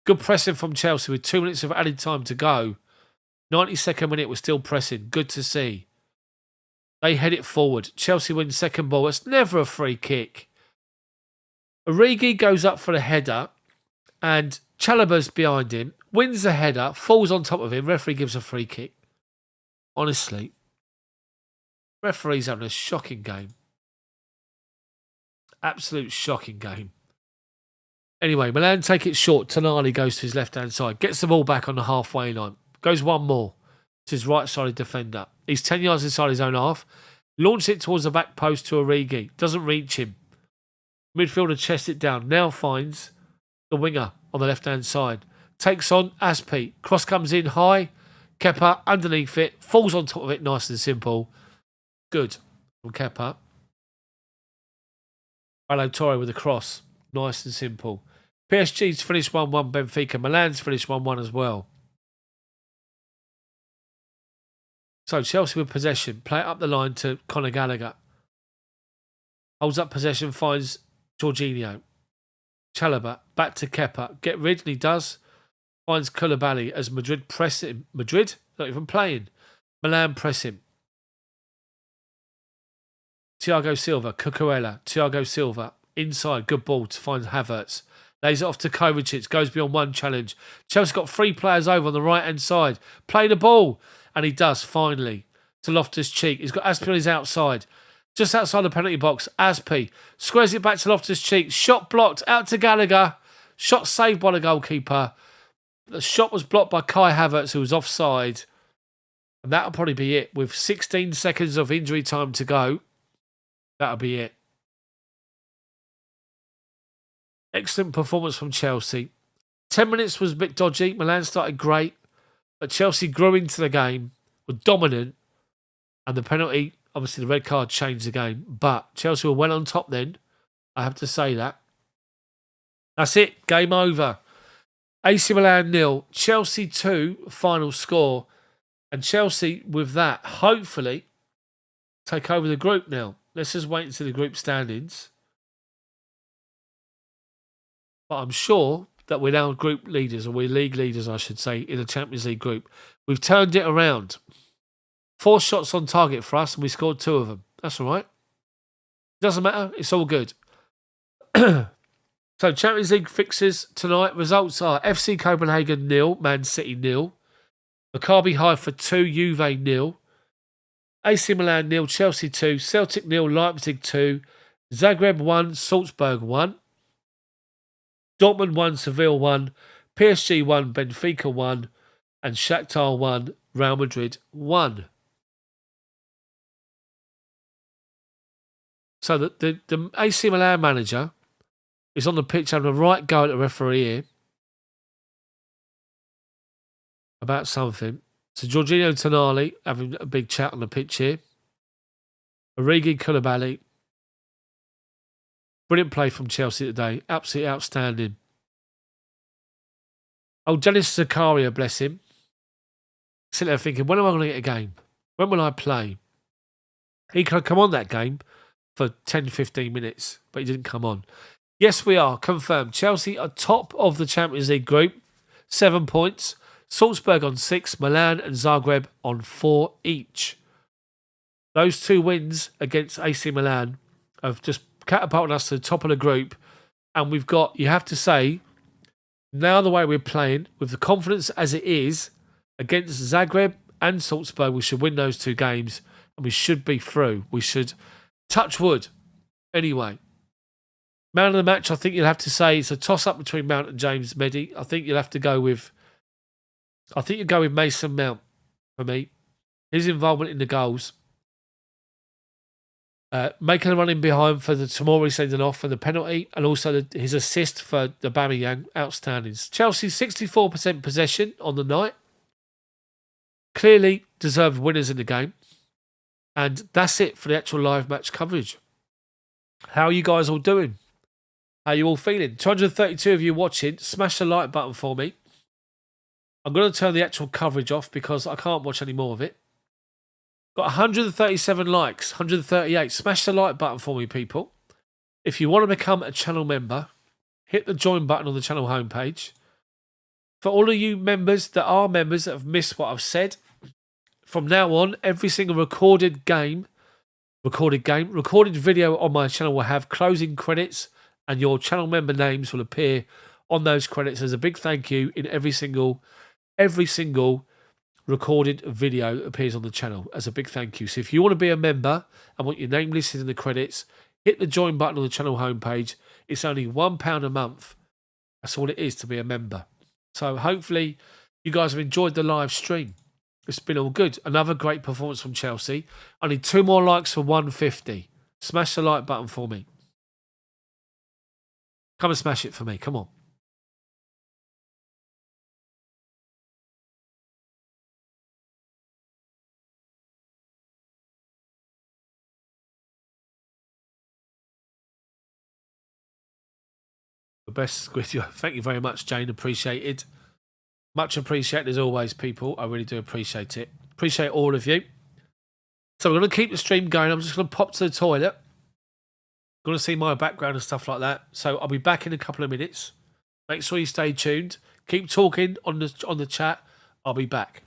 Good pressing from Chelsea with 2 minutes of added time to go. 92nd minute, we're still pressing. Good to see. They head it forward. Chelsea wins second ball. It's never a free kick. Origi goes up for the header and Chalobah's behind him. Wins the header. Falls on top of him. Referee gives a free kick. Honestly. Referee's having a shocking game. Absolute shocking game. Anyway, Milan take it short. Tonali goes to his left-hand side. Gets the ball back on the halfway line. Goes one more to his right-sided defender. He's 10 yards inside his own half. Launches it towards the back post to Origi. Doesn't reach him. Midfielder chests it down. Now finds the winger on the left-hand side. Takes on Aspie. Cross comes in high. Kepa underneath it. Falls on top of it. Nice and simple. Good from Kepa. Hello, Torre with a cross. Nice and simple. PSG's finished 1-1. Benfica. Milan's finished 1-1 as well. So Chelsea with possession. Play it up the line to Conor Gallagher. Holds up possession. Finds Jorginho. Chalobah. Back to Kepa. Get rid. And he does. Finds Koulibaly as Madrid press him. Madrid? Not even playing. Milan press him. Thiago Silva. Cucurella. Thiago Silva. Inside. Good ball to find Havertz. Lays it off to Kovacic. Goes beyond one challenge. Chelsea got 3 players over on the right-hand side. Play the ball. And he does, finally, to Loftus-Cheek. He's got Aspie on his outside. Just outside the penalty box. Aspie squares it back to Loftus-Cheek. Shot blocked. Out to Gallagher. Shot saved by the goalkeeper. The shot was blocked by Kai Havertz, who was offside. And that'll probably be it. With 16 seconds of injury time to go, that'll be it. Excellent performance from Chelsea. 10 minutes was a bit dodgy. Milan started great. But Chelsea grew into the game, were dominant, and the penalty, obviously the red card changed the game. But Chelsea were well on top then. I have to say that. That's it. Game over. AC Milan 0. Chelsea 2. Final score. And Chelsea, with that, hopefully, take over the group now. Let's just wait until the group standings. But I'm sure that we're now group leaders, or we're league leaders, I should say, in the Champions League group. We've turned it around. 4 shots on target for us, and we scored 2 of them. That's all right. Doesn't matter. It's all good. So, Champions League fixes tonight. Results are FC Copenhagen 0, Man City 0. Maccabi Haifa 2, Juve 0. AC Milan 0, Chelsea 2, Celtic 0, Leipzig 2, Zagreb 1, Salzburg 1, Dortmund 1, Seville 1, PSG 1, Benfica 1, and Shakhtar 1, Real Madrid 1. So the AC Milan manager is on the pitch having a right go at the referee here about something. So Jorginho Tonali having a big chat on the pitch here. Origi Koulibaly. Brilliant play from Chelsea today. Absolutely outstanding. Oh, Dennis Zakaria, bless him. Sitting there thinking, when am I going to get a game? When will I play? He could come on that game for 10, 15 minutes, but he didn't come on. Yes, we are. Confirmed. Chelsea are top of the Champions League group. 7 points. Salzburg on 6. Milan and Zagreb on 4 each. Those 2 wins against AC Milan have just catapulted us to the top of the group. And we've got, you have to say, now the way we're playing, with the confidence as it is, against Zagreb and Salzburg, we should win those 2 games and we should be through. We should touch wood. Anyway, man of the match, I think you'll have to say it's a toss-up between Mount and James Mendy. I think you'll have to go with, Mason Mount for me. His involvement in the goals. Making a run in behind for the Tomori sending off for the penalty, and also his assist for the aubameyang, outstanding. Chelsea 64% possession on the night. Clearly deserved winners in the game. And that's it for the actual live match coverage. How are you guys all doing? How are you all feeling? 232 of you watching. Smash the like button for me. I'm going to turn the actual coverage off because I can't watch any more of it. Got 137 likes, 138. Smash the like button for me, people. If you want to become a channel member, hit the join button on the channel homepage. For all of you members that have missed what I've said, from now on, every single recorded video on my channel will have closing credits, and your channel member names will appear on those credits as a big thank you in every single recorded video that appears on the channel as a big thank you. So if you want to be a member and want your name listed in the credits, hit the join button on the channel homepage. It's only £1 a month. That's all it is to be a member. So hopefully you guys have enjoyed the live stream. It's been all good. Another great performance from Chelsea. I need 2 more likes for 150. Smash the like button for me. Come and smash it for me. Come on. The best squid. Thank you very much, Jane. Appreciated. Much appreciated as always, people. I really do appreciate it. Appreciate all of you. So we're going to keep the stream going. I'm just going to pop to the toilet. Going to see my background and stuff like that. So I'll be back in a couple of minutes. Make sure you stay tuned. Keep talking on the chat. I'll be back.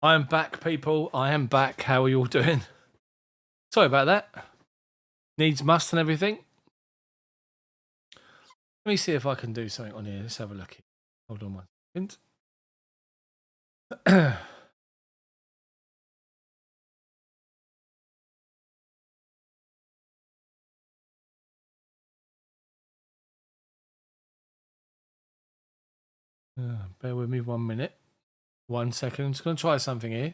I am back, people. I am back. How are you all doing? Sorry about that. Needs must and everything. Let me see if I can do something on here. Let's have a look. Hold on 1 second. Bear with me 1 minute. 1 second. I'm just going to try something here.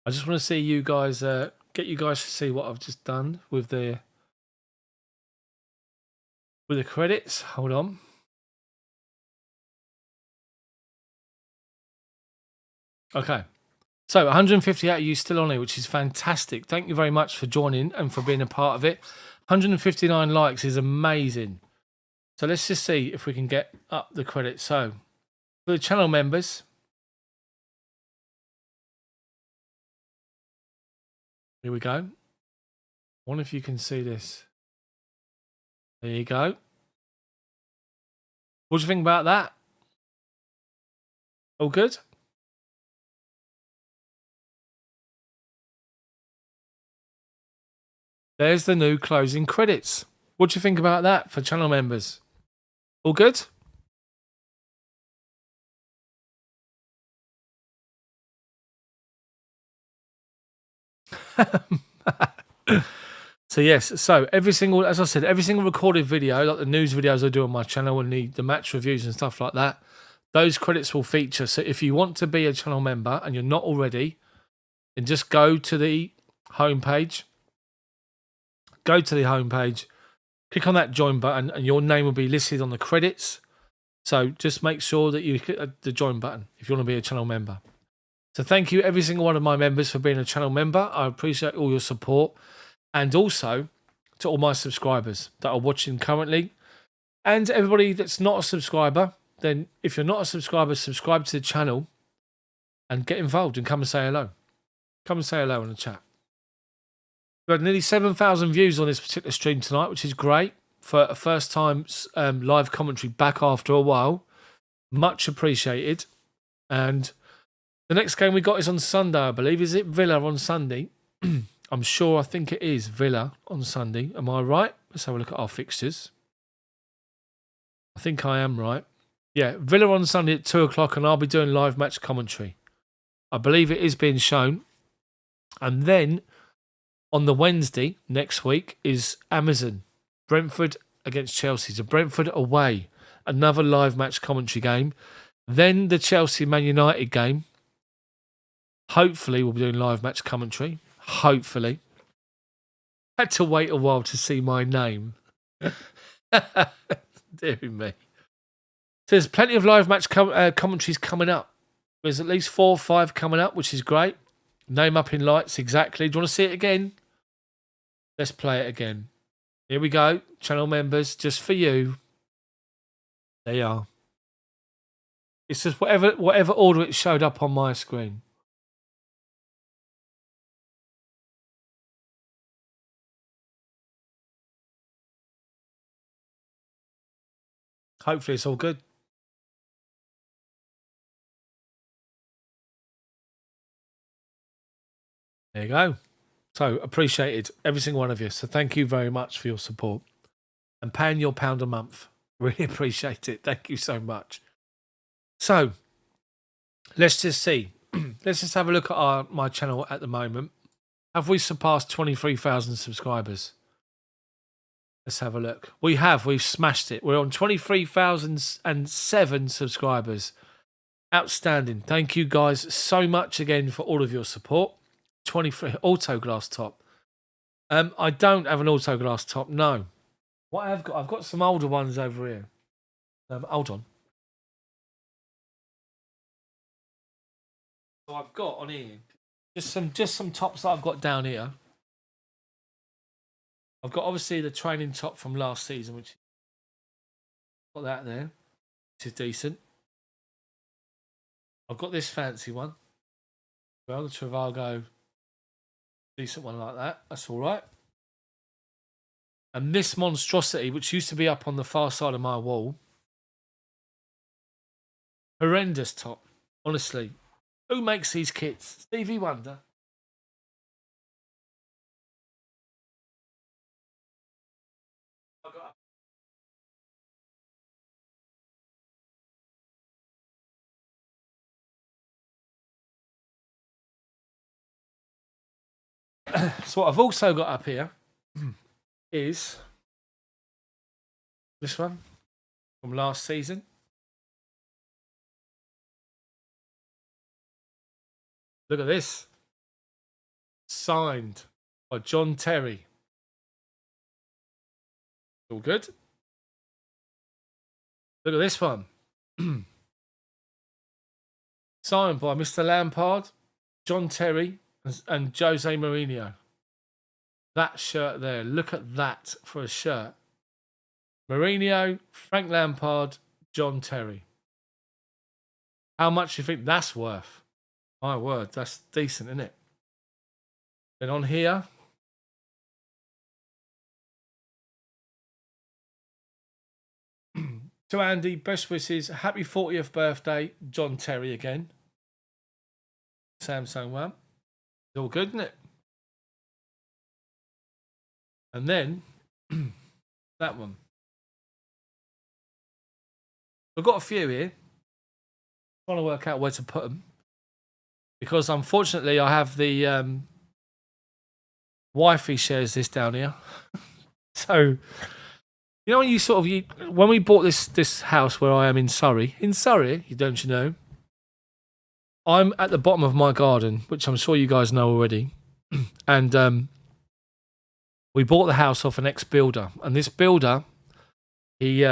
I just want to see you guys, get you guys to see what I've just done with the credits. Hold on. Okay. So 158 of you still on here, which is fantastic. Thank you very much for joining and for being a part of it. 159 likes is amazing. So let's just see if we can get up the credits. So for the channel members, here we go. I wonder if you can see this. There you go. What do you think about that? All good? There's the new closing credits. What do you think about that for channel members? All good? So yes, so every single, as I said, every single recorded video, like the news videos I do on my channel and the match reviews and stuff like that, those credits will feature. So if you want to be a channel member and you're not already, then just go to the homepage. Go to the homepage, click on that join button, and your name will be listed on the credits. So just make sure that you click the join button if you want to be a channel member. So thank you every single one of my members for being a channel member. I appreciate all your support. And also to all my subscribers that are watching currently. And everybody that's not a subscriber, then if you're not a subscriber, subscribe to the channel and get involved and come and say hello. Come and say hello in the chat. We had nearly 7,000 views on this particular stream tonight, which is great for a first time live commentary back after a while. Much appreciated. And the next game we got is on Sunday, I believe. Is it Villa on Sunday? I'm sure, I think it is Villa on Sunday. Am I right? Let's have a look at our fixtures. I think I am right. Yeah, Villa on Sunday at 2 o'clock, and I'll be doing live match commentary. I believe it is being shown. And then on the Wednesday next week is Amazon. Brentford against Chelsea. So Brentford away. Another live match commentary game. Then the Chelsea Man United game. Hopefully we'll be doing live match commentary. Hopefully. Had to wait a while to see my name. Dear me. So there's plenty of live match commentaries coming up. There's at least 4 or 5 coming up, which is great. Name up in lights, exactly. Do you want to see it again? Let's play it again. Here we go. Channel members, just for you. There you are. It's just whatever order it showed up on my screen. Hopefully it's all good. There you go. So appreciated, every single one of you. So thank you very much for your support. And paying your £1 a month. Really appreciate it. Thank you so much. So let's just see. Let's just have a look at my channel at the moment. Have we surpassed 23,000 subscribers? Let's have a look. We have. We've smashed it. We're on 23,007 subscribers. Outstanding. Thank you guys so much again for all of your support. 23 auto glass top. I don't have an auto glass top. No. What I've got some older ones over here. Hold on. So I've got on here just some tops that I've got down here. I've got obviously the training top from last season, which got that there, which is decent. I've got this fancy one. Well, the Travago, decent one like that. That's all right. And this monstrosity, which used to be up on the far side of my wall, horrendous top. Honestly, Who makes these kits? Stevie Wonder. So what I've also got up here is this one from last season. Look at this. Signed by John Terry. All good. Look at this one. Signed by Mr. Lampard, John Terry, and Jose Mourinho. That shirt there. Look at that for a shirt. Mourinho, Frank Lampard, John Terry. How much do you think that's worth? My word, that's decent, isn't it? Then on here, to Andy, best wishes, happy 40th birthday, John Terry again. Samsung one. It's all good, isn't it? And then that one. I've got a few here. Trying to work out where to put them. Because unfortunately I have the wifey shares this down here. So, you know when you sort of, when we bought this house where I am in Surrey, don't you know, I'm at the bottom of my garden, which I'm sure you guys know already. And we bought the house off an ex-builder. And this builder, he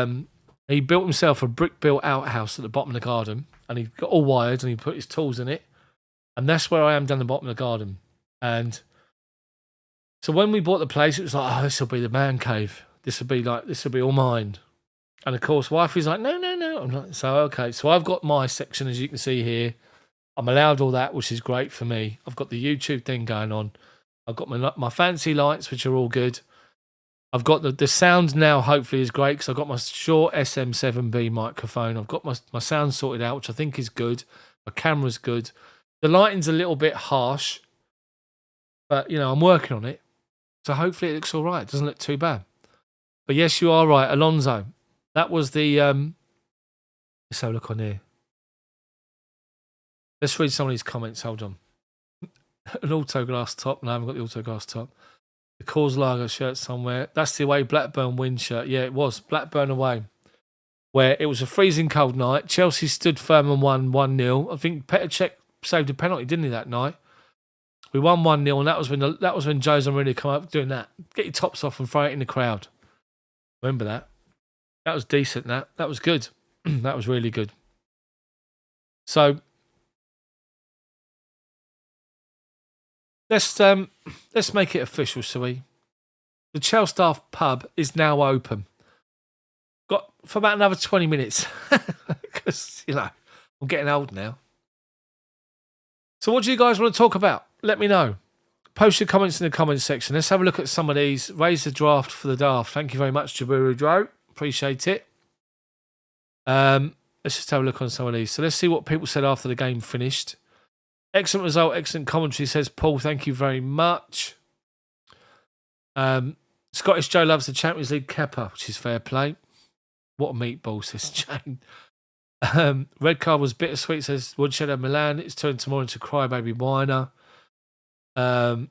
built himself a brick-built outhouse at the bottom of the garden. And he got all wired and he put his tools in it. And that's where I am down the bottom of the garden. And so when we bought the place, it was like, oh, this will be the man cave. This will be all mine. And of course, wifey's like, no. I'm like, so, okay. So I've got my section, as you can see here. I'm allowed all that, which is great for me. I've got the YouTube thing going on. I've got my fancy lights, which are all good. I've got the sound now, hopefully, is great because I've got my short SM7B microphone. I've got my sound sorted out, which I think is good. My camera's good. The lighting's a little bit harsh, but, you know, I'm working on it. So hopefully it looks all right. It doesn't look too bad. But yes, you are right, Alonso. That was the... let's have a look on here. Let's read some of these comments. Hold on. An autoglass top. No, I haven't got the autoglass top. The Coors Lager shirt somewhere. That's the away Blackburn win shirt. Yeah, it was. Blackburn away. Where it was a freezing cold night. Chelsea stood firm and won 1-0. I think Petr Cech saved a penalty, didn't he, that night? We won 1-0, and that was when Jose Mourinho come up doing that. Get your tops off and throw it in the crowd. Remember that? That was decent, that. That was good. That was really good. So... Let's make it official, shall we? The Chels Daft pub is now open. Got for about another 20 minutes. Because, you know, I'm getting old now. So what do you guys want to talk about? Let me know. Post your comments in the comments section. Let's have a look at some of these. Raise the draft for the Daft. Thank you very much, Jaburu Dro. Appreciate it. Let's just have a look on some of these. So let's see what people said after the game finished. Excellent result, excellent commentary, says Paul. Thank you very much. Scottish Joe loves the Champions League Kepa, which is fair play. What a meatball, says Jane. Red card was bittersweet, says Woodshed Milan. It's turned tomorrow into Crybaby Whiner. Mehdi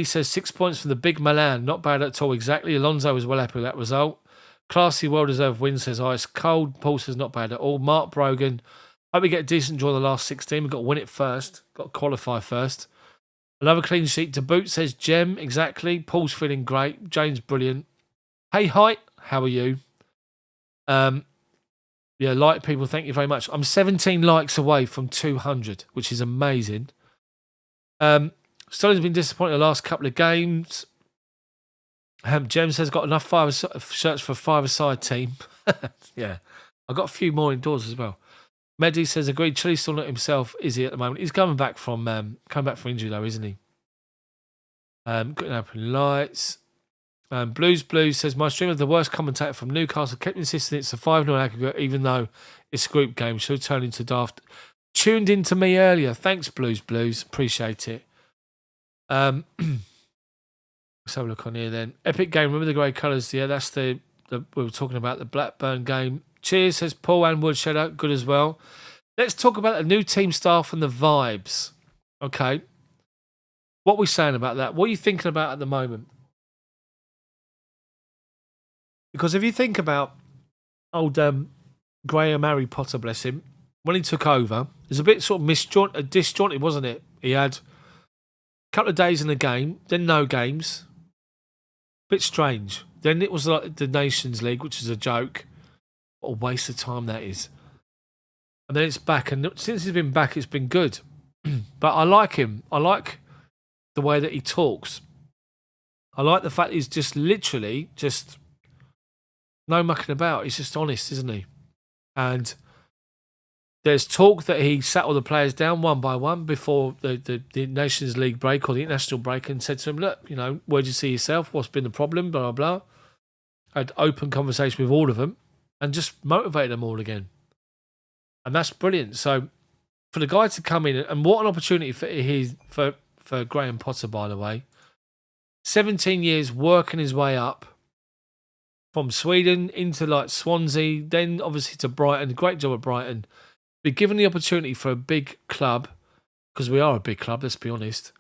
says 6 points from the big Milan. Not bad at all, exactly. Alonso was well happy with that result. Classy, well-deserved win, says Ice Cold. Paul says not bad at all. Mark Brogan. Hope we get a decent draw the last 16. We've got to win it first. Got to qualify first. Another clean sheet to boot, says Jem. Exactly. Paul's feeling great. Jane's brilliant. Hey, Height. How are you? Yeah, like people, thank you very much. I'm 17 likes away from 200, which is amazing. Sterling's been disappointed the last couple of games. Jem says got enough shirts for a five-a-side team. Yeah. I've got a few more indoors as well. Mehdi says, agreed, Chilly's still not himself, is he, at the moment? He's coming back from injury, though, isn't he? Good open lights. Blues says, my stream of the worst commentator from Newcastle kept insisting it's a 5-0 aggregate, even though it's a group game. Should turn into Daft. tuned into me earlier. Thanks, Blues. Appreciate it. Let's have a look on here then. Epic game. Remember the grey colours? Yeah, that's the we were talking about the Blackburn game. Cheers, says Paul and Woodshadow. Good as well. Let's talk about the new team staff and the vibes. Okay. What are we saying about that? What are you thinking about at the moment? Because if you think about old Graham Harry Potter, bless him, when he took over, it was a bit sort of disjointed, wasn't it? He had a couple of days in the game, then no games. Bit strange. Then it was like the Nations League, which is a joke. What a waste of time that is. And then it's back, and since he's been back, it's been good. But I like him. I like the way that he talks. I like the fact he's just literally just no mucking about. He's just honest, isn't he? And there's talk that he sat all the players down one by one before the Nations League break or the international break and said to them, look, you know, where do you see yourself? What's been the problem? Blah, blah, blah. Had open conversation with all of them and just motivated them all again. And that's brilliant. So for the guy to come in, and what an opportunity for Graham Potter, by the way. 17 years working his way up from Sweden into like Swansea, then obviously to Brighton. Great job at Brighton. Be given the opportunity for a big club, because we are a big club, let's be honest.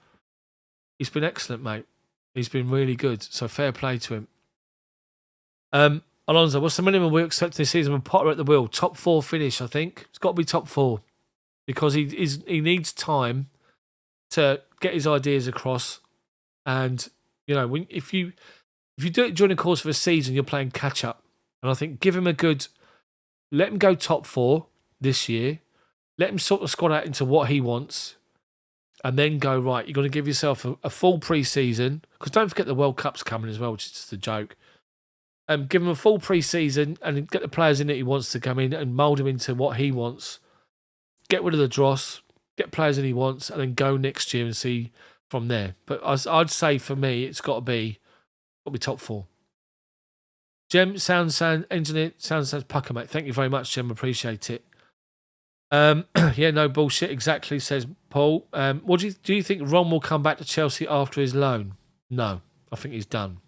He's been excellent, mate. He's been really good. So fair play to him. Alonso, what's the minimum we expect this season with Potter at the wheel? Top 4 finish, I think. It's got to be top 4 because he needs time to get his ideas across. And, you know, if you do it during the course of a season, you're playing catch up. And I think give him let him go top 4 this year. Let him sort the squad out into what he wants. And then go, right, you're going to give yourself a full pre-season. Because don't forget the World Cup's coming as well, which is just a joke. Give him a full pre-season and get the players in that he wants to come in and mould him into what he wants. Get rid of the dross, get players that he wants, and then go next year and see from there. But I'd say for me, it's got to be top 4. Gem, sound engineer, sounds pucker, mate. Thank you very much, Gem. Appreciate it. Yeah, no bullshit. Exactly, says Paul. What do you think Ron will come back to Chelsea after his loan? No, I think he's done.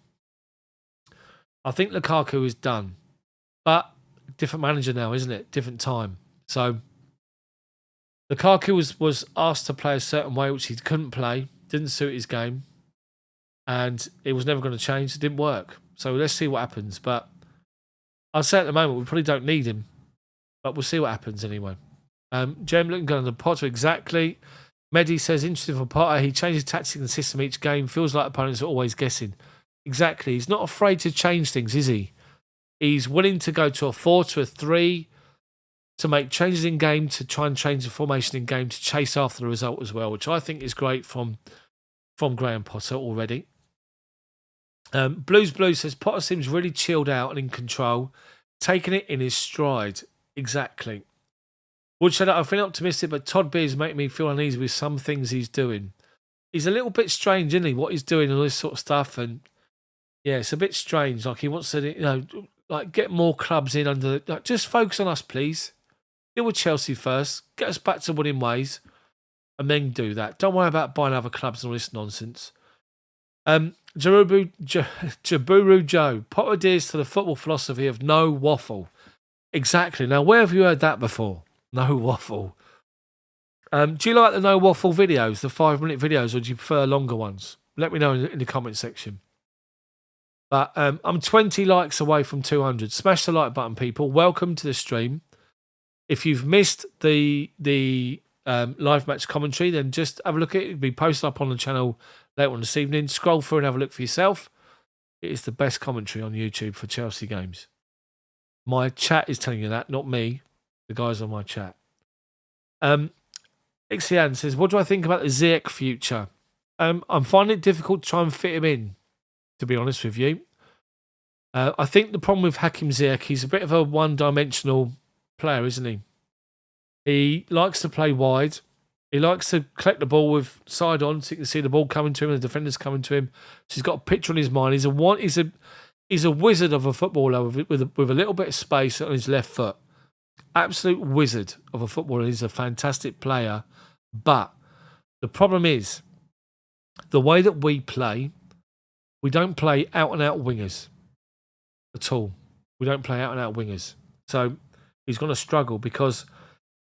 I think Lukaku is done. But different manager now, isn't it? Different time. So Lukaku was asked to play a certain way, which he couldn't play. Didn't suit his game. And it was never going to change. It didn't work. So let's see what happens. But I'd say at the moment, we probably don't need him. But we'll see what happens anyway. Jem looking good on the Potter. Exactly. Mehdi says, interesting for Potter. He changes tactics and system each game. Feels like opponents are always guessing. Exactly. He's not afraid to change things, is he? He's willing to go to a 4 to a 3, to make changes in game, to try and change the formation in game, to chase after the result as well, which I think is great from Graham Potter already. Blues says, Potter seems really chilled out and in control, taking it in his stride. Exactly. Woodshed, I feel optimistic, but Todd Beers make me feel uneasy with some things he's doing. He's a little bit strange, isn't he? What he's doing and all this sort of stuff, and yeah, it's a bit strange. Like he wants to, like get more clubs in under. Like, just focus on us, please. Deal with Chelsea first. Get us back to winning ways, and then do that. Don't worry about buying other clubs and all this nonsense. Jaburu Joe. Potter adheres to the football philosophy of no waffle. Exactly. Now, where have you heard that before? No waffle. Do you like the no waffle videos, the 5-minute videos, or do you prefer longer ones? Let me know in the comment section. But I'm 20 likes away from 200. Smash the like button, people. Welcome to the stream. If you've missed the live match commentary, then just have a look at it. It'll be posted up on the channel later on this evening. Scroll through and have a look for yourself. It is the best commentary on YouTube for Chelsea games. My chat is telling you that, not me. The guys on my chat. Ixian says, what do I think about the Ziyech future? I'm finding it difficult to try and fit him in, to be honest with you. I think the problem with Hakim Ziyech, he's a bit of a one-dimensional player, isn't he? He likes to play wide. He likes to collect the ball with side on, so you can see the ball coming to him and the defenders coming to him. So he's got a picture on his mind. He's a wizard of a footballer with a little bit of space on his left foot. absolute wizard of a footballer. He's a fantastic player. But the problem is, the way that we play, we don't play out-and-out wingers at all. We don't play out-and-out wingers. So he's going to struggle because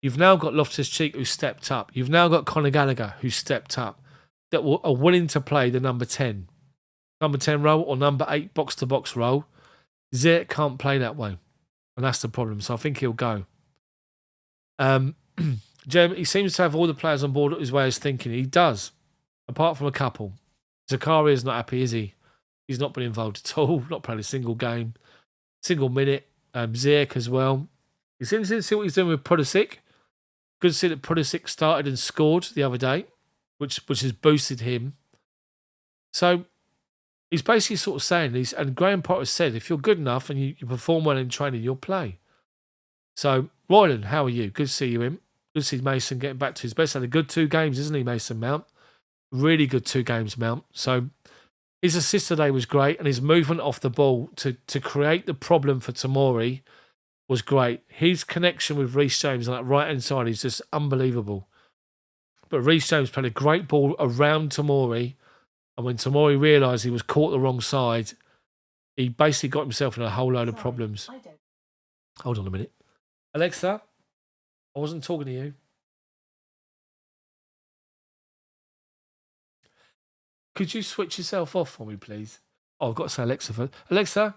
you've now got Loftus-Cheek who stepped up. You've now got Conor Gallagher who stepped up that are willing to play the number 10 role or number 8 box-to-box role. Ziyech can't play that way. And that's the problem. So I think he'll go. Jem, he seems to have all the players on board his way of thinking. He does, apart from a couple. Zakaria is not happy, is he? He's not been involved at all. Not played a single game, single minute. Ziyech as well. It's interesting to see what he's doing with Pulisic. Good to see that Pulisic started and scored the other day, which has boosted him. So he's basically sort of saying this, and Graham Potter said, if you're good enough and you perform well in training, you'll play. So, Royland, how are you? Good to see you in. Good to see Mason getting back to his best. Had a good 2 games, isn't he, Mason Mount? Really good 2 games, Mount. So his assist today was great, and his movement off the ball to create the problem for Tomori was great. His connection with Reece James on that right-hand side is just unbelievable. But Reece James played a great ball around Tomori, and when Tomori realised he was caught the wrong side, he basically got himself in a whole load of problems. Hold on a minute. Alexa, I wasn't talking to you. Could you switch yourself off for me, please? Oh, I've got to say Alexa first. Alexa,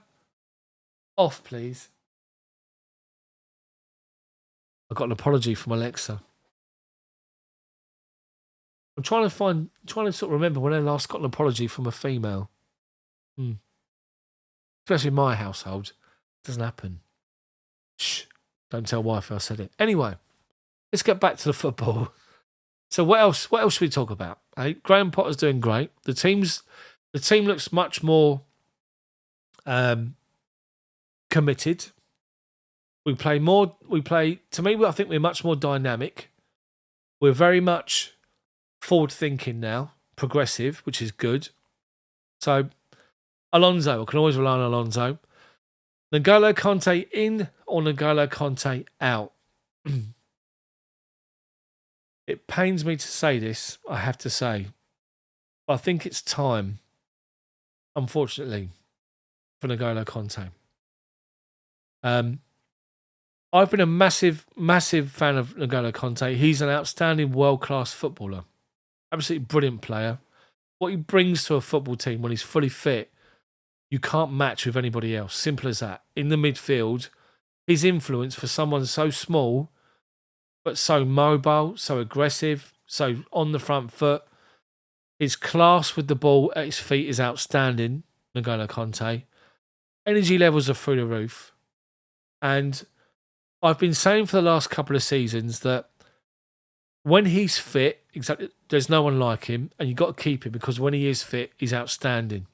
off, please. I got an apology from Alexa. I'm trying to sort of remember when I last got an apology from a female. Especially in my household. It doesn't happen. Shh. Don't tell wife I said it. Anyway, let's get back to the football. So what else should we talk about? Hey, Graham Potter's doing great. The team looks much more committed. To me, I think we're much more dynamic. We're very much forward thinking now, progressive, which is good. So Alonso, I can always rely on Alonso. N'Golo Kante in or N'Golo Kante out? It pains me to say this, I have to say. But I think it's time, unfortunately, for N'Golo Kante. I've been a massive, massive fan of N'Golo Kante. He's an outstanding world-class footballer. Absolutely brilliant player. What he brings to a football team when he's fully fit, you can't match with anybody else. Simple as that. In the midfield, his influence for someone so small, but so mobile, so aggressive, so on the front foot. His class with the ball at his feet is outstanding, N'Golo Kante. Energy levels are through the roof. And I've been saying for the last couple of seasons that when he's fit, exactly, there's no one like him, and you've got to keep him because when he is fit, he's outstanding.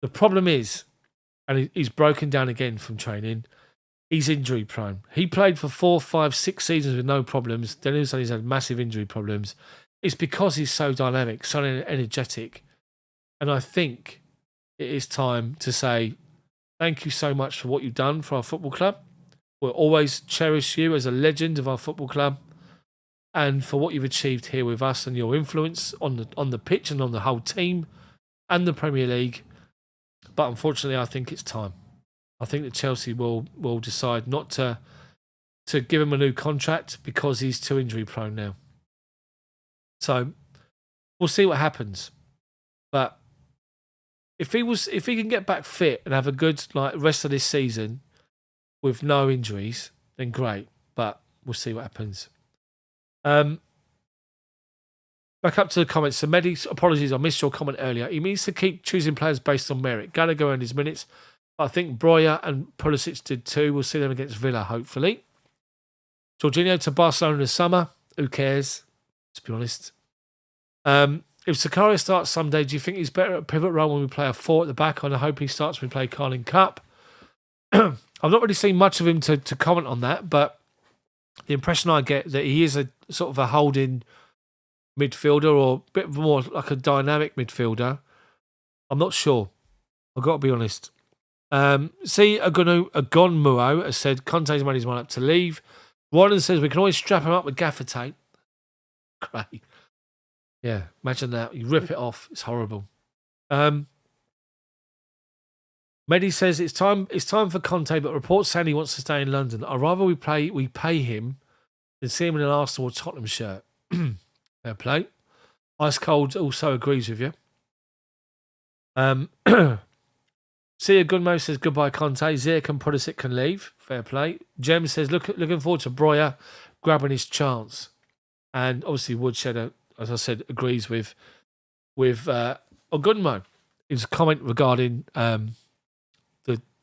The problem is, and he's broken down again from training, he's injury prone. He played for 4, 5, 6 seasons with no problems. Then all of a sudden he's had massive injury problems. It's because he's so dynamic, so energetic. And I think it is time to say, thank you so much for what you've done for our football club. We'll always cherish you as a legend of our football club and for what you've achieved here with us and your influence on the pitch and on the whole team and the Premier League. But unfortunately, I think it's time. I think that Chelsea will decide not to give him a new contract because he's too injury prone now. So we'll see what happens. But if he can get back fit and have a good rest of this season with no injuries, then great. But we'll see what happens. Back up to the comments. So Mehdi, apologies, I missed your comment earlier. He needs to keep choosing players based on merit. Gallagher earned his minutes. I think Breuer and Pulisic did too. We'll see them against Villa, hopefully. Jorginho to Barcelona in the summer. Who cares? To be honest. If Zakaria starts someday, do you think he's better at pivot role when we play a 4 at the back? I hope he starts when we play Carling Cup. I've not really seen much of him to comment on that, but the impression I get that he is a sort of a holding midfielder or a bit more like a dynamic midfielder. I'm not sure. I've got to be honest. See, Agonmuo has said Conte's money's one up to leave. Warren says we can always strap him up with gaffer tape. Great. Yeah, imagine that. You rip it off. It's horrible. Mehdi says it's time for Conte, but reports saying he wants to stay in London. I'd rather we pay him than see him in an Arsenal or Tottenham shirt. Fair play. Ice Cold also agrees with you. See, Gunmo says goodbye, Conte. Ziyech and Pulisic can leave. Fair play. Jem says looking forward to Breuer grabbing his chance. And obviously Woodshed, as I said, agrees with Gunmo. His comment regarding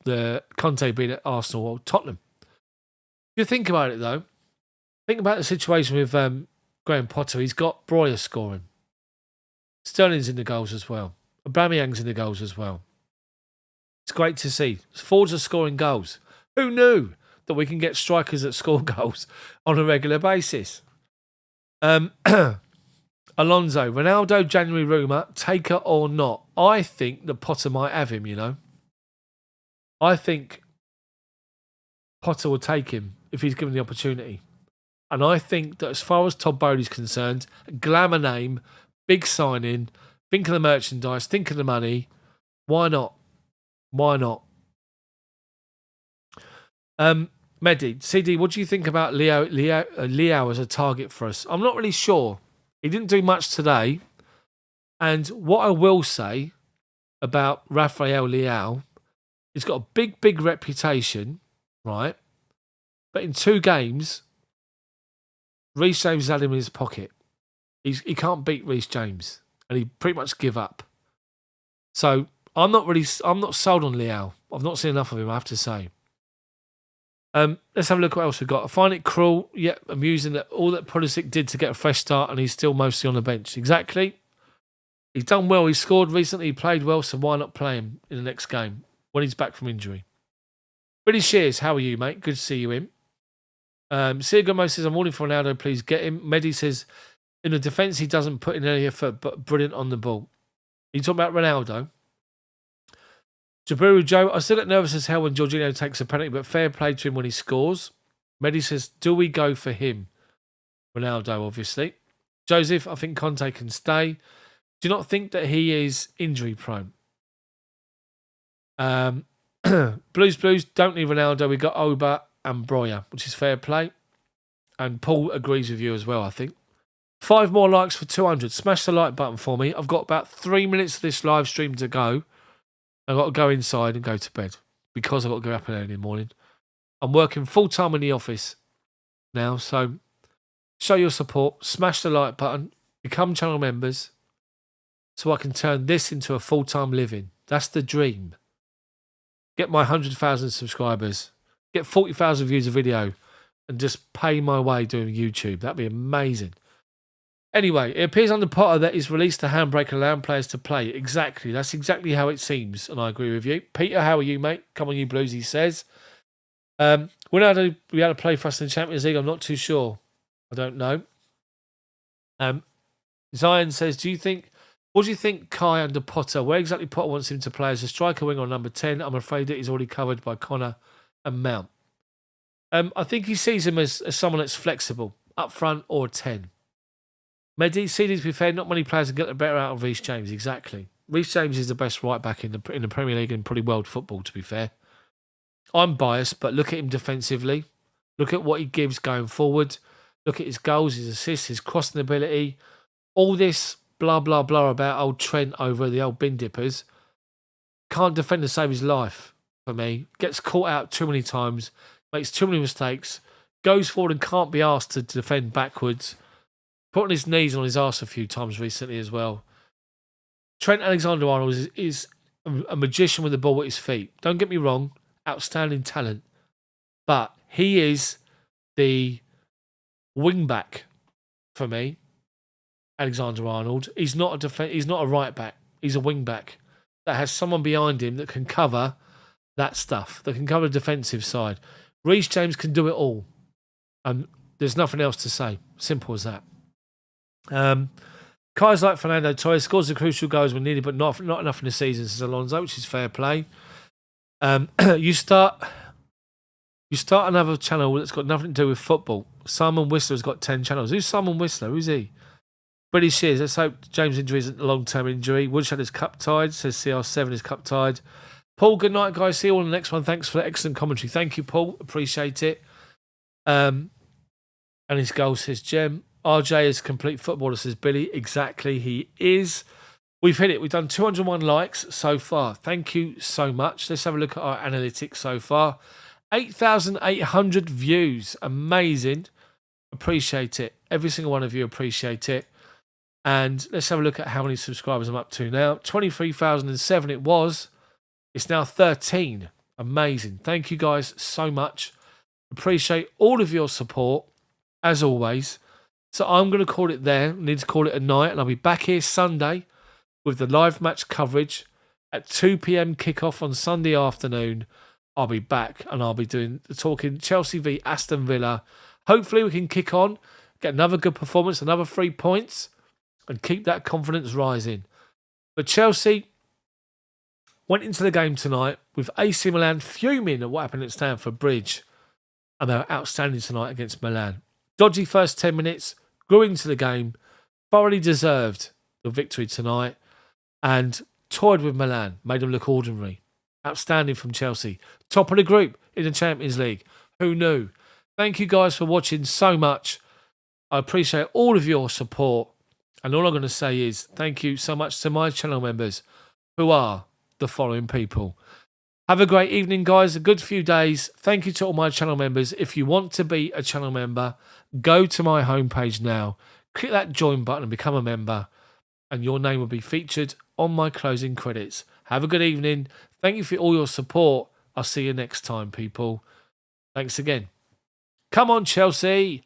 the Conte being at Arsenal or Tottenham. If you think about it though, think about the situation with Graham Potter. He's got Breuer scoring. Sterling's in the goals as well. Aubameyang's in the goals as well. It's great to see. Forwards are scoring goals. Who knew that we can get strikers that score goals on a regular basis? Alonso, Ronaldo January rumour, taker or not? I think that Potter might have him, you know. I think Potter will take him if he's given the opportunity. And I think that as far as Todd Bowley's concerned, glamour name, big signing, think of the merchandise, think of the money. Why not? Why not? Mehdi, CD, what do you think about Leo as a target for us? I'm not really sure. He didn't do much today. And what I will say about Rafael Leao, he's got a big reputation, right? But in 2 games, Reece James had him in his pocket. He can't beat Reece James. And he pretty much give up. So I'm not sold on Leao. I've not seen enough of him, I have to say. Let's have a look at what else we've got. I find it cruel, yet amusing that all that Pulisic did to get a fresh start and he's still mostly on the bench. Exactly. He's done well. He scored recently. He played well, so why not play him in the next game when he's back from injury? Billy Shears, how are you, mate? Good to see you in. Sigurmo says, I'm calling for Ronaldo, please get him. Mehdi says, in the defence, he doesn't put in any effort, but brilliant on the ball. Are you talking about Ronaldo? Jabiru Joe, I still get nervous as hell when Jorginho takes a penalty, but fair play to him when he scores. Mehdi says, do we go for him? Ronaldo, obviously. Joseph, I think Conte can stay. Do you not think that he is injury prone? Blues, don't need Ronaldo. We got Oba and Breuer, which is fair play. And Paul agrees with you as well, I think. 5 more likes for 200. Smash the like button for me. I've got about 3 minutes of this live stream to go. I've got to go inside and go to bed because I've got to go up early in the morning. I'm working full-time in the office now, so show your support. Smash the like button. Become channel members so I can turn this into a full-time living. That's the dream. Get my 100,000 subscribers. Get 40,000 views a video and just pay my way doing YouTube. That'd be amazing. Anyway, it appears under Potter that he's released a handbrake allowing players to play. Exactly. That's exactly how it seems, and I agree with you. Peter, how are you, mate? Come on, you Blues, he says. When we had to play for us in the Champions League, I'm not too sure. I don't know. Zion says, what do you think Kai under Potter? Where exactly Potter wants him to play as a striker wing on number 10? I'm afraid that he's already covered by Connor and Mount. I think he sees him as someone that's flexible, up front or a 10. Mehdi, CD, to be fair, not many players can get the better out of Reece James. Exactly. Reece James is the best right back in the Premier League and probably world football, to be fair. I'm biased, but look at him defensively. Look at what he gives going forward. Look at his goals, his assists, his crossing ability. All this blah, blah, blah about old Trent over the old bin dippers. Can't defend to save his life for me. Gets caught out too many times. Makes too many mistakes. Goes forward and can't be asked to defend backwards. Put on his knees and on his arse a few times recently as well. Trent Alexander-Arnold is a magician with the ball at his feet. Don't get me wrong, outstanding talent. But he is the wing-back for me, Alexander-Arnold. He's not a right-back. He's a wing-back that has someone behind him that can cover that stuff, that can cover the defensive side. Reece James can do it all. And there's nothing else to say. Simple as that. Kai's like Fernando Torres, scores the crucial goals when needed, but not enough in the season, says Alonso, which is fair play. You start another channel that's got nothing to do with football. Simon Whistler's got 10 channels. Who's Simon Whistler? Who's he? British Shears. Let's hope James' injury isn't a long-term injury. Woodshed is cup tied. Says CR7 is cup tied. Paul, good night, guys. See you all on the next one. Thanks for the excellent commentary. Thank you, Paul. Appreciate it. And his goal says Jem. RJ is complete footballer, says Billy. Exactly, he is. We've hit it. We've done 201 likes so far. Thank you so much. Let's have a look at our analytics so far. 8,800 views. Amazing. Appreciate it. Every single one of you appreciate it. And let's have a look at how many subscribers I'm up to now. 23,007 it was. It's now 13. Amazing. Thank you guys so much. Appreciate all of your support, as always. So I'm going to call it there. I need to call it a night. And I'll be back here Sunday with the live match coverage at 2 p.m. kickoff on Sunday afternoon. I'll be back and I'll be talking Chelsea v Aston Villa. Hopefully we can kick on, get another good performance, another 3 points, and keep that confidence rising. But Chelsea went into the game tonight with AC Milan fuming at what happened at Stamford Bridge. And they were outstanding tonight against Milan. Dodgy first 10 minutes, grew into the game, thoroughly deserved the victory tonight, and toyed with Milan, made them look ordinary. Outstanding from Chelsea. Top of the group in the Champions League. Who knew? Thank you guys for watching so much. I appreciate all of your support. And all I'm going to say is thank you so much to my channel members, who are the following people. Have a great evening, guys. A good few days. Thank you to all my channel members. If you want to be a channel member, go to my homepage now. Click that join button and become a member. And your name will be featured on my closing credits. Have a good evening. Thank you for all your support. I'll see you next time, people. Thanks again. Come on, Chelsea.